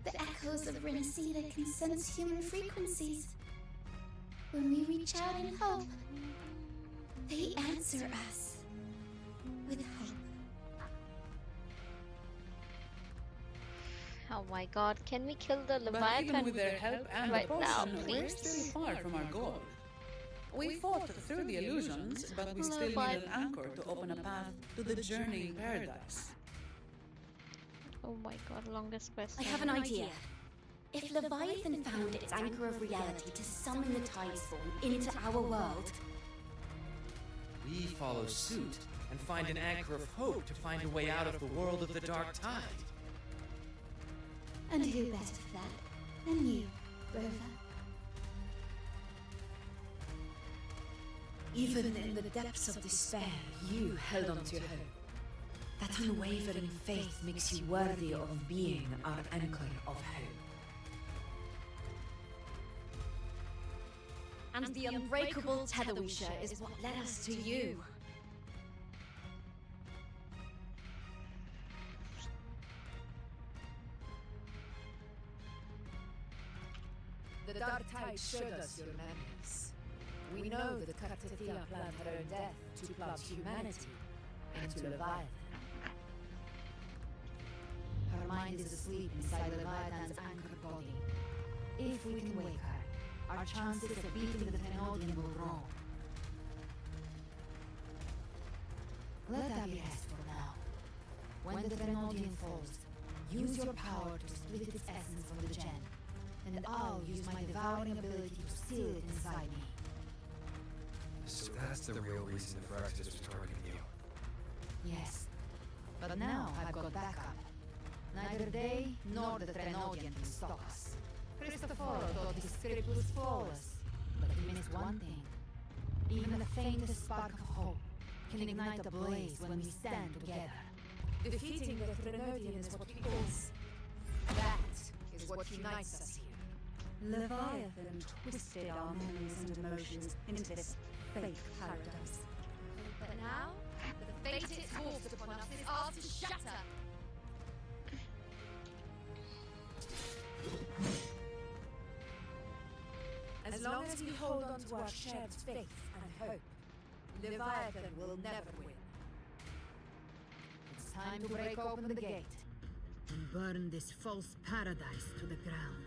The echoes of Rinascita can sense human frequencies. When we reach out in hope, they answer us with hope. Oh my god, can we kill the But even Leviathan with their help and right the now, potion, we're please? still far from our goal. We fought through the illusions, but we still need an anchor to open a path to the journeying paradise. Oh my god, longest question. I have an idea. If Leviathan found its anchor of reality to summon the Tidespawn into our world, We follow suit and find an anchor of hope to find a way out of the world of the dark tide. And who better for that than you, Rover? Even in the depths of despair, you held on to hope. That unwavering faith makes you worthy of being our anchor of hope. and the unbreakable tether we share is what led us to you. The Dark Tide showed us your memories. We know that Cactathea planned her own death to plunge humanity into Leviathan. Her mind is asleep inside Leviathan's anchored body. If we can wake her, our chances of beating the Thenodian will grow. Let that be rest for now. When the Thenodian falls, use your power to split its essence from the gem, and I'll use my devouring ability to seal it inside me. So that's the real reason the Resonators was targeting you. Yes, but now I've got backup. Neither they nor the Thenodian can stop us. Cristoforo thought his script was flawless, but he missed one thing. Even the faintest spark of hope can ignite a blaze when we stand together. Defeating the Thenodian is what we cause. That is what unites us here. Leviathan twisted our memories and emotions into this fake paradise. But now, the fate it forced upon upon us is ours to shatter. As long as we hold on to our shared faith and hope, Leviathan will never win. It's time to break open the gate and burn this false paradise to the ground.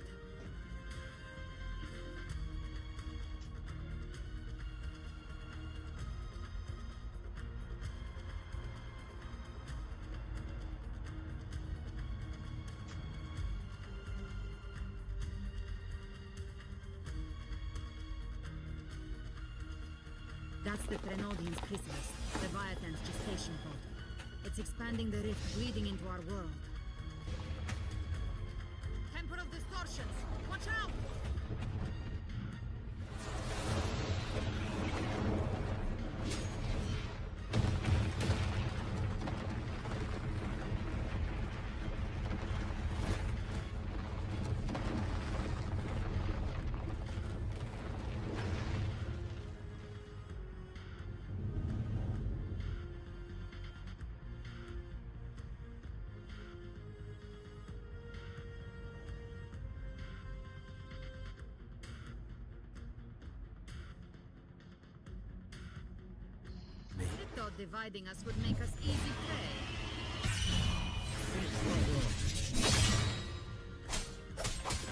That's the Threnodian's chrysalis, Leviathan's gestation pod. It's expanding the rift, bleeding into our world. Temper of distortions! Watch out! Dividing us would make us easy prey.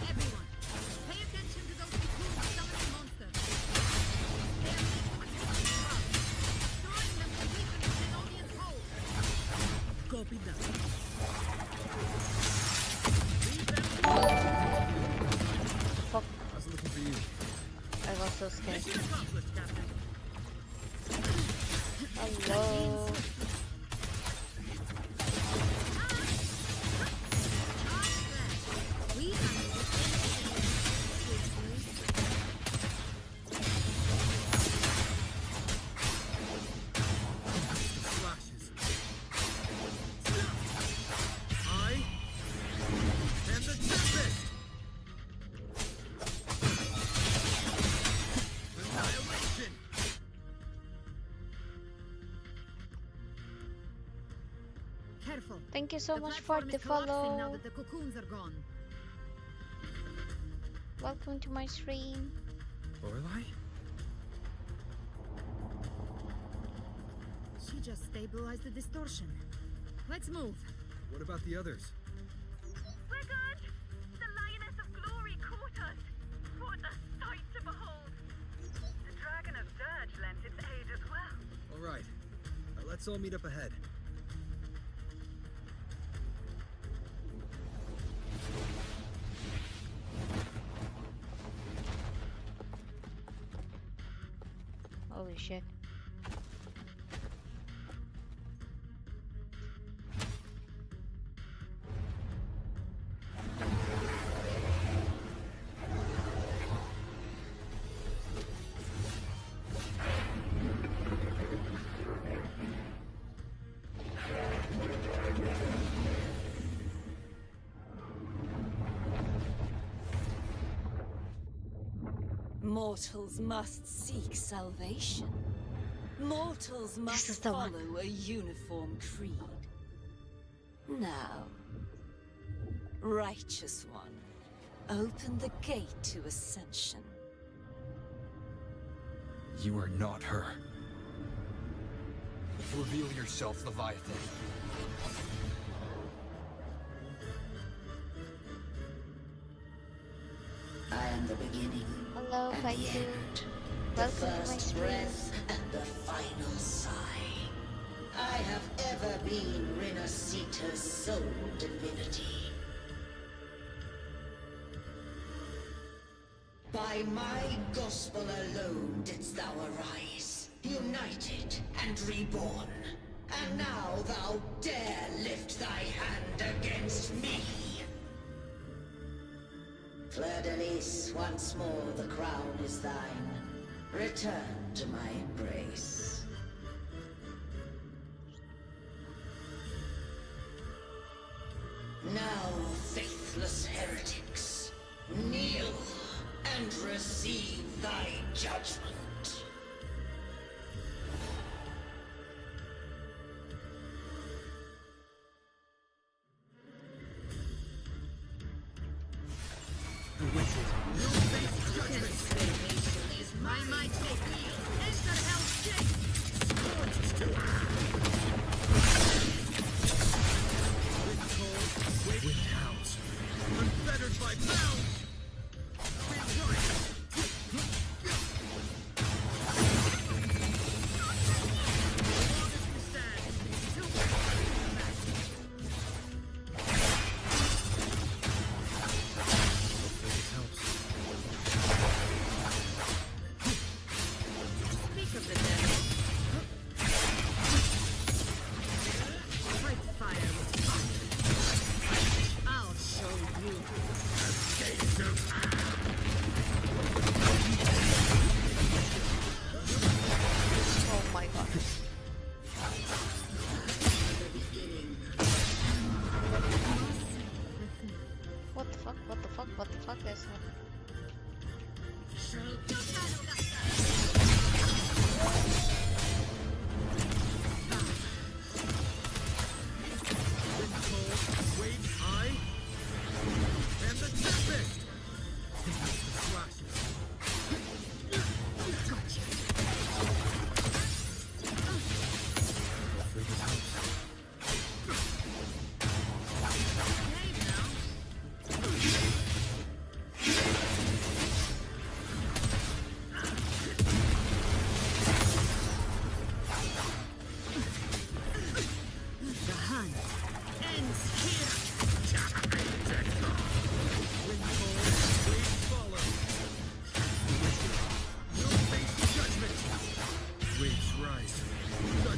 Everyone, pay attention to those cocoons summoning monsters. They are meant to attack the world, destroying them to weaken the Threnodian's hold. Copy that. Fuck. I was looking for you. I was so scared. Mission accomplished, Captain. Hello. Careful. Thank you so The much for platform the is collapsing now follow. that the cocoons are gone. Welcome to my stream. Lorelai? She just stabilized the distortion. Let's move. What about the others? We're good! The Lioness of Glory caught us! What a sight to behold! The Dragon of Dirge lent its aid as well. All right. Let's all meet up ahead. Holy shit. Mortals must seek salvation. Mortals must follow a uniform creed. Now, Righteous One, open the gate to ascension. You are not her. Reveal yourself, Leviathan. I am the beginning. Hello, and the Paisu. end. The Welcome to my first stream. breath and the final sigh. I have ever been Rinascita's sole divinity. By my gospel alone didst thou arise, united and reborn. And now thou dare lift thy hand against me. Fleur de Lis, once more the crown is thine. Return to my embrace. Now, faithless heretics, kneel and receive thy judgment.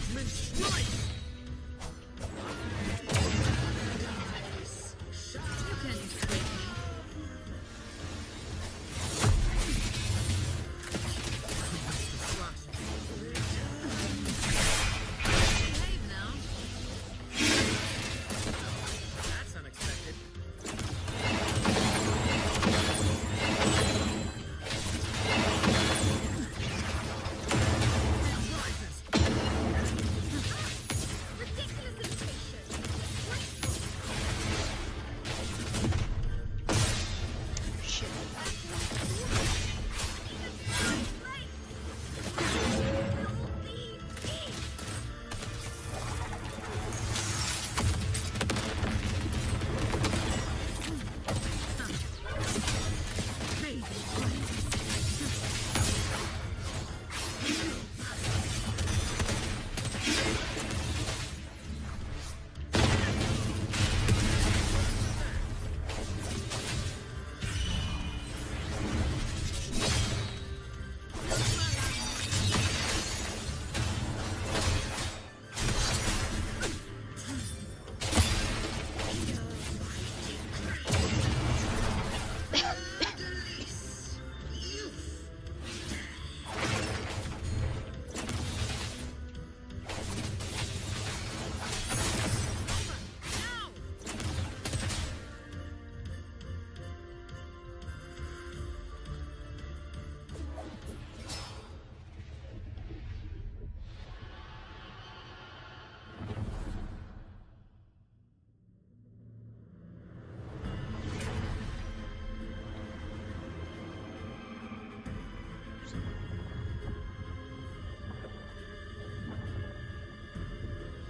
Judgment strike! You can trick me. Behave now. That's unexpected.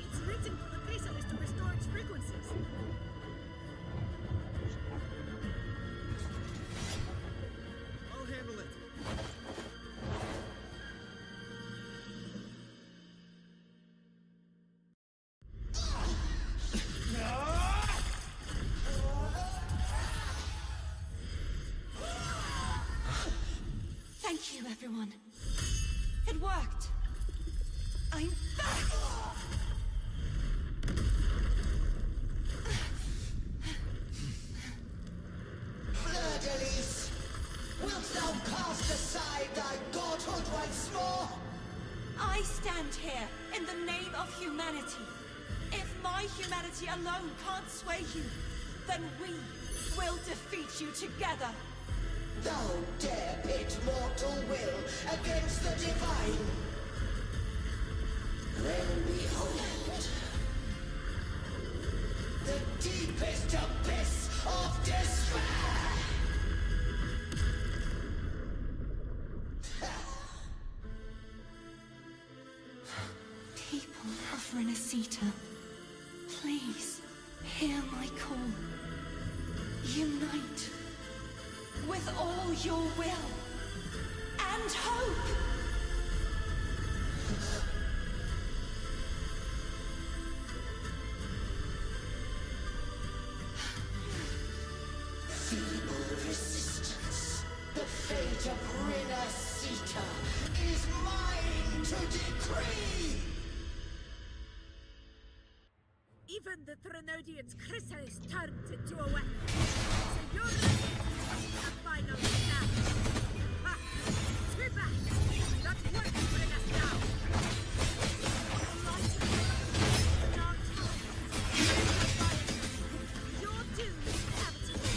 It's written for the chrysalis to restore its frequencies. I'll handle it. Thank you, everyone. It worked. I'm back! Fleur-de-Lis, wilt thou cast aside thy godhood once more? I stand here in the name of humanity. If my humanity alone can't sway you, then we will defeat you together. Thou dare pit mortal will against the divine? Then behold the deepest abyss of despair! People of Rinascita, please hear my call. Unite with all your will and hope. Feeble resistance. The fate of Rinascita is mine to decree! Even the Threnodian's chrysalis turned into a weapon. So you're ready to final stand. Ha! Too bad! That won't bring us down! Light of the dark tide. Your doom is inevitable.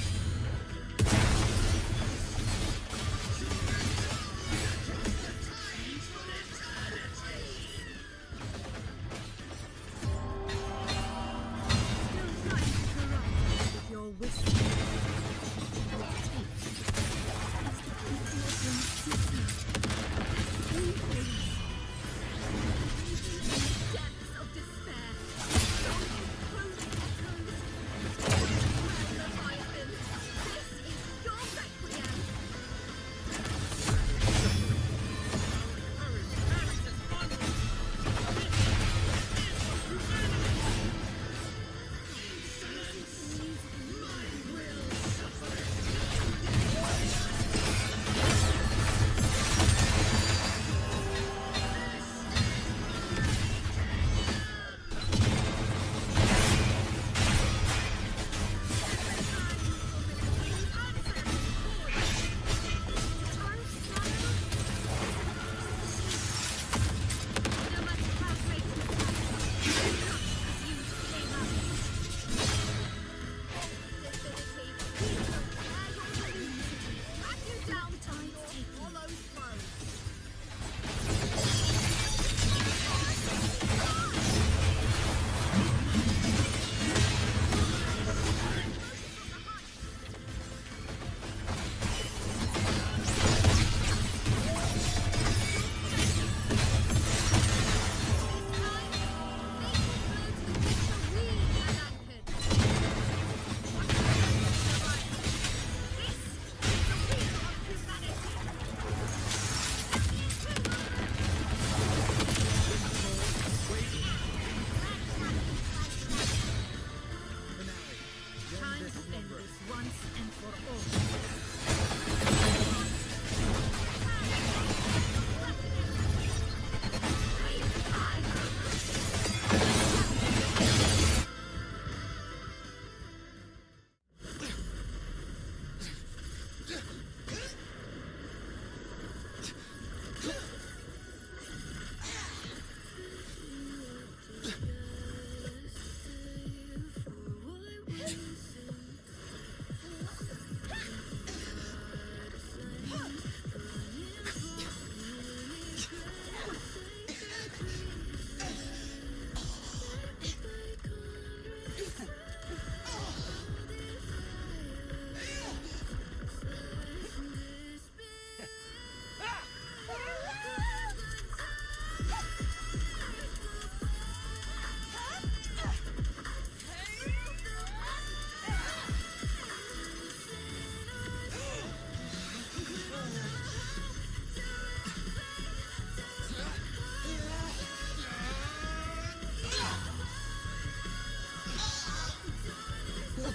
Your wisdom.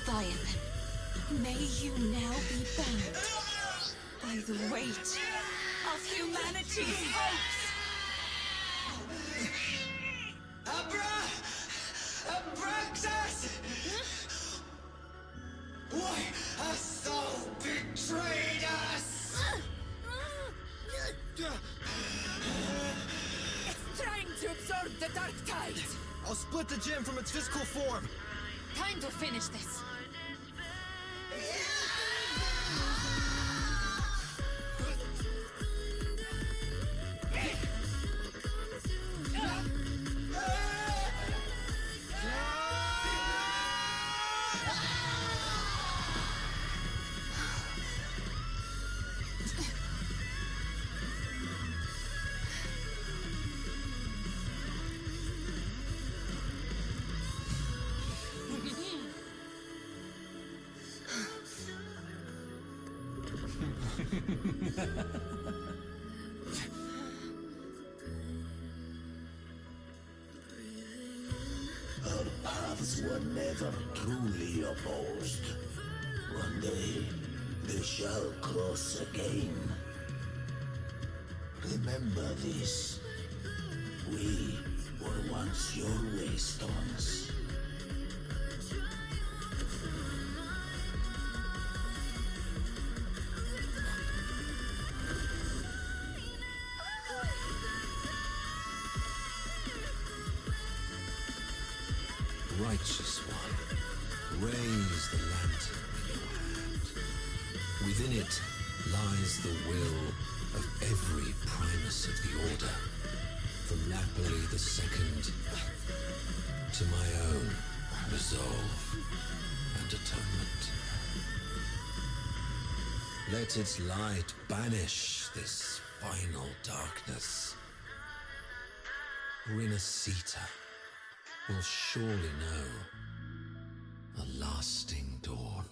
Leviathan, may you now be bound by the weight of humanity's hopes. Abraxas! Why hast thou betrayed us? It's trying to absorb the dark tide. I'll split the gem from its physical form. Time to finish this. Our paths were never truly opposed. One day, they shall cross again. Remember this. We were once your waystones. Righteous one, raise the lantern in your hand. Within it lies the will of every primus of the Order, from Napoli II to my own resolve and atonement. Let its light banish this final darkness. Rinascita will surely know a lasting dawn.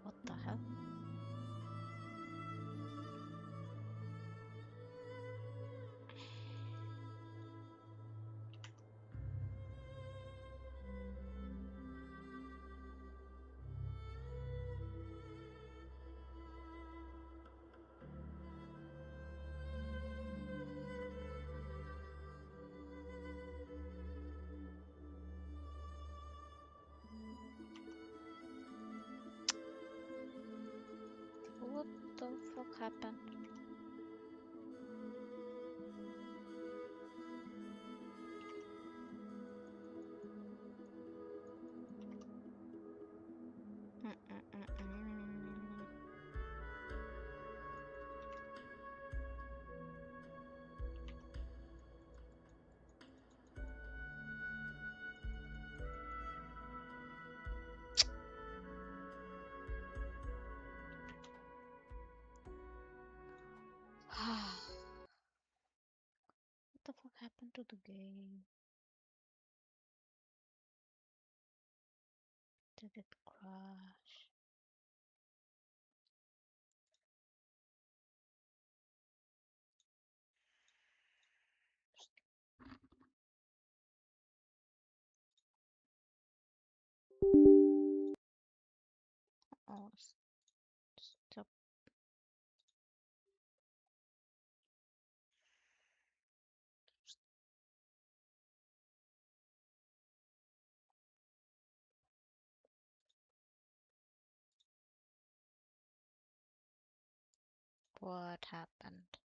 What the hell? What the fuck happened? What the fuck happened to the game? Did it crash? Oh, What happened?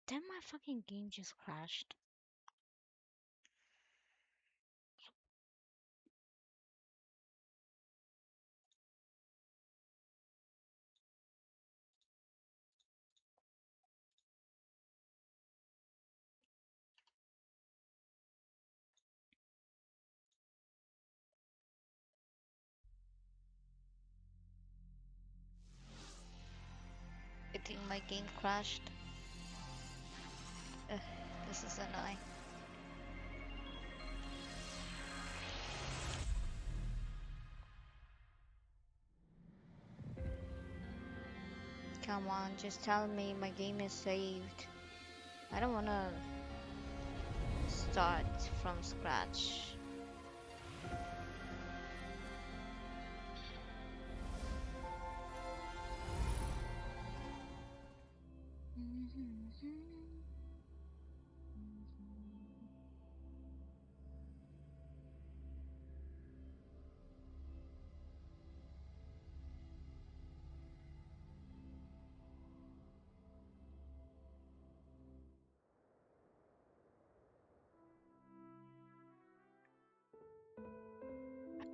Damn, my fucking game just crashed. I think my game crashed. This is annoying. Come on, just tell me my game is saved. I don't wanna start from scratch.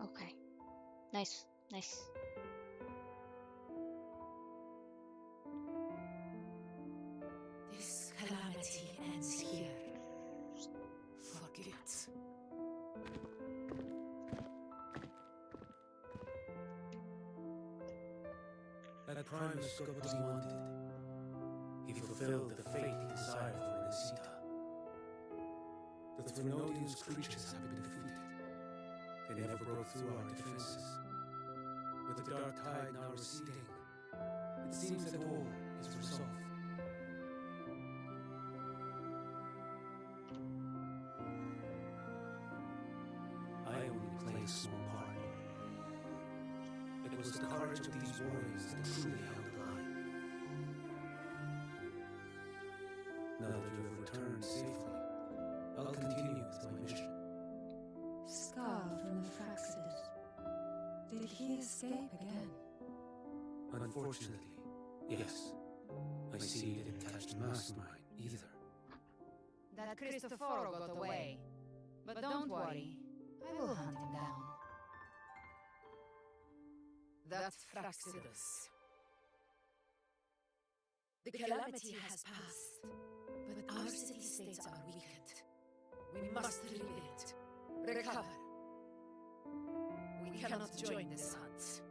Okay. Nice, nice. This calamity ends here. Forget. That Primus got what he wanted. He fulfilled the fate he desired for Rinascita. The Threnodian's creatures have been defeated. They never broke through our defenses. With the dark tide now receding, it seems that all is resolved. I only play a small part. It was the courage of these warriors that truly held the line. Now that you have returned safely, I'll continue with my mission. Scar from the Fraxidus. Did he escape again? Unfortunately, yes. I see you didn't catch the mastermind either. That Cristoforo got away. But don't worry, I will hunt him down. That Fraxidus. The calamity has passed, but our city-states are weakened. We must rebuild, recover. We cannot join this hunt.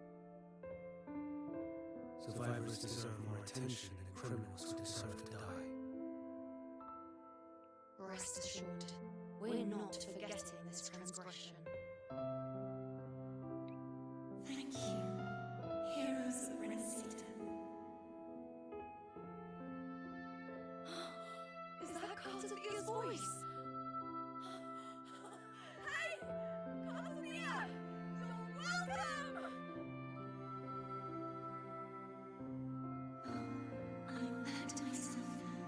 Survivors deserve more attention than criminals who deserve to die. Rest assured, we're not forgetting this transgression. Thank you, heroes of Rinascita. Is that Caltabia's voice? Hey! Caltabia! You're welcome! I'm back to myself now.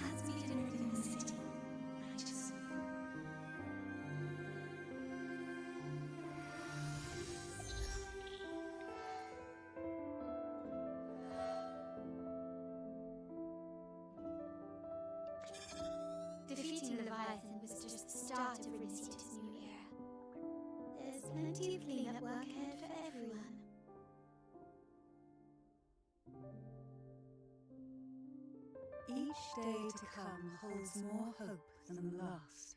Let's meet and everything in the city. Righteous. Defeating Leviathan was just the start of Rinascita's new era. There's plenty of cleanup work ahead for everyone. Each day to come holds more hope than the last.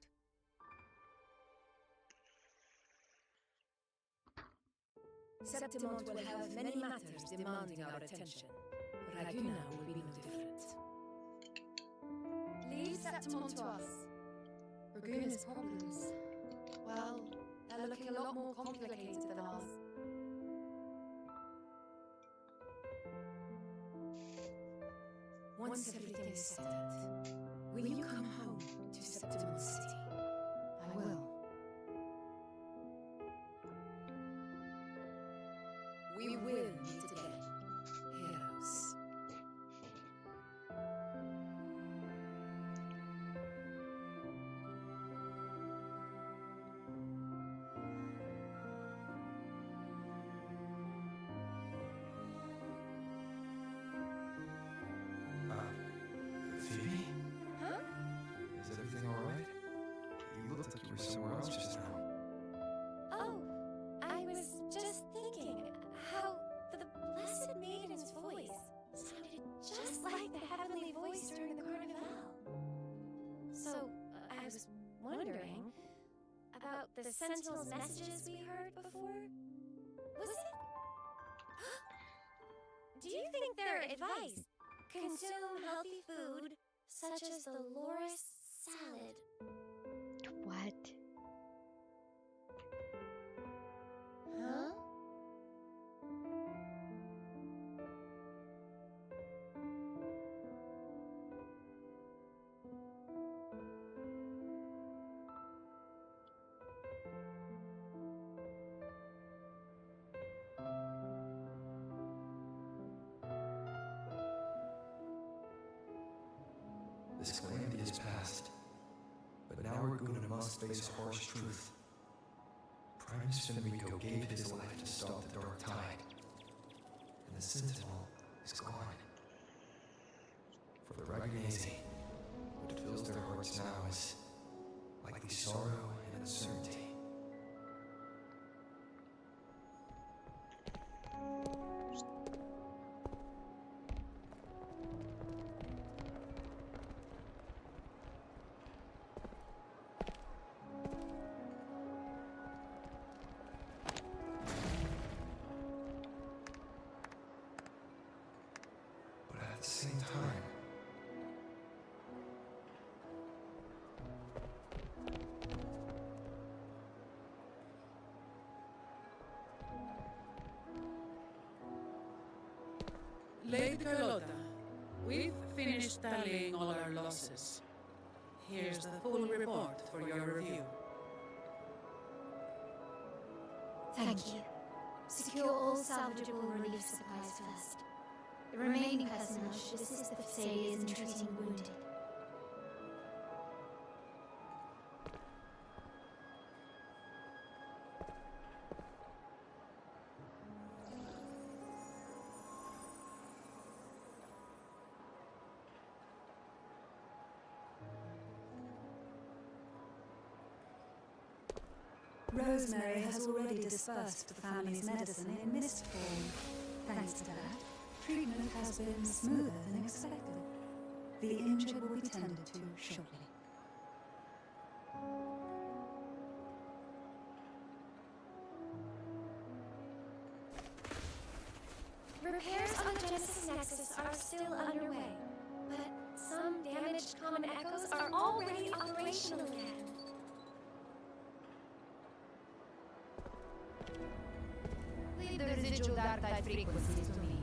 Septimont will have many matters demanding our attention. Raguna will be no different. accept him onto us. Raguna's problems, well, they're looking a lot more complicated than ours. Once everything is settled, will you come home to Septimum City? I will. We will meet again, heroes. Phoebe? Huh? Is everything alright? You looked like you were somewhere else just now. Oh, I was just thinking how the Blessed Maiden's voice sounded just like the heavenly voice during the Carnival. So, I was wondering about the Sentinel's messages we heard before. Was it? Do you think their advice, consume healthy food, such as the Loris salad? What? Huh? This calamity is past, but now Raguna must face harsh truth. Primus Fenrico gave his life to stop the Dark Tide, and the Sentinel is gone. For the Ragnese, what fills their hearts now is likely sorrow and uncertainty. But at the same time, Lady Carlotta, we've finished tallying all our losses. Here's the full report for your review. Thank you. Secure all salvageable relief supplies first. The remaining personnel should assist the Thessalians in treating wounded. Rosemary has already dispersed the family's medicine in mist form. Thanks to that, treatment has been smoother than expected. The injured will be tended to shortly. Repairs on the Genesis Nexus are still underway, but some damaged common echoes are already operational again. Leave the residual dark tide frequencies to me.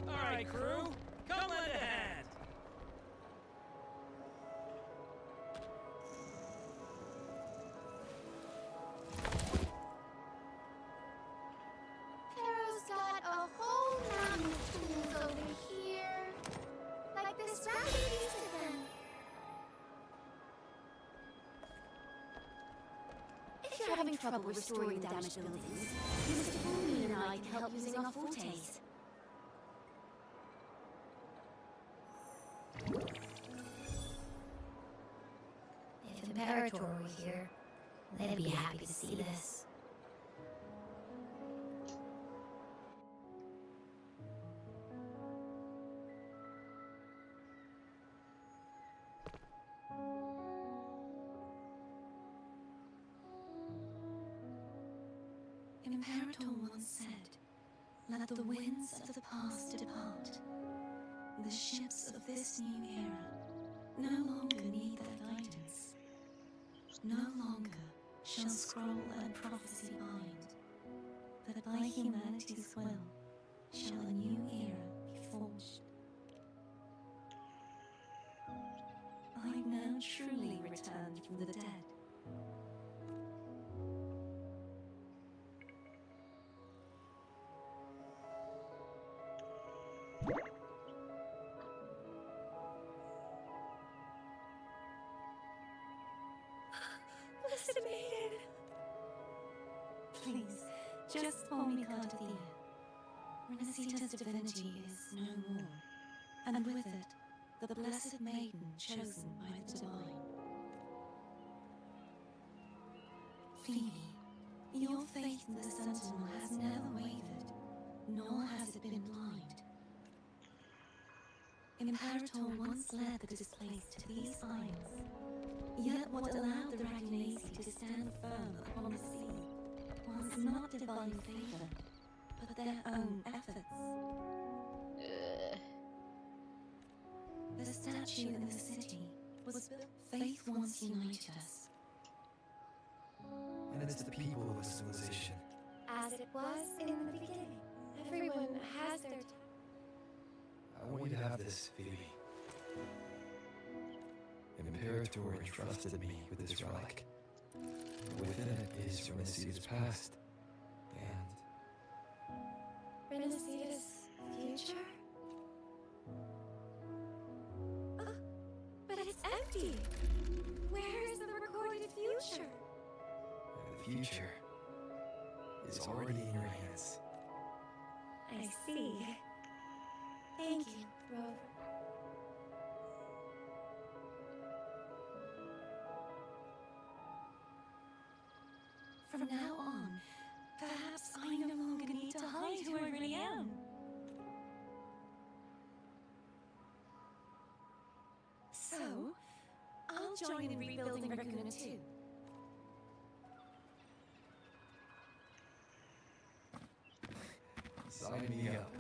Alright, crew, come lend a hand! Pharaoh's got a whole mountain of tools over here. Like this raggedy piece of them. If you're having trouble restoring damaged buildings, Mr. Boomy and I can help using our fortes. If Imperator were here, they'd be happy to see this. An imperator once said, "Let the winds of the past depart. The ships of this new era no longer need their guidance. No longer shall scroll and prophecy bind, but by humanity's will shall a new era be forged." I've now truly returned from the dead. Blessed Maiden! Please, just call me Cardathia. Rinascita's divinity is no more, and with it, the Blessed Maiden chosen by the Divine. Phoebe, your faith in the Sentinel has never wavered, nor has it been blind. Imperator once led the displaced to these isles, yet what allowed the Ragnesi to stand firm upon the sea was not divine favor, but their own efforts. The statue in the city was built. Faith once united us. And it's the people of a civilization. As it was in the beginning. Everyone has their time. I want you to have this, Phoebe. An Imperator entrusted me with this relic. Within it is Rinascita's past, and Rinascita's future? But it's empty! Where is the recorded future? the future is already in your hands. I see. Thank you, Rover. From now on, perhaps I no longer need to hide who I really am. So, I'll join in rebuilding Raccoon too. Sign me up.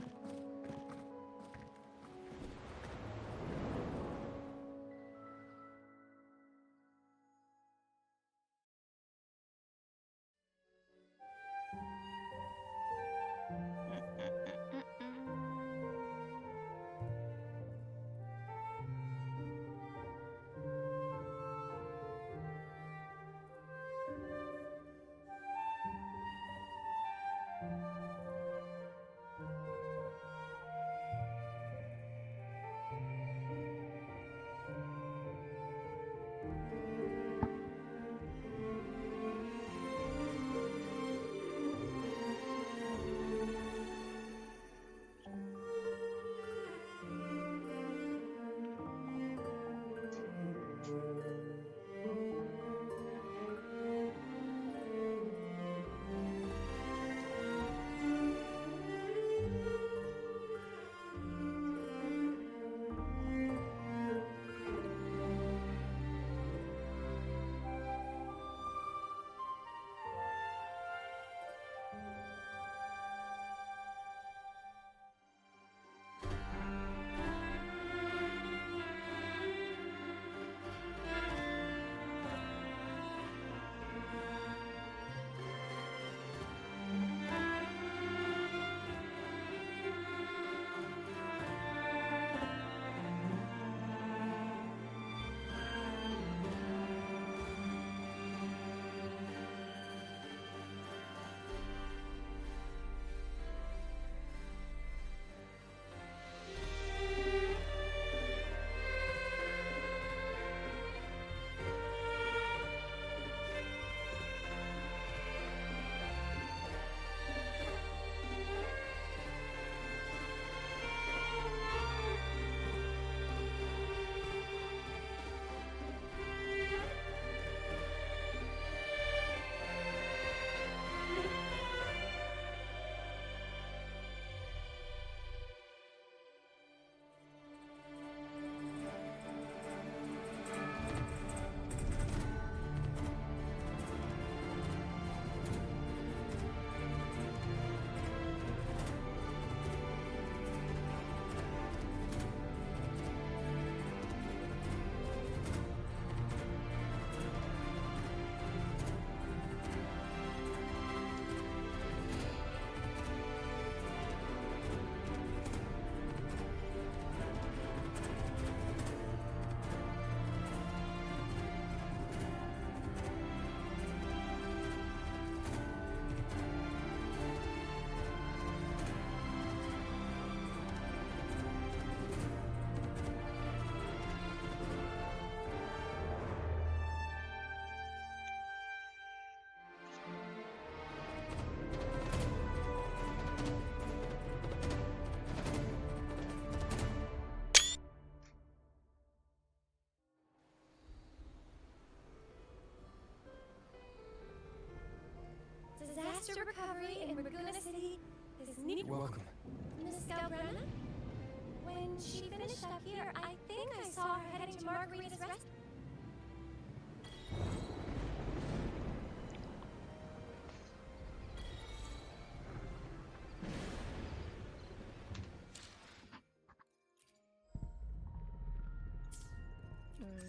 she finished up here, I think I saw her heading to Margarita's rest.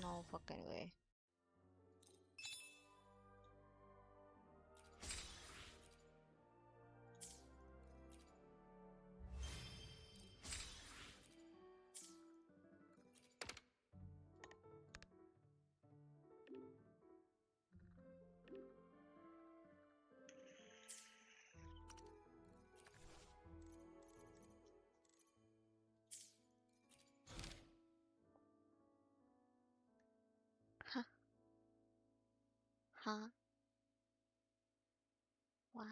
No fucking way. Huh? Huh? What?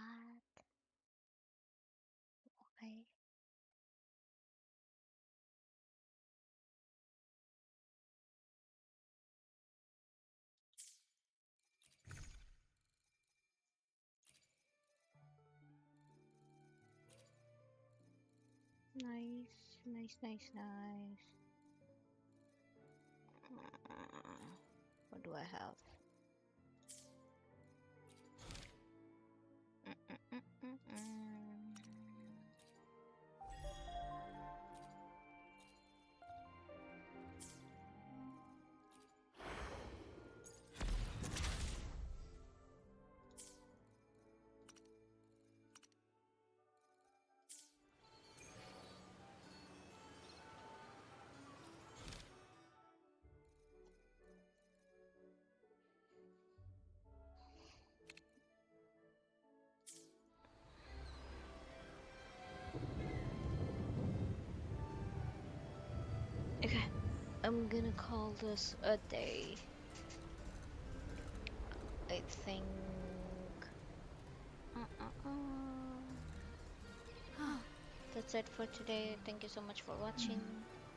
Okay. Nice, nice, nice, nice. What do I have? Okay, I'm gonna call this a day. I think. That's it for today. Thank you so much for watching.